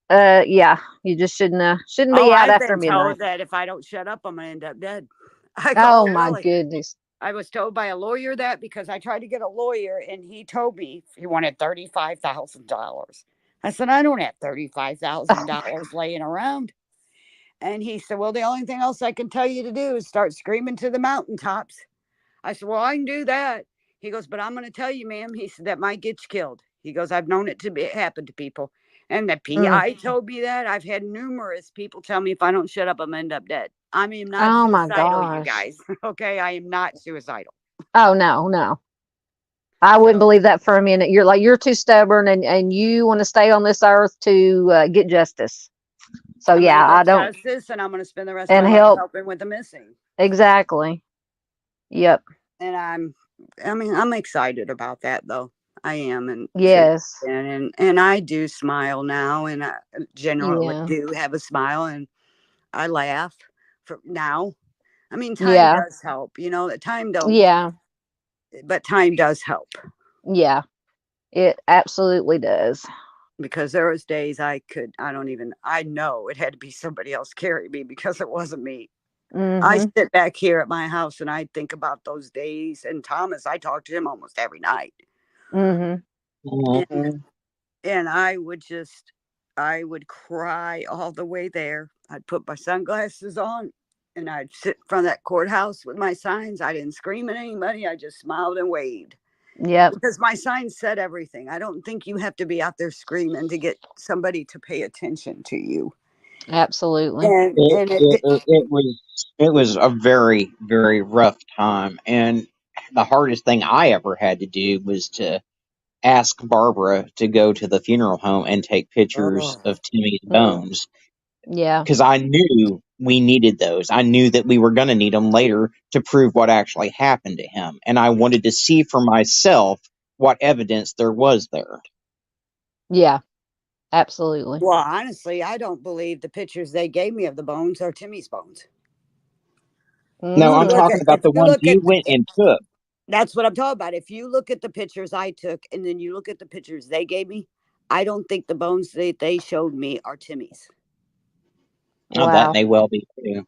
You just shouldn't be out after midnight. I've been told that if I don't shut up, I'm gonna end up dead. My goodness. I was told by a lawyer that because I tried to get a lawyer and he told me he wanted $35,000. I said, I don't have $35,000 laying around. And he said, well, the only thing else I can tell you to do is start screaming to the mountaintops. I said, well, I can do that. He goes, but I'm going to tell you, ma'am, he said, that might get you killed. He goes, I've known it to happen to people. And the PI told me that. I've had numerous people tell me if I don't shut up, I'm going to end up dead. I mean, I'm not suicidal, you guys. Okay, I am not suicidal. Oh, no. I wouldn't believe that for a minute. You're too stubborn and you want to stay on this earth to get justice. So I don't. Justice, and I'm going to spend the rest of my life helping with the missing. Exactly. Yep. And I'm excited about that though. I am, and yes, and I do smile now, and I generally do have a smile, and I laugh for now. I mean, time does help. Time don't. Yeah. But time does help. Yeah, it absolutely does. Because there was days I know it had to be somebody else carry me because it wasn't me. I sit back here at my house and I think about those days. And Thomas, I talk to him almost every night. And I would cry all the way there. I'd put my sunglasses on and I'd sit in front of that courthouse with my signs. I didn't scream at anybody. I just smiled and waved. Yeah. Because my signs said everything. I don't think you have to be out there screaming to get somebody to pay attention to you. Absolutely. And it was a very, very rough time. And the hardest thing I ever had to do was to ask Barbara to go to the funeral home and take pictures of Timmy's bones. Yeah. Because I knew we needed those. I knew that we were going to need them later to prove what actually happened to him. And I wanted to see for myself what evidence there was there. Yeah, absolutely. Well, honestly, I don't believe the pictures they gave me of the bones are Timmy's bones. No, I'm talking about the ones you went and took. That's what I'm talking about. If you look at the pictures I took and then you look at the pictures they gave me, I don't think the bones that they showed me are Timmy's. Wow. That may well be too.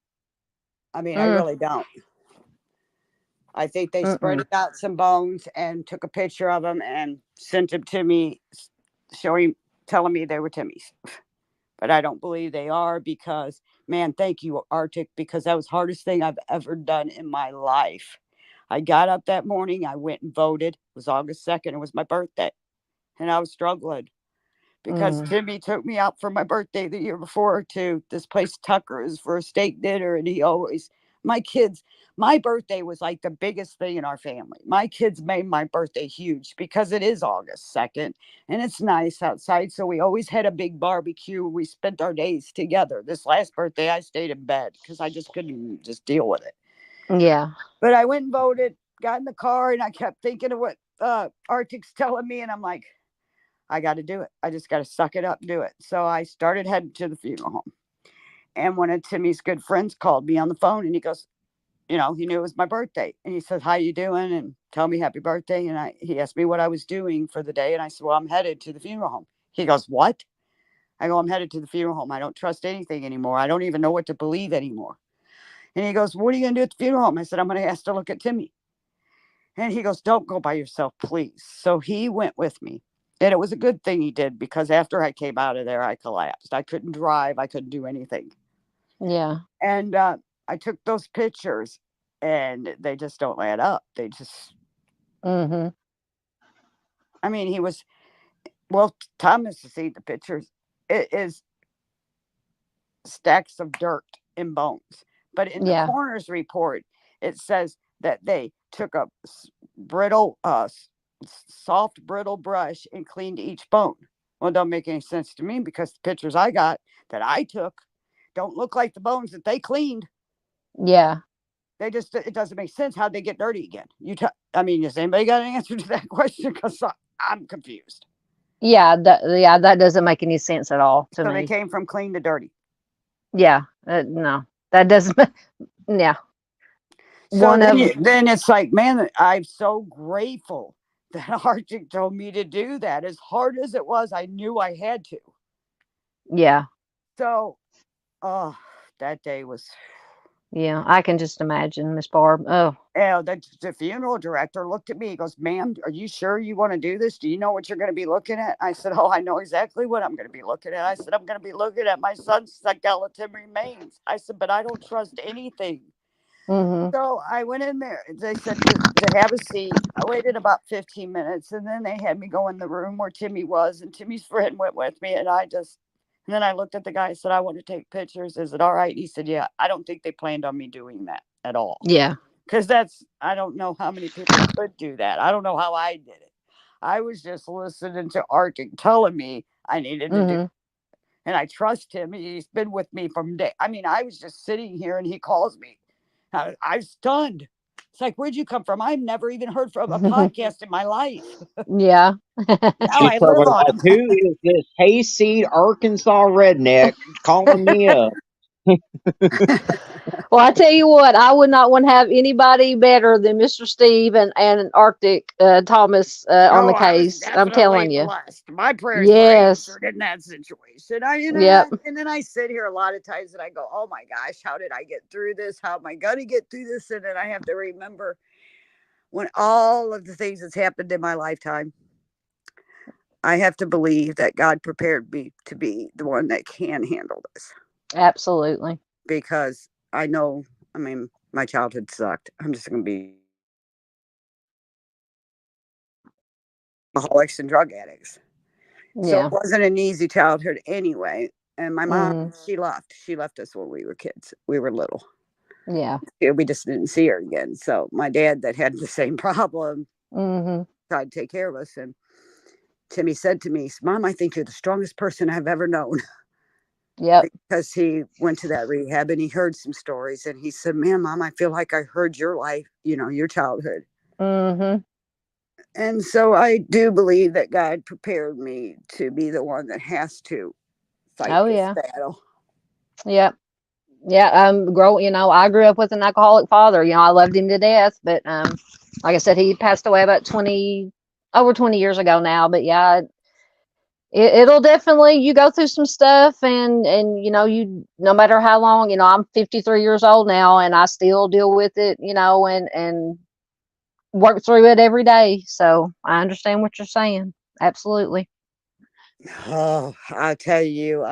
I mean, I really don't. I think they spread out some bones and took a picture of them and sent them to me, telling me they were Timmy's. But I don't believe they are because, man, thank you, Arctic, because that was the hardest thing I've ever done in my life. I got up that morning. I went and voted. It was August 2nd. It was my birthday. And I was struggling because Timmy took me out for my birthday the year before to this place, Tucker's, for a steak dinner. And my birthday was like the biggest thing in our family. My kids made my birthday huge because it is August 2nd and it's nice outside. So we always had a big barbecue. We spent our days together. This last birthday, I stayed in bed because I just couldn't just deal with it. Yeah. But I went and voted, got in the car, and I kept thinking of what Arctic's telling me. And I'm like, I got to do it. I just got to suck it up and do it. So I started heading to the funeral home. And one of Timmy's good friends called me on the phone, and he goes, he knew it was my birthday. And he said, how you doing? And tell me happy birthday. And he asked me what I was doing for the day. And I said, well, I'm headed to the funeral home. He goes, what? I go, I'm headed to the funeral home. I don't trust anything anymore. I don't even know what to believe anymore. And he goes, what are you going to do at the funeral home? I said, I'm going to ask to look at Timmy. And he goes, don't go by yourself, please. So he went with me. And it was a good thing he did, because after I came out of there, I collapsed. I couldn't drive. I couldn't do anything. Yeah. And I took those pictures, and they just don't add up. They just, Mm-hmm. I mean, he was, well, Thomas has seen the pictures. It is stacks of dirt and bones. But in the Yeah. coroner's report, it says that they took a brittle, soft, brittle brush and cleaned each bone. Well, it don't make any sense to me, because the pictures I got that I took don't look like the bones that they cleaned. Yeah. It doesn't make sense. How'd they get dirty again? Has anybody got an answer to that question? Because I'm confused. Yeah. That doesn't make any sense at all to So they me. came from clean to dirty. Yeah. No, that doesn't. Yeah. So then it's like, man, I'm so grateful that Arctic told me to do that. As hard as it was, I knew I had to. Yeah. So, that day was. Yeah, I can just imagine, Miss Barb. Oh. Yeah, the funeral director looked at me. He goes, ma'am, are you sure you want to do this? Do you know what you're going to be looking at? I said, oh, I know exactly what I'm going to be looking at. I said, I'm going to be looking at my son's skeleton remains. I said, but I don't trust anything. Mm-hmm. So I went in there. They said to have a seat. I waited about 15 minutes, and then they had me go in the room where Timmy was, and Timmy's friend went with me. And then I looked at the guy and said, I want to take pictures. Is it all right? He said, yeah. I don't think they planned on me doing that at all. Yeah. Because I don't know how many people could do that. I don't know how I did it. I was just listening to Arctic telling me I needed to do it. And I trust him. He's been with me from day. I was just sitting here, and he calls me. I'm stunned. It's like, where'd you come from? I've never even heard from a podcast in my life. Yeah. Now I live on them. Who is this hayseed Arkansas redneck calling me up? Well, I tell you what, I would not want to have anybody better than Mr. Steve and Arctic Thomas on the case. I'm telling you. Blessed. My prayers were answered in that situation. And then I sit here a lot of times and I go, oh my gosh, how did I get through this? How am I going to get through this? And then I have to remember when all of the things that's happened in my lifetime, I have to believe that God prepared me to be the one that can handle this. Absolutely. Because I know, my childhood sucked. I'm just going to be alcoholics and drug addicts. Yeah. So it wasn't an easy childhood anyway. And my mom, she left us when we were kids. We were little. Yeah. We just didn't see her again. So my dad, that had the same problem, tried to take care of us. And Timmy said to me, Mom, I think you're the strongest person I've ever known. Yeah. Because he went to that rehab and he heard some stories. And he said, man, Mom, I feel like I heard your life, your childhood. And so I do believe that God prepared me to be the one that has to fight this battle. Yep. Yeah. I grew up with an alcoholic father. I loved him to death, but like I said, he passed away about over 20 years ago now. But yeah, it'll definitely, you go through some stuff, and you, no matter how long, I'm 53 years old now, and I still deal with it, and work through it every day. So I understand what you're saying. Absolutely. Oh, I'll tell you,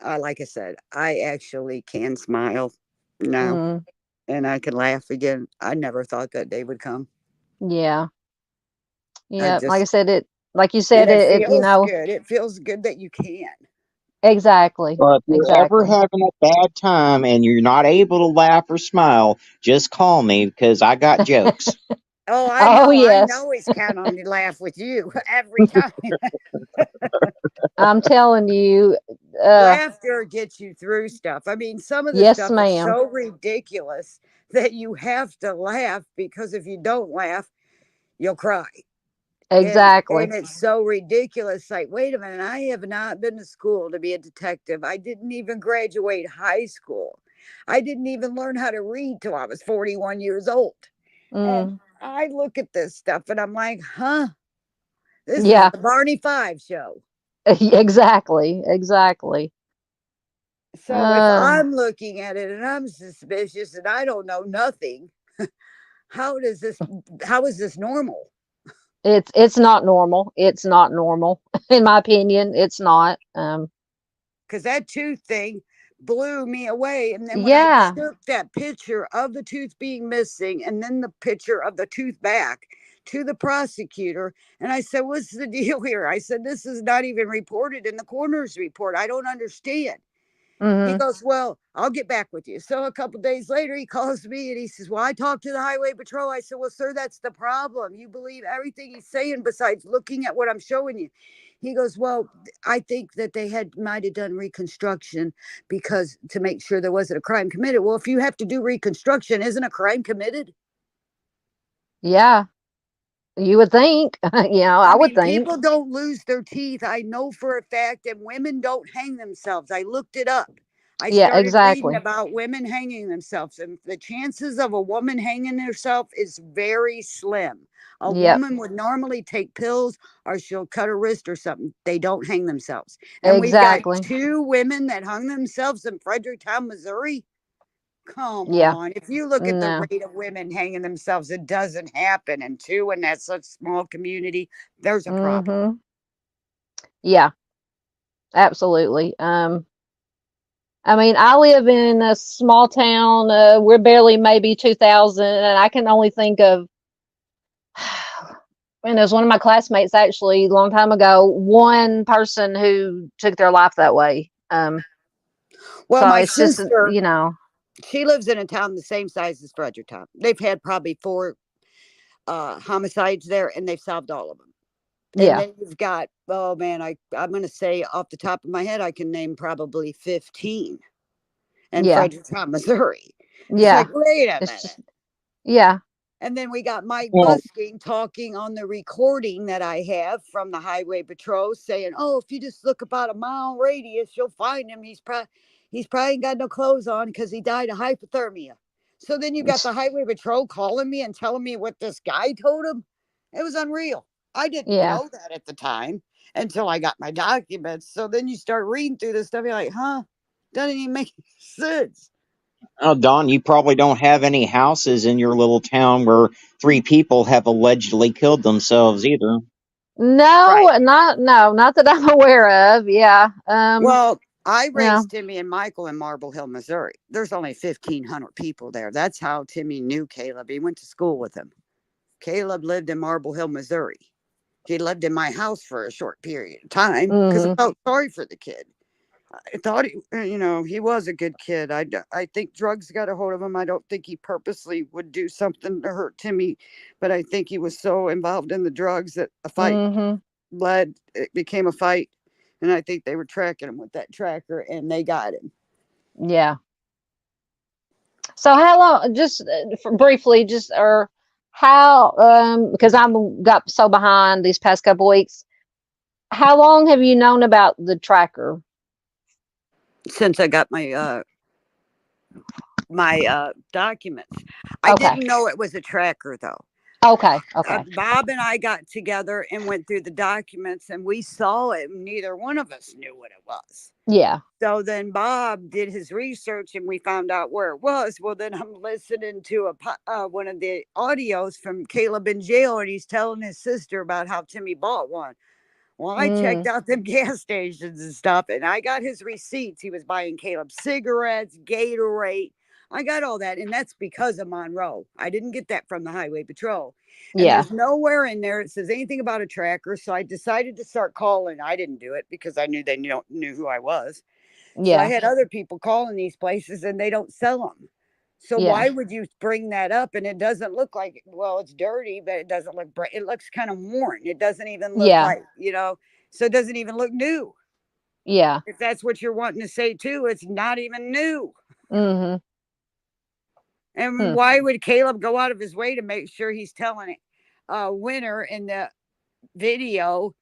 like I said, I actually can smile now, and I can laugh again. I never thought that day would come. Yeah. Yeah. Like I said, like you said, it feels good. It feels good that you can. Exactly. Well, if you're ever having a bad time and you're not able to laugh or smile, just call me, because I got jokes. Oh, I know. Yes. I always count on you to laugh with you every time. I'm telling you. Laughter gets you through stuff. Some of the stuff is so ridiculous that you have to laugh, because if you don't laugh, you'll cry. Exactly. And it's so ridiculous. Like, wait a minute, I have not been to school to be a detective. I didn't even graduate high school. I didn't even learn how to read till I was 41 years old. And Mm. I look at this stuff and I'm like, huh, this is Yeah. the Barney Five show. Exactly. Exactly. So if I'm looking at it and I'm suspicious and I don't know nothing, how does this, how is this normal? It's not normal. It's not normal. In my opinion, it's not. Because that tooth thing blew me away. And then when I Yeah. took that picture of the tooth being missing and then the picture of the tooth back to the prosecutor, and I said, what's the deal here? I said, this is not even reported in the coroner's report. I don't understand. He Mhm. goes, well, I'll get back with you. So a couple days later, he calls me and he says, well, I talked to the highway patrol. I said, well, sir, that's the problem. You believe everything he's saying besides looking at what I'm showing you. He goes, well, I think that they might have done reconstruction because to make sure there wasn't a crime committed. Well, if you have to do reconstruction, isn't a crime committed? Yeah. You would think. I I would mean, think. people don't lose their teeth. I know for a fact, and women don't hang themselves. I looked it up. I Yeah, started reading exactly. about women hanging themselves, and the chances of a woman hanging herself is very slim. A Yep. woman would normally take pills or she'll cut her wrist or something. They don't hang themselves. And we've got Exactly. 2 women that hung themselves in Fredericktown, Missouri. Come Yeah. on. If you look at the No. rate of women hanging themselves, it doesn't happen. And 2 in that such small community, there's a problem. Mhm. Yeah, absolutely. I mean, I live in a small town. We're barely maybe 2,000, and I can only think of, and it was one of my classmates actually a long time ago, one person who took their life that way. Well, So my it's just, sister, she lives in a town the same size as Fredericktown. They've had probably 4 homicides there, and they've solved all of them. And yeah, then you've got, oh man, I'm going to say off the top of my head, I can name probably 15 in yeah, Fredericktown, Missouri. It's yeah. like, wait a It's minute. just, yeah, And then we got Mike Well, Busking talking on the recording that I have from the Highway Patrol saying, oh, if you just look about a mile radius, you'll find him. He's probably ain't got no clothes on because he died of hypothermia. So then you got the Highway Patrol calling me and telling me what this guy told him. It was unreal. I didn't yeah. know that at the time until I got my documents. So then you start reading through this stuff. You're like, huh? Doesn't even make sense. oh, Don, you probably don't have any houses in your little town where 3 people have allegedly killed themselves either. Right. Not that I'm aware of. Yeah. Well, I Yeah. raised Timmy and Michael in Marble Hill, Missouri. There's only 1,500 people there. That's how Timmy knew Caleb. He went to school with him. Caleb lived in Marble Hill, Missouri. He lived in my house for a short period of time because I Mhm. felt sorry for the kid. I thought he was a good kid. I think drugs got a hold of him. I don't think he purposely would do something to hurt Timmy, but I think he was so involved in the drugs that a fight Mhm. it became a fight. And I think they were tracking him with that tracker and they got him. Yeah. So how long? Just briefly, just or how? Because I'm got so behind these past couple weeks. How long have you known about the tracker? Since I got my documents. I Okay. didn't know it was a tracker though. Okay. Okay. Bob and I got together and went through the documents and we saw it. And neither one of us knew what it was. Yeah. So then Bob did his research and we found out where it was. Well, then I'm listening to one of the audios from Caleb in jail, and he's telling his sister about how Timmy bought one. Well, I checked Mm. out them gas stations and stuff, and I got his receipts. He was buying Caleb cigarettes, Gatorade. I got all that, and that's because of Monroe. I didn't get that from the Highway Patrol. And Yeah. there's nowhere in there it says anything about a tracker. So I decided to start calling. I didn't do it because I knew they knew who I was. So I Yeah. had other people calling these places, and they don't sell them. So Yeah. why would you bring that up? And it doesn't look like, well, it's dirty, but it doesn't look bright. It looks kind of worn. It doesn't even look Yeah. like, so it doesn't even look new. Yeah. If that's what you're wanting to say too, it's not even new. Mhm. And Hmm. why would Caleb go out of his way to make sure he's telling it winner in the video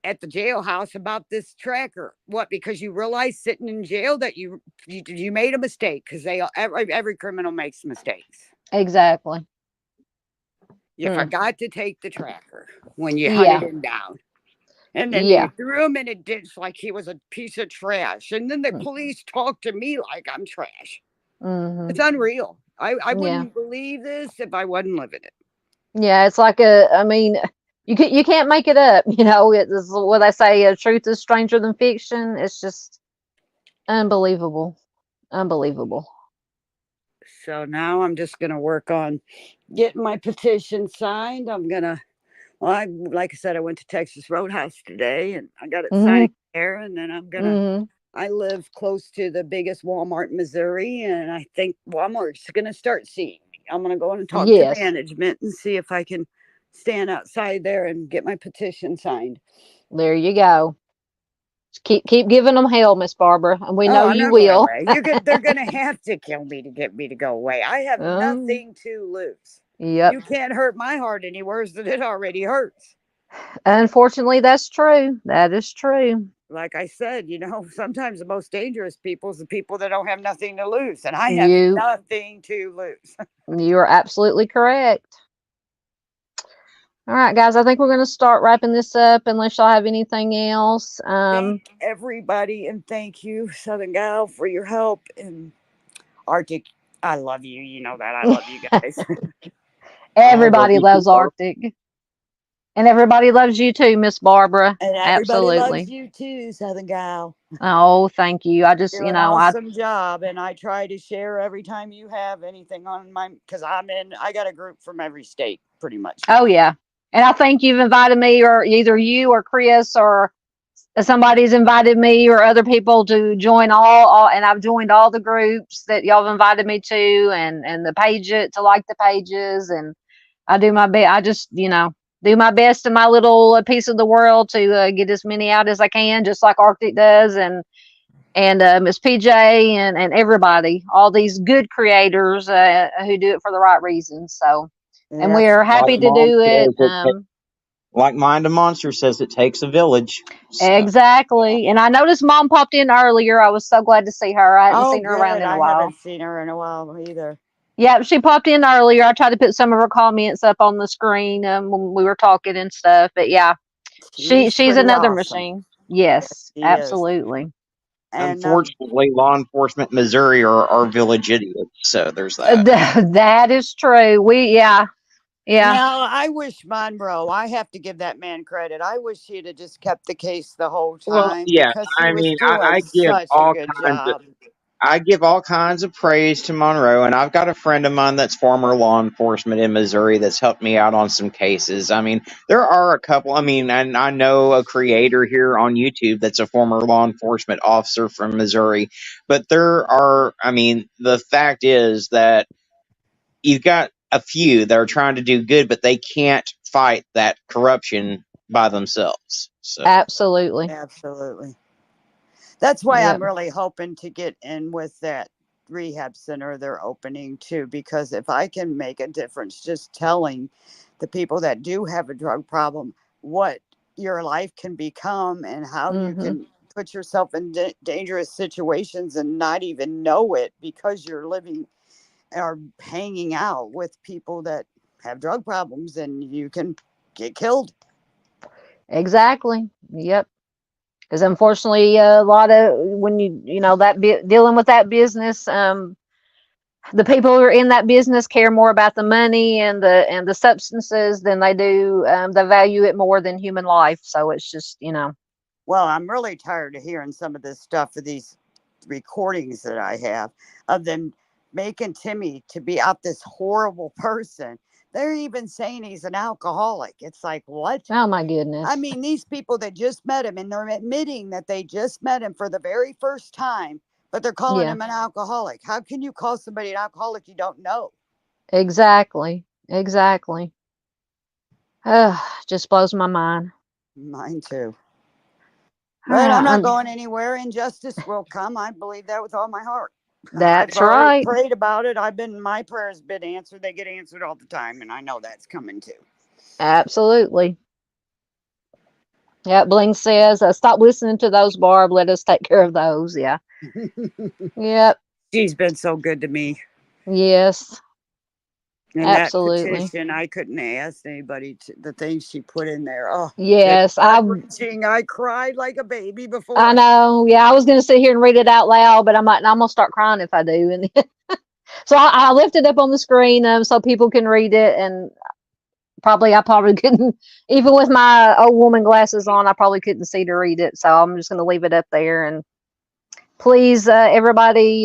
at the jailhouse about this tracker. What? Because you realize sitting in jail that you made a mistake, because every criminal makes mistakes. Exactly. You forgot to take the tracker when you Yeah. hunted him down. And then Yeah. they threw him in a ditch like he was a piece of trash. And then the police talk to me like I'm trash. It's unreal. I wouldn't believe this if I wasn't living it. Yeah, it's like I mean, you can't make it up. You know, it's what I say, truth is stranger than fiction. It's just unbelievable. Unbelievable. So now I'm just going to work on getting my petition signed. I'm going to, well, like I said, I went to Texas Roadhouse today and I got it signed there. And then I'm going to, I live close to the biggest Walmart in Missouri. And I think Walmart's going to start seeing me. I'm going to go in and talk to management and see if I can stand outside there and get my petition signed. There you go. Keep giving them hell, Miss Barbara, and we know you will. They're going to have to kill me to get me to go away. I have nothing to lose. Yep. You can't hurt my heart any worse than it already hurts. Unfortunately, that's true. That is true. Like I said, you know, sometimes the most dangerous people is the people that don't have nothing to lose, and I have nothing to lose. You are absolutely correct. All right, guys, I think we're going to start wrapping this up unless y'all have anything else. Thank everybody, and thank you, Southern Gal, for your help. And Arctic, I love you. You know that. I love you guys. Everybody loves Arctic. And everybody loves you too, Miss Barbara. And everybody loves you too, Southern Gal. Oh, thank you. I just, you know, awesome job. And I try to share every time you have anything on my, because I got a group from every state pretty much. Oh, yeah. And I think you've invited me, or either you or Chris or somebody's invited me or other people to join all, and I've joined all the groups that y'all have invited me to, and the page to like the pages, and I do my best. I just, you know, do my best in my little piece of the world to get as many out as I can, just like Arctic does, and Miss PJ and everybody, all these good creators who do it for the right reasons. So, and we are happy to do it. Like Mind a Monster says, it takes a village. So. Exactly. And I noticed Mom popped in earlier. I was so glad to see her. I hadn't seen her around in a while. I haven't seen her in a while either. Yeah, she popped in earlier. I tried to put some of her comments up on the screen when we were talking and stuff. But yeah, she's another machine. Yes, absolutely. And unfortunately, law enforcement in Missouri are village idiots. So there's that. That is true. Yeah. Now, I wish Monroe, I have to give that man credit. I wish he'd have just kept the case the whole time. Well, yeah, I mean, I give all kinds I give all kinds of praise to Monroe, and I've got a friend of mine that's former law enforcement in Missouri that's helped me out on some cases. I mean, there are a couple. I mean, and I know a creator here on YouTube that's a former law enforcement officer from Missouri, but there are, I mean, the fact is that you've got a few that are trying to do good, but they can't fight that corruption by themselves. So. Absolutely. That's why I'm really hoping to get in with that rehab center they're opening too, because if I can make a difference just telling the people that do have a drug problem what your life can become and how you can put yourself in dangerous situations and not even know it because you're living or hanging out with people that have drug problems and you can get killed. Exactly. Yep. Because unfortunately, a lot of when you know that dealing with that business, the people who are in that business care more about the money and the substances than they do. They value it more than human life. So it's just, you know. Well, I'm really tired of hearing some of this stuff of these recordings that I have of them making Timmy to be out this horrible person. They're even saying he's an alcoholic. It's like, what? Oh, my goodness. I mean, these people that just met him and they're admitting that they just met him for the very first time, but they're calling him an alcoholic. How can you call somebody an alcoholic you don't know? Exactly. Just blows my mind. Mine too. But I'm not going anywhere. Injustice will come. I believe that with all my heart. That's right. I've prayed about it. My prayers been answered. They get answered all the time, and I know that's coming too. Absolutely. Yeah, Bling says, stop listening to those, Barb. Let us take care of those. Yeah. Yep. She's been so good to me. Yes. And that Absolutely. petition, I couldn't ask anybody to, the things she put in there. Oh, it's Yes. heart-wrenching. I cried like a baby before I know. Yeah, I was going to sit here and read it out loud, but I'm like, I'm going to start crying if I do. And so I left it up on the screen so people can read it. And I probably couldn't, even with my old woman glasses on, I probably couldn't see to read it. So I'm just going to leave it up there. And please, everybody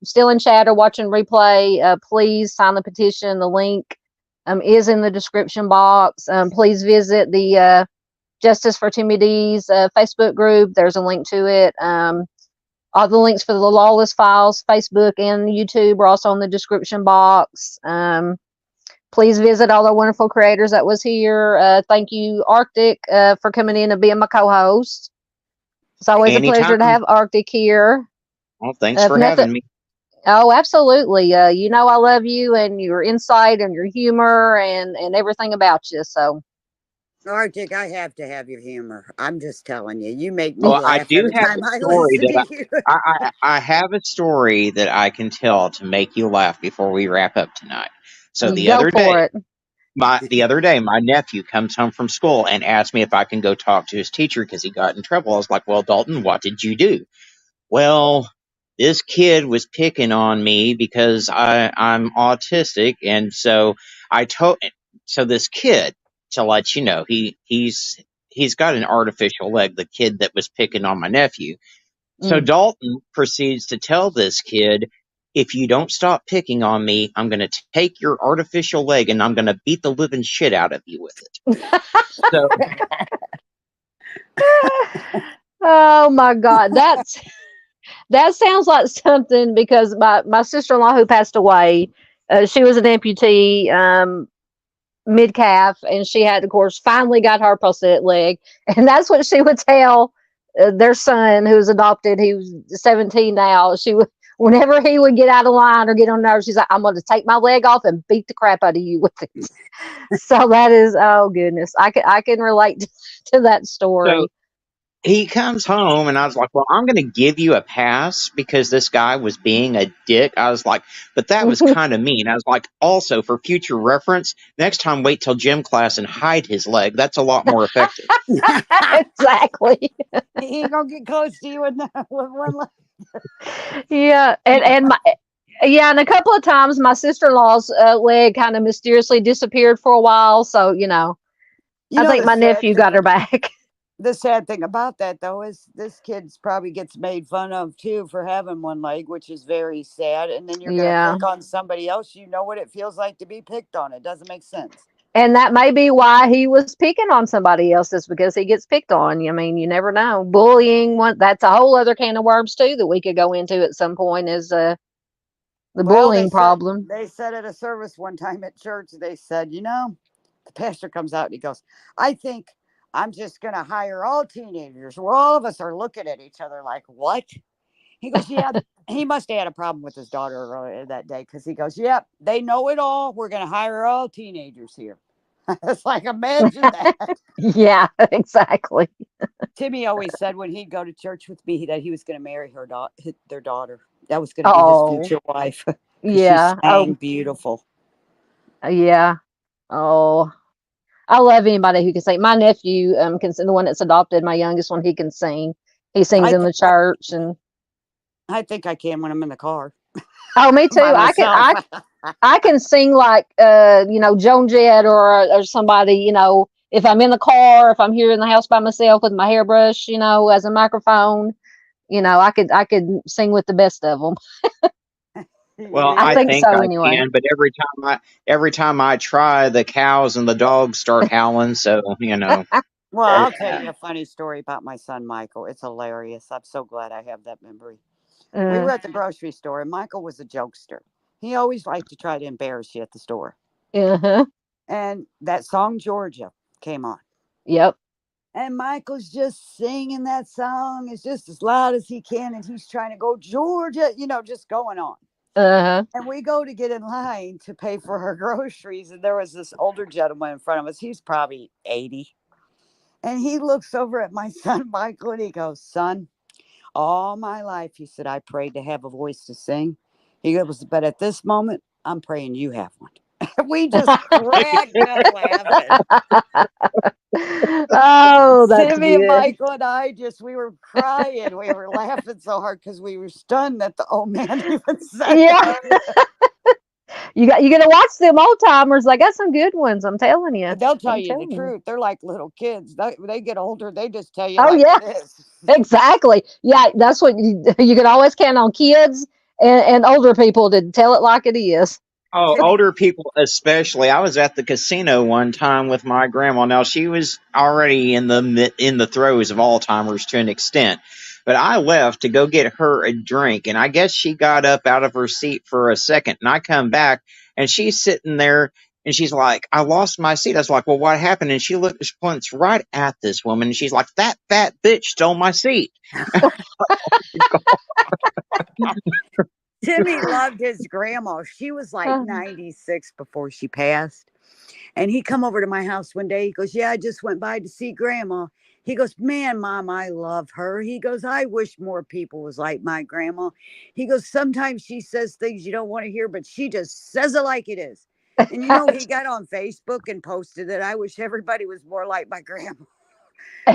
still in chat or watching replay, please sign the petition. The link is in the description box. Please visit the Justice for Timmy Dees Facebook group. There's a link to it. All the links for the Lawless Files Facebook and YouTube are also in the description box. Please visit all the wonderful creators that was here. Thank you, Arctic, for coming in and being my co-host. It's always a pleasure to have Arctic here. Well, thanks for having me. Oh, absolutely. You know I love you and your insight and your humor and everything about you. So, Arctic, I have to have your humor. I'm just telling you. You make me Well, laugh I do every have time a I story listen that to you. I have a story that I can tell to make you laugh before we wrap up tonight. So the go other for day, it. my nephew comes home from school and asks me if I can go talk to his teacher because he got in trouble. I was like, "Well, Dalton, what did you do?" Well, this kid was picking on me because I'm autistic, and so I told this kid, to let you know, he's got an artificial leg, the kid that was picking on my nephew. So Dalton proceeds to tell this kid, if you don't stop picking on me, I'm going to take your artificial leg and I'm going to beat the living shit out of you with it. So Oh my God, that sounds like something because my sister-in-law who passed away, she was an amputee, mid calf, and she had, of course, finally got her prosthetic leg, and that's what she would tell their son who's adopted. He was 17 now. She would, whenever he would get out of line or get on nerves, she's like, "I'm going to take my leg off and beat the crap out of you with it." So that is, oh goodness, I can relate to that story. he comes home and I was like, well, I'm going to give you a pass because this guy was being a dick. I was like, but that was kind of mean. I was like, also for future reference, next time wait till gym class and hide his leg. That's a lot more effective. Exactly. He ain't gonna get close to you with one leg. Yeah, and and a couple of times my sister-in-law's leg kind of mysteriously disappeared for a while. So I think my nephew got her back. The sad thing about that, though, is this kid's probably gets made fun of too for having one leg, which is very sad. And then you're going to pick on somebody else. You know what it feels like to be picked on. It doesn't make sense. And that may be why he was picking on somebody else, is because he gets picked on. I mean, you never know. Bullying, that's a whole other can of worms too that we could go into at some point, is the bullying problem. They said at a service one time at church, they said, the pastor comes out and he goes, I think I'm just going to hire all teenagers. Well, all of us are looking at each other like, what? He goes, yeah, he must have had a problem with his daughter earlier that day because he goes, yep, they know it all. We're going to hire all teenagers here. It's like, imagine that. Yeah, exactly. Timmy always said when he'd go to church with me that he was going to marry their daughter. That was going to be his future wife. Yeah. She sang beautiful. Yeah. Oh, I love anybody who can sing. My nephew can sing. The one that's adopted, my youngest one, he can sing. He sings in the church, and I think I can when I'm in the car. Oh, me too. I can sing like Joan Jett or somebody. If I'm in the car, if I'm here in the house by myself with my hairbrush, as a microphone, I could sing with the best of them. Well, I think so, anyway. Can, but every time I try, the cows and the dogs start howling. So Well, I'll tell you a funny story about my son Michael. It's hilarious. I'm so glad I have that memory. We were at the grocery store, and Michael was a jokester. He always liked to try to embarrass you at the store. And that song Georgia came on. Yep. And Michael's just singing that song. It's just as loud as he can, and he's trying to go Georgia, just going on. And we go to get in line to pay for our groceries, and there was this older gentleman in front of us. He's probably 80. And he looks over at my son, Michael, and he goes, son, all my life, he said, I prayed to have a voice to sing. He goes, but at this moment, I'm praying you have one. We just cracked up laughing. Oh, that's Timmy and good. Michael and I we were crying. We were laughing so hard because we were stunned that the old man even said Yeah. that. You gotta watch them old timers. They got some good ones. I'm telling you. They'll tell I'm you the telling you. truth. They're like little kids. They get older, they just tell you Oh like yeah, it is. exactly. Yeah, that's what you can always count on kids and older people to tell it like it is. Oh, Timmy, older people especially. I was at the casino one time with my grandma. Now she was already in the throes of Alzheimer's to an extent, but I left to go get her a drink, and I guess she got up out of her seat for a second, and I come back, and she's sitting there, and she's like, "I lost my seat." I was like, "Well, what happened?" And she points right at this woman, and she's like, "That fat bitch stole my seat." Timmy loved his grandma. She was like 96 before she passed. And he come over to my house one day. He goes, yeah, I just went by to see grandma. He goes, man, mom, I love her. He goes, I wish more people was like my grandma. He goes, sometimes she says things you don't want to hear, but she just says it like it is. And he got on Facebook and posted that I wish everybody was more like my grandma.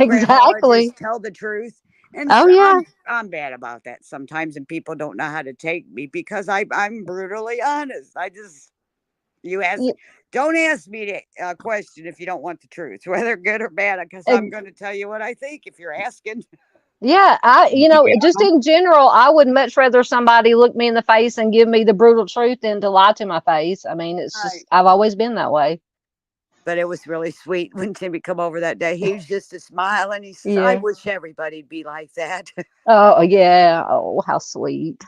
Grandma would Exactly. just tell the truth. And Oh so yeah. I'm bad about that sometimes, and people don't know how to take me because I'm brutally honest. You ask, Y- don't ask me to question if you don't want the truth, whether good or bad, because I'm ex- going to tell you what I think if you're asking. Yeah, Yeah. just in general, I would much rather somebody look me in the face and give me the brutal truth than to lie to my face. I mean, it's I, just I've always been that way. but it was really sweet when Timmy come over that day. He was just a smile, and he says, "I Yeah. wish everybody'd be like that." Oh yeah. Oh, how sweet.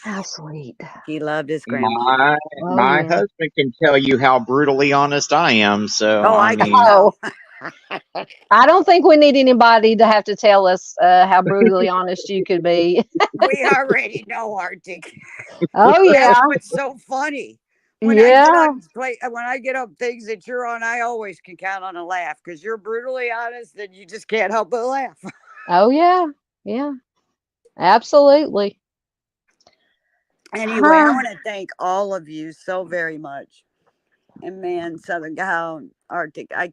How sweet. He loved his grandma. My Oh my yeah. husband can tell you how brutally honest I am. So Oh, I I can mean, Oh, tell. I don't think we need anybody to have to tell us how brutally honest you could be. We already know, Arctic. Oh yeah. That's what's so funny. Yeah. When I get on things that you're on, I always can count on a laugh because you're brutally honest and you just can't help but laugh. Oh yeah. Yeah. Absolutely. Anyway, I Huh. want to thank all of you so very much. And man, Southern Cal, Arctic, I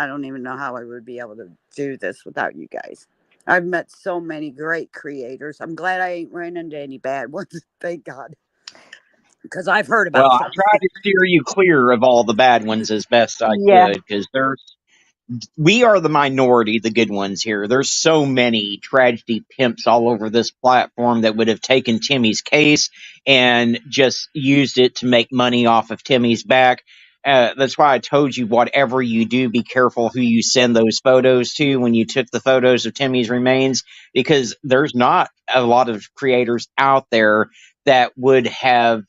don't even know how I would be able to do this without you guys. I've met so many great creators. I'm glad I ain't ran into any bad ones. Thank God. Because I've heard well, about I some. tried to steer you clear of all the bad ones as best I Yeah. could because we are the minority, the good ones here. There's so many tragedy pimps all over this platform that would have taken Timmy's case and just used it to make money off of Timmy's back. That's why I told you, whatever you do, be careful who you send those photos to when you took the photos of Timmy's remains, because there's not a lot of creators out there that would have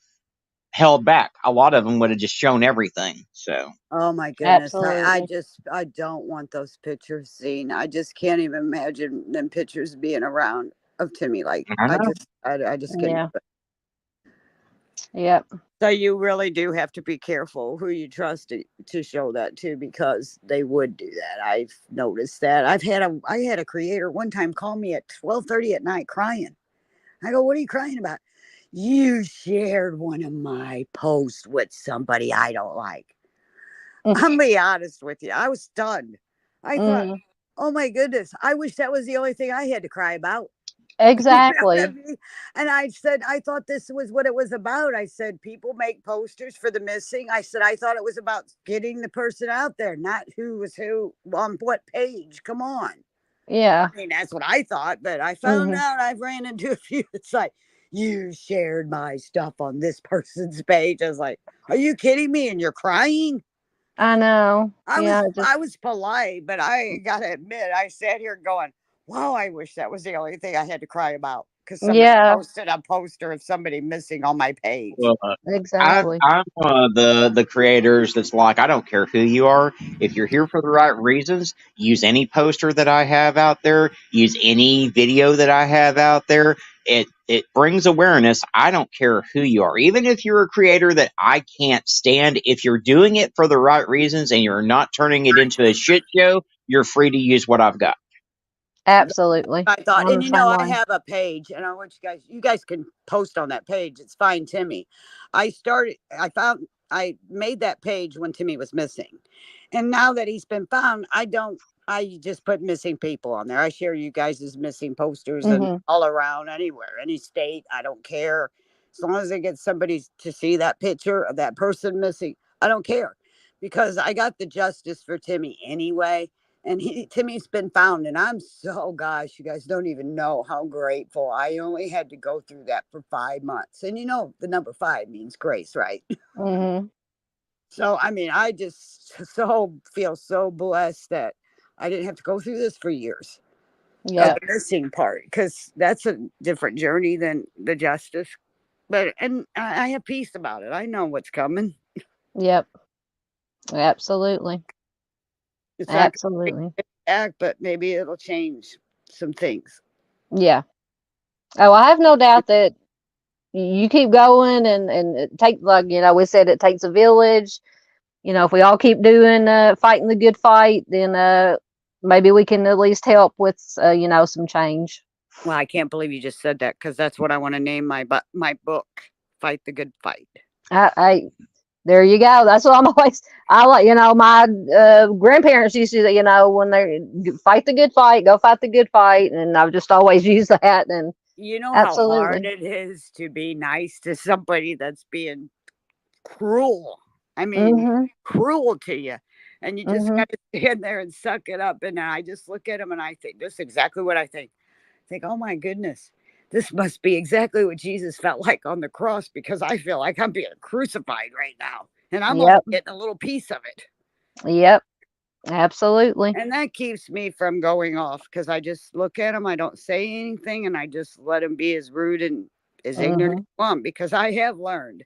held back. A lot of them would have just shown everything. So. Oh my goodness. Absolutely. I don't want those pictures seen. I just can't even imagine them pictures being around of Timmy. Like I know. I just can't. Yeah. Yep. So you really do have to be careful who you trust to show that to, because they would do that. I've noticed that. I had a creator one time call me at 12:30 at night crying. I go, what are you crying about? You shared one of my posts with somebody I don't like. I'm be honest with you. I was stunned. I thought, Mm, oh my goodness, I wish that was the only thing I had to cry about. You know what I exactly. mean? And I said, I thought this was what it was about. I said, people make posters for the missing. I said, I thought it was about getting the person out there, not who was who on what page. Come on. Yeah. I mean, that's what I thought, but I found Hmm. out I've ran into a few. It's like, you shared my stuff on this person's page. I was like, are you kidding me? And you're crying? I know. Yeah. I Just was polite, but I gotta admit, I sat here going, "Wow, I wish that was the only thing I had to cry about." Because somebody yeah. posted a poster of somebody missing on my page. Well, Exactly. I'm one of the creators that's like, I don't care who you are. If you're here for the right reasons, use any poster that I have out there, use any video that I have out there. It brings awareness. I don't care who you are. Even if you're a creator that I can't stand, if you're doing it for the right reasons and you're not turning it into a shit show, you're free to use what I've got. Absolutely. I thought, I'm and the same I way. have a page, and I want you guys can post on that page. It's fine, Timmy. I made that page when Timmy was missing. And now that he's been found, I just put missing people on there. I share you guys' missing posters and Hmm. all around anywhere, any state. I don't care. As long as I get somebody to see that picture of that person missing, I don't care because I got the justice for Timmy anyway. And Timmy's been found, and I'm so, gosh, you guys don't even know how grateful. I only had to go through that for 5 months, and the number 5 means grace, right? Hmm. So I mean, I just so feel so blessed that I didn't have to go through this for years of Yep. the missing part, because that's a different journey than the justice. But and I have peace about it. I know what's coming. Yep. Absolutely. It's not going Absolutely. to act, but maybe it'll change some things. Yeah. Oh, I have no doubt that you keep going and it take, like, we said it takes a village. If we all keep doing fighting the good fight, then maybe we can at least help with some change. Well, I can't believe you just said that, because that's what I want to name my book, Fight the Good Fight. I There you go. That's what I'm always. I like, my grandparents used to, when they fight the good fight, go fight the good fight, and I've just always used that. And You know how hard absolutely. it is to be nice to somebody that's being cruel. I mean, Mhm. cruel to you. And you just Mhm. got to stand there and suck it up. And I just look at them and I think, this is exactly what I think. I think, oh my goodness, this must be exactly what Jesus felt like on the cross, because I feel like I'm being crucified right now. And I'm only Yep. getting a little piece of it. Yep. Absolutely. And that keeps me from going off, because I just look at them. I don't say anything, and I just let them be as rude and as ignorant as Mhm. they want, because I have learned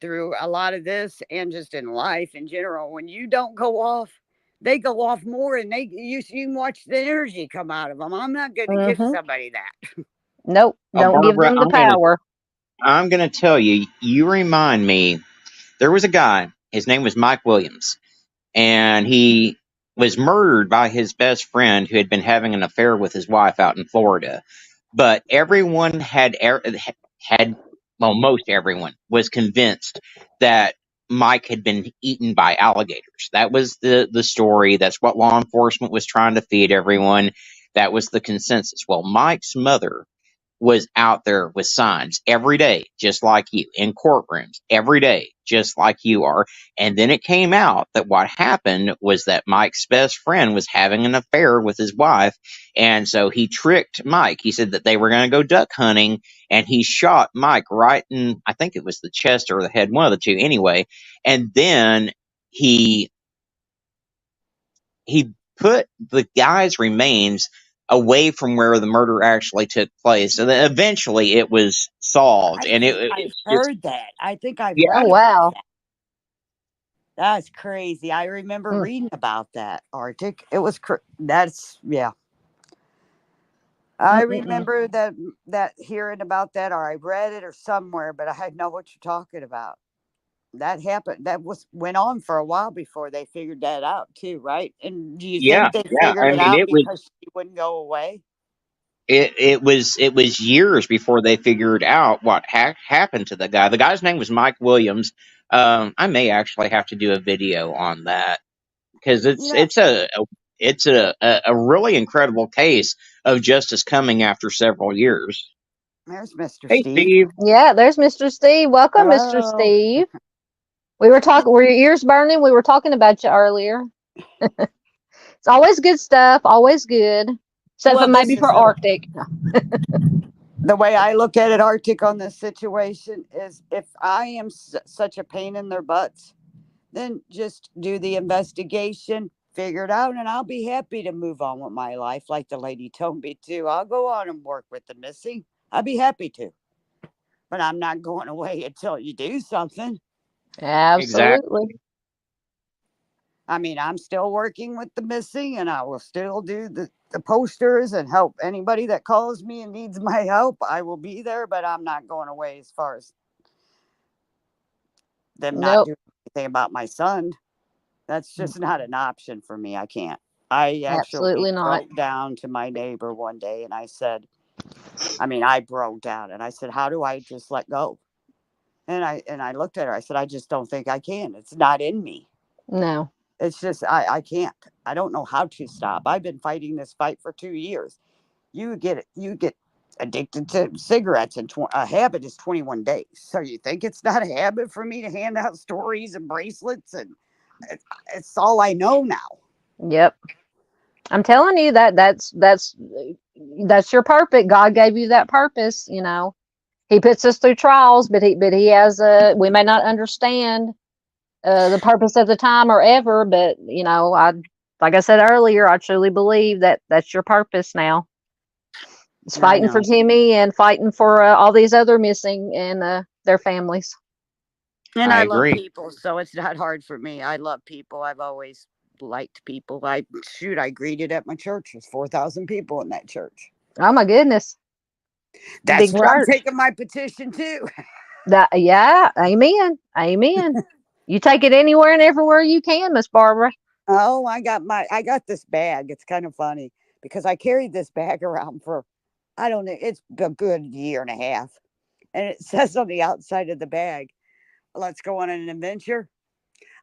through a lot of this and just in life in general, when you don't go off, they go off more, and you can watch the energy come out of them. I'm not going to give Mhm. somebody that. Nope. Don't give Barbara, them the power. I'm gonna tell you. You remind me. There was a guy. His name was Mike Williams, and he was murdered by his best friend who had been having an affair with his wife out in Florida. But everyone had well, most everyone was convinced that Mike had been eaten by alligators. That was the story. That's what law enforcement was trying to feed everyone. That was the consensus. Well, Mike's mother was out there with signs every day, just like you, in courtrooms every day, just like you are. And then it came out that what happened was that Mike's best friend was having an affair with his wife. And so he tricked Mike. He said that they were going to go duck hunting, and he shot Mike right in, I think it was the chest or the head, one of the two anyway. And then he he put the guy's remains away from where the murder actually took place, and then eventually it was solved. I And think I've it's just, heard that. I think I've yeah, Oh read about wow. that. That's crazy. I remember Mm. reading about that, Arctic. It was that's, yeah. I Mm-mm-mm. remember that hearing about that, or I read it or somewhere, but I know what you're talking about. That happened. That went on for a while before they figured that out too, right? And do you yeah, think they yeah. figured I it mean, out because she wouldn't go away? it was years before they figured out what happened to the guy. The guy's name was Mike Williams. I may actually have to do a video on that because You know, it's a really incredible case of justice coming after several years. there's Mr. Hey, Steve. Steve. Yeah, there's Mr. Steve. Welcome, Mr. Hello. Steve. We were talking. Were your ears burning? We were talking about you earlier. It's always good stuff. Always good. Except for Well, maybe this is for Arctic. the way I look at it, Arctic, on this situation is, if I am such a pain in their butts, then just do the investigation, figure it out, and I'll be happy to move on with my life, like the lady told me to. I'll go on and work with the missing. I'll be happy to, but I'm not going away until you do something. Exactly. Absolutely. I mean, I'm still working with the missing, and I will still do the posters and help anybody that calls me and needs my help. I will be there, but I'm not going away as far as them not Nope. doing anything about my son. That's just not an option for me. I can't. I actually Absolutely not. broke down to my neighbor one day and I said, I broke down and I said, how do I just let go? And I looked at her. I said, I just don't think I can. It's not in me. No. It's just I can't. I don't know how to stop. I've been fighting this fight for 2 years. You get addicted to cigarettes, and a habit is 21 days. So you think it's not a habit for me to hand out stories and bracelets, and it's all I know now. Yep. I'm telling you that's your purpose. God gave you that purpose, you know. He puts us through trials, but he has we may not understand the purpose at the time or ever, but you know, like I said earlier, I truly believe that that's your purpose now. It's I fighting for know. Timmy and fighting for all these other missing and their families. And I I love agree. people, so it's not hard for me. I love people. I've always liked people. I greeted at my church. There's 4,000 people in that church. Oh my goodness, That's big where I'm church. taking my petition to. That yeah, amen, amen. You take it anywhere and everywhere you can, Miss Barbara. Oh, I got this bag. It's kind of funny because I carried this bag around for, I don't know, it's a good year and a half. And it says on the outside of the bag, let's go on an adventure.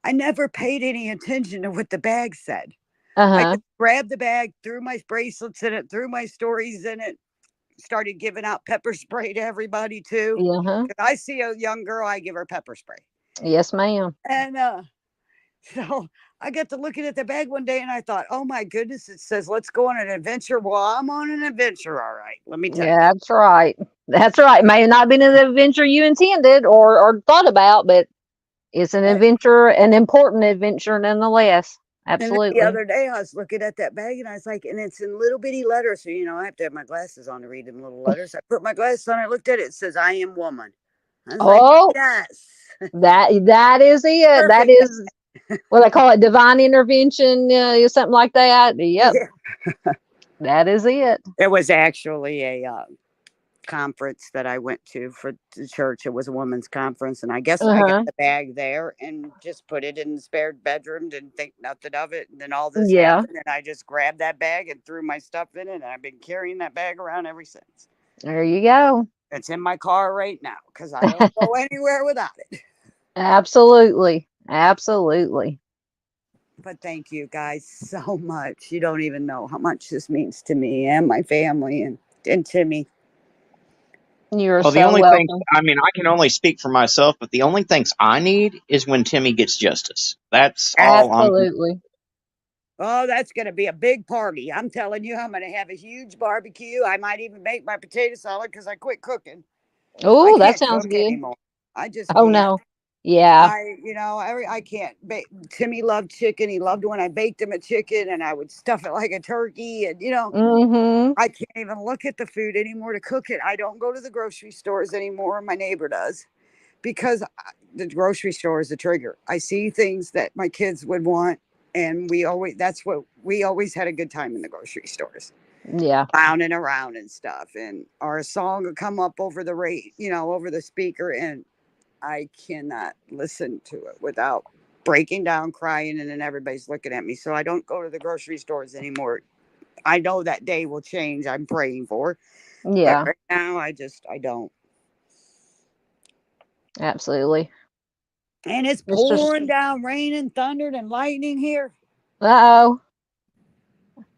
I never paid any attention to what the bag said. Uh I huh. just grabbed the bag, threw my bracelets in it, threw my stories in it, started giving out pepper spray to everybody too. Uh huh. I see a young girl, I give her pepper spray. Yes, ma'am. And so I got to looking at the bag one day and I thought, oh my goodness, it says, let's go on an adventure. Well, I'm on an adventure. All right. Let me tell you. Yeah, that's right. That's right. May not have been an adventure you intended or thought about, but it's an adventure, an important adventure nonetheless. And then the Absolutely. other day I was looking at that bag and I was like, and it's in little bitty letters. So, I have to have my glasses on to read them little letters. I put my glasses on. I looked at it. It says, I am woman. I was like, Oh, yes. that is it. That Perfect. is what they call it, divine intervention, something like that. Yep, Yeah. that is it. It was actually a conference that I went to for the church. It was a women's conference, and I guess Uh I got huh. the bag there and just put it in the spare bedroom. Didn't think nothing of it, and then all this Yeah. happened, and I just grabbed that bag and threw my stuff in it, and I've been carrying that bag around ever since. There you go. It's in my car right now because I don't go anywhere without it. Absolutely. Absolutely. But thank you guys so much. You don't even know how much this means to me and my family and Timmy. You're Well, the so only thing, welcome. I mean, I can only speak for myself, but the only things I need is when Timmy gets justice. That's all I'm. Absolutely. Oh, that's going to be a big party. I'm telling you, I'm going to have a huge barbecue. I might even make my potato salad because I quit cooking. I Oh, that can't sounds cook good. anymore. I just Oh can't. no. Yeah. I can't. Timmy loved chicken. He loved when I baked him a chicken and I would stuff it like a turkey. And, Mm-hmm. I can't even look at the food anymore to cook it. I don't go to the grocery stores anymore. My neighbor does because the grocery store is a trigger. I see things that my kids would want. And we always had a good time in the grocery stores, Yeah. clowning around and stuff. And our song would come up over the over the speaker. And I cannot listen to it without breaking down, crying, and then everybody's looking at me. So I don't go to the grocery stores anymore. I know that day will change. I'm praying for, but Yeah. right now I don't. Absolutely. And it's It's just pouring down rain and thunder and lightning here. uh-oh.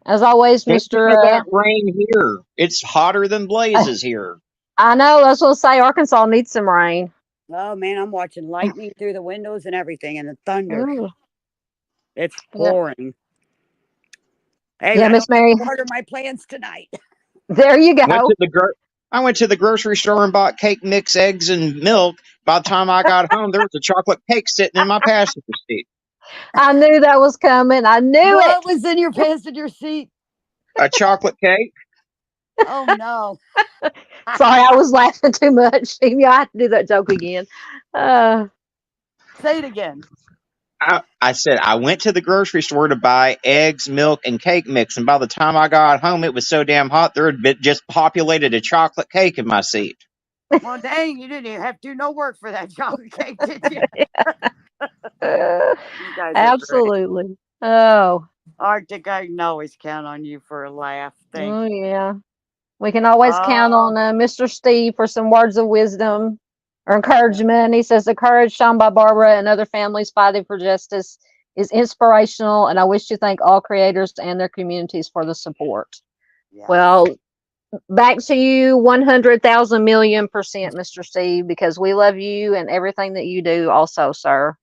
As always, Take some Mr. of that rain here. It's hotter than blazes here. I know, I was gonna say Arkansas needs some rain. Oh man, I'm watching lightning through the windows and everything, and the thunder. Ooh. It's Yep. pouring. Hey, Yeah, I Miss don't have Mary. to water my plants tonight. There you Went go. to the I went to the grocery store and bought cake mix, eggs, and milk. By the time I got home, there was a chocolate cake sitting in my passenger seat. I knew that was coming. I knew it. What was in your passenger seat? A chocolate cake. Oh no. Sorry, I was laughing too much. Yeah, I have to do that joke again. Uh, Say it again. I said I went to the grocery store to buy eggs, milk, and cake mix, and by the time I got home, it was so damn hot there had been just populated a chocolate cake in my seat. Well, dang, you didn't even have to do no work for that chocolate cake, did you? You guys are great. absolutely. Oh, Arctic, I can always count on you for a laugh. Thank Oh you. yeah. We can always count Oh, on Mr. Steve for some words of wisdom or yeah. encouragement. He says the courage shown by Barbara and other families fighting for justice is inspirational, and I wish to thank all creators and their communities for the support. Yes. Well, back to you 100,000,000,000%, Mr. Steve, because we love you and everything that you do also, sir.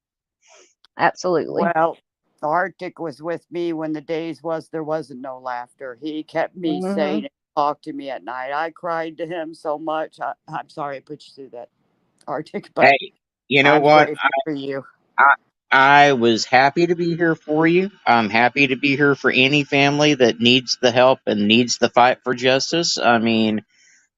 Absolutely. Well, Arctic was with me when the days was there wasn't no laughter. He kept me Hmm. sane and talked to me at night. I cried to him so much. I'm sorry I put you through that, Arctic, but Hey, you know I'm what? grateful for you. I, I was happy to be here for you. I'm happy to be here for any family that needs the help and needs the fight for justice. I mean,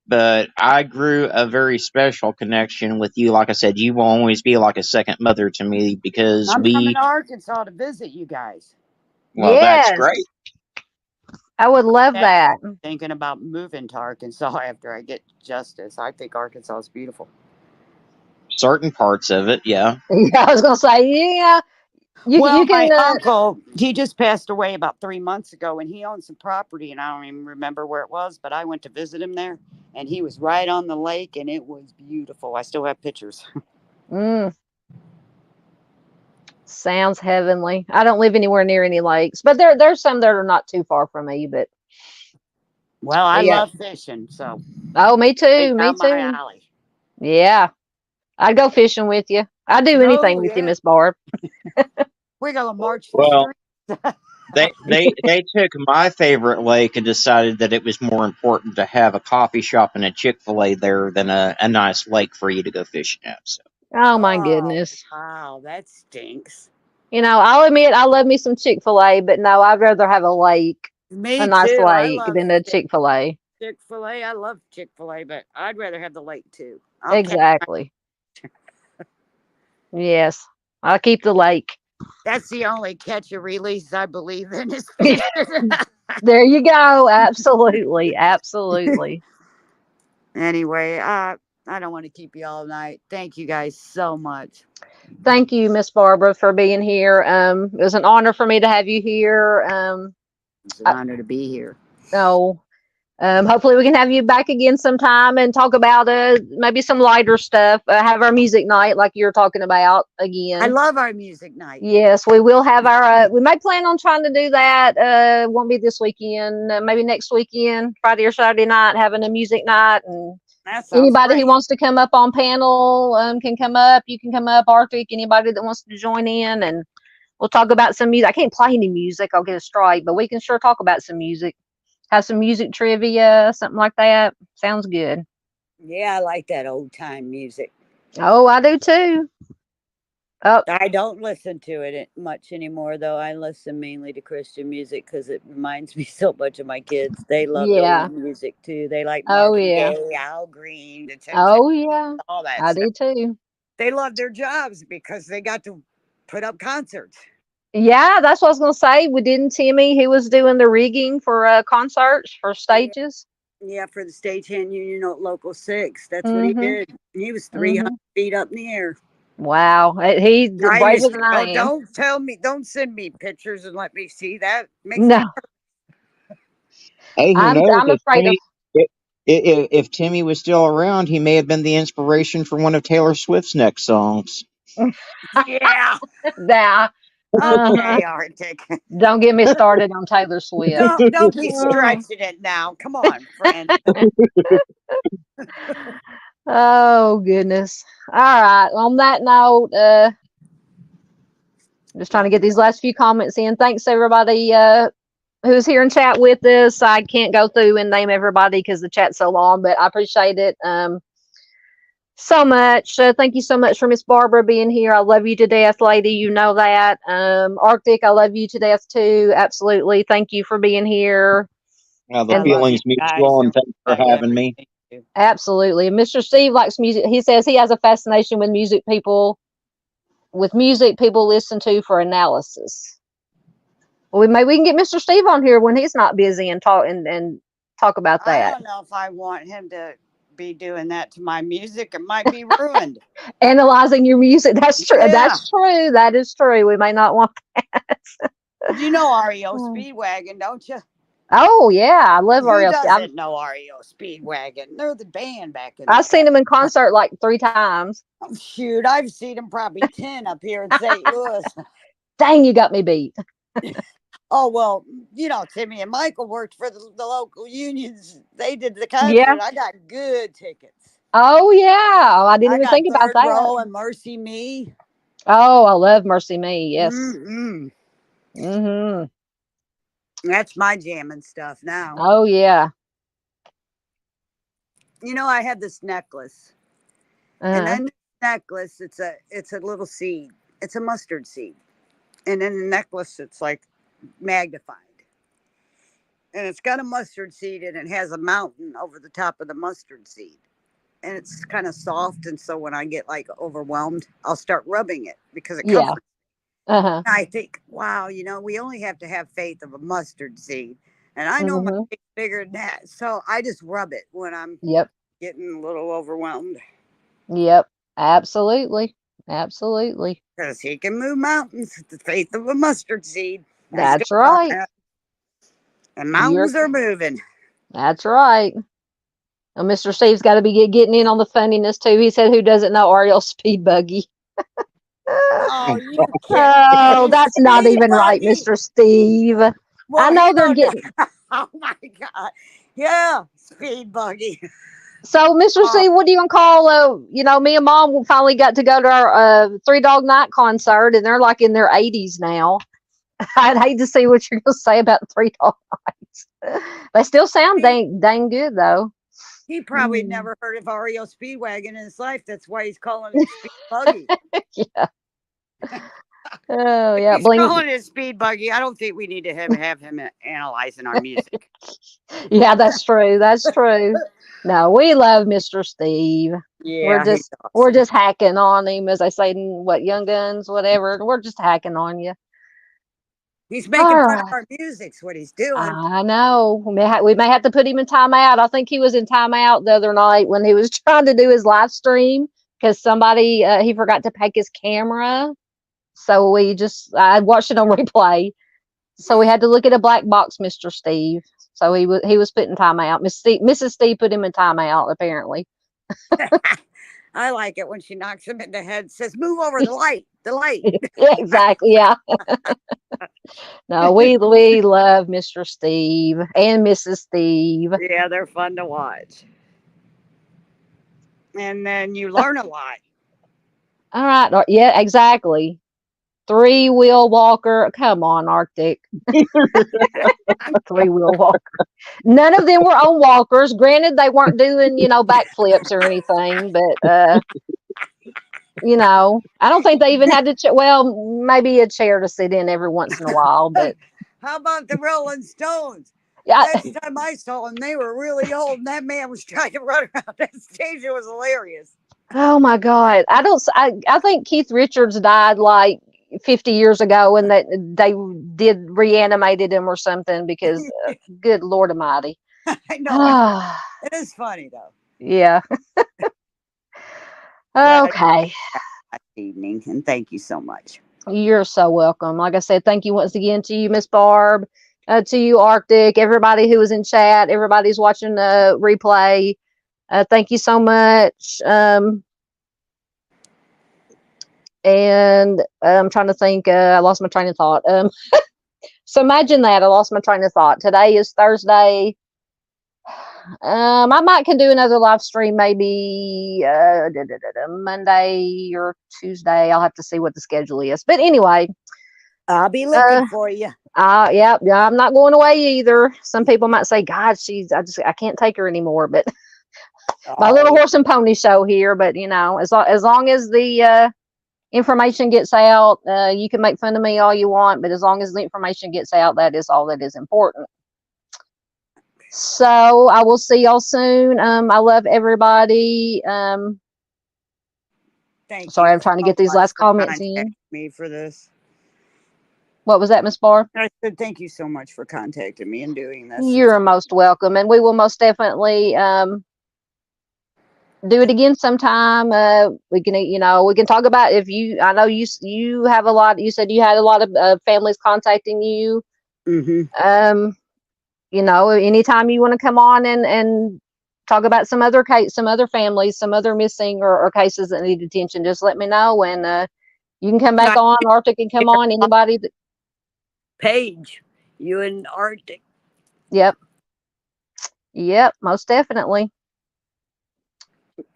but I grew a very special connection with you. Like I said, you will always be like a second mother to me because I'm coming we, to Arkansas to visit you guys. well, that's great. Yes, I would love Yeah, that. thinking about moving to Arkansas after I get justice. I think Arkansas is beautiful. Certain parts of it, yeah. Yeah, I was gonna say, yeah, you Well, can my uncle, he just passed away about 3 months ago, and he owned some property, and I don't even remember where it was, but I went to visit him there, and he was right on the lake, and it was beautiful. I still have pictures. mm, sounds heavenly. I don't live anywhere near any lakes, but there's some that are not too far from me. Well, I Yeah. love fishing, so Oh, me right too. Me down my too. alley. Yeah, I'd go fishing with you. I'd do Oh, anything with you, yeah. Miss Barb. We're going to march the Well, street. they took my favorite lake and decided that it was more important to have a coffee shop and a Chick-fil-A there than a nice lake for you to go fishing at. So, Oh my Oh, goodness. wow, that stinks. I'll admit I love me some Chick-fil-A, but no, I'd rather have a lake, a Me nice too. I lake love than a Chick-fil-A. Chick-fil-A. I love Chick-fil-A, but I'd rather have the lake too. I'll catch my, Exactly. Yes. I'll keep the lake. that's the only catch and release I believe in is fishing. There you go. Absolutely. Absolutely. Anyway, I don't want to keep you all night. Thank you guys so much. Thank you, Miss Barbara, for being here. It was an honor for me to have you here. It's an I, honor to be here. no, hopefully we can have you back again sometime and talk about maybe some lighter stuff. Have our music night like you're talking about I again. love our music night. Yes, we will have our. We may plan on trying to do that. Won't be this weekend. Maybe next weekend, Friday or Saturday night, having a music night, and That sounds anybody who great. wants to come up on panel can come up. You can come up, Arctic. Anybody that wants to join in, and we'll talk about some music. I can't play any music. I'll get a strike, but we can sure talk about some music. Have some music trivia, something like that. Sounds good. Yeah, I like that old time music. Oh, I do too. Oh, I don't listen to it much anymore, though. I listen mainly to Christian music because it reminds me so much of my kids. They love the yeah. old music too. They like Oh, Marvin yeah. Gaye, Al Green, the Temptations, Oh, yeah. all that I stuff. do too. They love their jobs because they got to put up concerts. Yeah, that's what I was gonna say. We didn't Timmy. He was doing the rigging for concerts for Yeah, stages. yeah, for the Stagehand Union at Local 6. That's what he Mhm. did. He was 300 Mhm. feet up in the air. Wow. He's I braver used to than I go, am. don't tell me, don't send me pictures and let me see that. Makes me, No, hey, who knows? I'm afraid of If Timmy was still around, he may have been the inspiration for one of Taylor Swift's next songs. yeah. that. Uh-huh. Okay, Arctic. Don't get me started on Taylor Swift. Don't be Oh, stretching it now. Come on, friend. oh goodness. All right. On that note, just trying to get these last few comments in. Thanks everybody who's here in chat with us. I can't go through and name everybody because the chat's so long, but I appreciate it so much. Thank you so much for Miss Barbara being here. I love you to death, lady. You know that. Arctic, I love you to death too. Absolutely. Thank you for being here. The I And love you feelings guys mutual, and and thanks for respect having me. everything. absolutely. Mr. Steve likes music. He says he has a fascination with music people listen to for analysis. Well, maybe we can get Mr. Steve on here when he's not busy and talk about I that. don't know if I want him to be doing that to my music. It might be ruined. Analyzing your music. That's true. Yeah. That's true. That is true. We may not want that. You know REO Speedwagon, don't you? Oh yeah, I love Who REO. doesn't know REO Speedwagon? They're the band back in the I've seen day. them in concert like 3 times. Oh, shoot, I've seen them probably 10 up here in St. Louis. Dang, you got me beat. Oh, well, you know, Timmy and Michael worked for the local unions. They did the concert. Yeah. I got good tickets. Oh yeah, I didn't I even got think about third that. row and Mercy Me. Oh, I love Mercy Me. Yes. Mm-mm. Mhm. That's my jamming stuff now. Oh yeah. You know, I had this necklace. And then the necklace, it's a little seed. It's a mustard seed. And in the necklace, it's like magnified. And it's got a mustard seed and it has a mountain over the top of the mustard seed. And it's kind of soft. And so when I get like overwhelmed, I'll start rubbing it because it Yeah. comforts. I think, wow, you know, we only have to have faith of a mustard seed. And I know my faith's bigger than that. So I just rub it when I'm getting a little overwhelmed. Yep. Absolutely. Absolutely. Because he can move mountains with the faith of a mustard seed. That's right. And mountains are moving. That's right. Well, Mr. Steve's got to be getting in on the funniness too. He said, "Who doesn't know Ariel Speed Buggy?" Oh, you Oh, that's not even right, Mr. Steve. Well, I know they're getting. Oh my God! Yeah, Speed Buggy. So, Mr. Steve, what do you call? You know, me and Mom finally got to go to our Three Dog Night concert, and they're like in their 80s now. I'd hate to see what you're going to say about the Three Dog Nights. They still sound dang good, though. He probably never heard of REO Speedwagon in his life. That's why he's calling it Speed Buggy. Yeah. Oh, yeah. He's calling it Speed Buggy. I don't think we need to have him analyzing our music. Yeah, that's true. That's true. No, we love Mr. Steve. Yeah, we're just hacking on him, as I say in Young Guns, whatever. We're just hacking on you. He's making fun of our music's what he's doing. I know. We may have to put him in timeout. I think he was in timeout the other night when he was trying to do his live stream because somebody he forgot to pack his camera. So I watched it on replay. So we had to look at a black box, Mr. Steve. So he was put in timeout. Mrs. Steve put him in timeout, apparently. I like it when she knocks him in the head, says, "Move over the light, the light." Yeah, exactly. Yeah. No, we love Mr. Steve and Mrs. Steve. Yeah, they're fun to watch. And then you learn a lot. All right. Yeah, exactly. 3-wheel walker. Come on, Arctic. 3-wheel walker. None of them were on walkers. Granted, they weren't doing, backflips or anything, but I don't think they even had to. Maybe a chair to sit in every once in a while. But how about the Rolling Stones? Yeah. Last time I saw them, they were really old, and that man was trying to run around that stage. It was hilarious. Oh my God! I think Keith Richards died like 50 years ago, and that they reanimated him or something because, good Lord Almighty. I know. It is funny though. Yeah. Okay. Good evening, and thank you so much. You're so welcome. Like I said, thank you once again to you, Miss Barb, to you, Arctic, everybody who was in chat, everybody's watching the replay. Thank you so much. And I'm trying to think. I lost my train of thought. So imagine that I lost my train of thought. Today is Thursday. I might can do another live stream maybe Monday or Tuesday. I'll have to see what the schedule is. But anyway, I'll be looking for you. Yeah, I'm not going away either. Some people might say, God, I can't take her anymore. But my little horse and pony show here. But as long as the information gets out, you can make fun of me all you want, but as long as the information gets out, that is all that is important. So I will see y'all soon. I love everybody. Thank sorry, you I'm trying to get these last comments in. Me for this. What was that, Miss Barr? I said thank you so much for contacting me and doing this. You're most welcome, and we will most definitely do it again sometime. We can, we can talk about if you. I know you have a lot. You said you had a lot of families contacting you. Mm-hmm. Anytime you want to come on and talk about some other case, some other families, some other missing or cases that need attention, just let me know, and you can come back on. Arctic can come on. Anybody that. Paige, you and Arctic. Yep. Most definitely.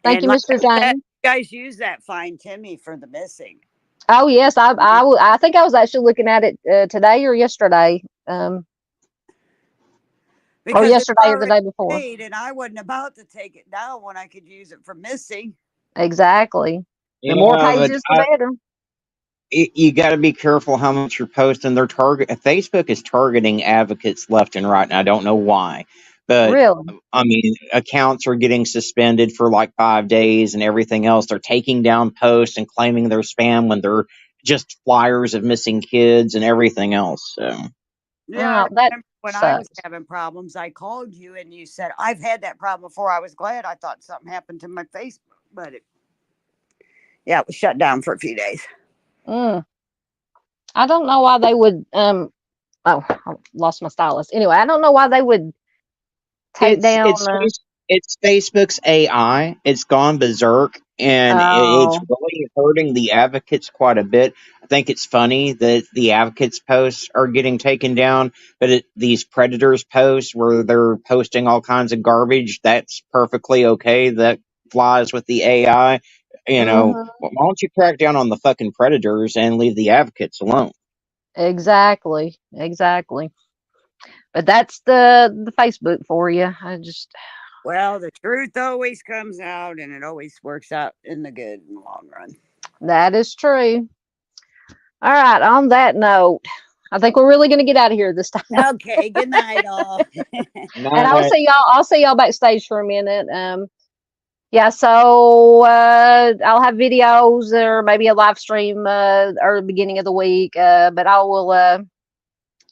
Thank And you, like Mr. I said, James. you guys use that Find Timmy for the missing. Oh yes, I think I was actually looking at it today or yesterday. Or Because it's yesterday or the already day before. made, and I wasn't about to take it down when I could use it for missing. Exactly. The more Yeah, but pages, the better. you got to be careful how much you're posting. Facebook is targeting advocates left and right, and I don't know why. But Really? I mean, accounts are getting suspended for like 5 days and everything else. They're taking down posts and claiming they're spam when they're just flyers of missing kids and everything else. So Yeah, I That remember when I was sucks. having problems, I called you and you said, I've had that problem before. I was glad. I thought something happened to my Facebook, but it was shut down for a few days. I don't know why they would. Oh, I lost my stylus. Anyway, I don't know why they would take it's down. it's it's Facebook's AI. It's gone berserk, and it's Oh. really hurting the advocates quite a bit. I think it's funny that the advocates posts are getting taken down, but these predators posts where they're posting all kinds of garbage, that's perfectly okay. That flies with the AI. Mhm. Why don't you crack down on the fucking predators and leave the advocates alone? Exactly. But that's the Facebook for you. Well, the truth always comes out and it always works out in the good in the long run. That is true. All right. On that note, I think we're really going to get out of here this time. Okay. Good night, all. And I'll see y'all backstage for a minute. Yeah, so I'll have videos or maybe a live stream or the beginning of the week, but I will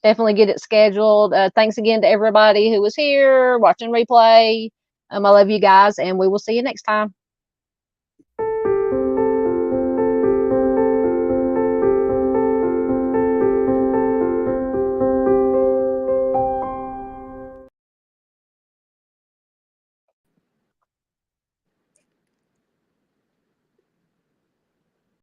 definitely get it scheduled. Thanks again to everybody who was here watching replay. I love you guys, and we will see you next time.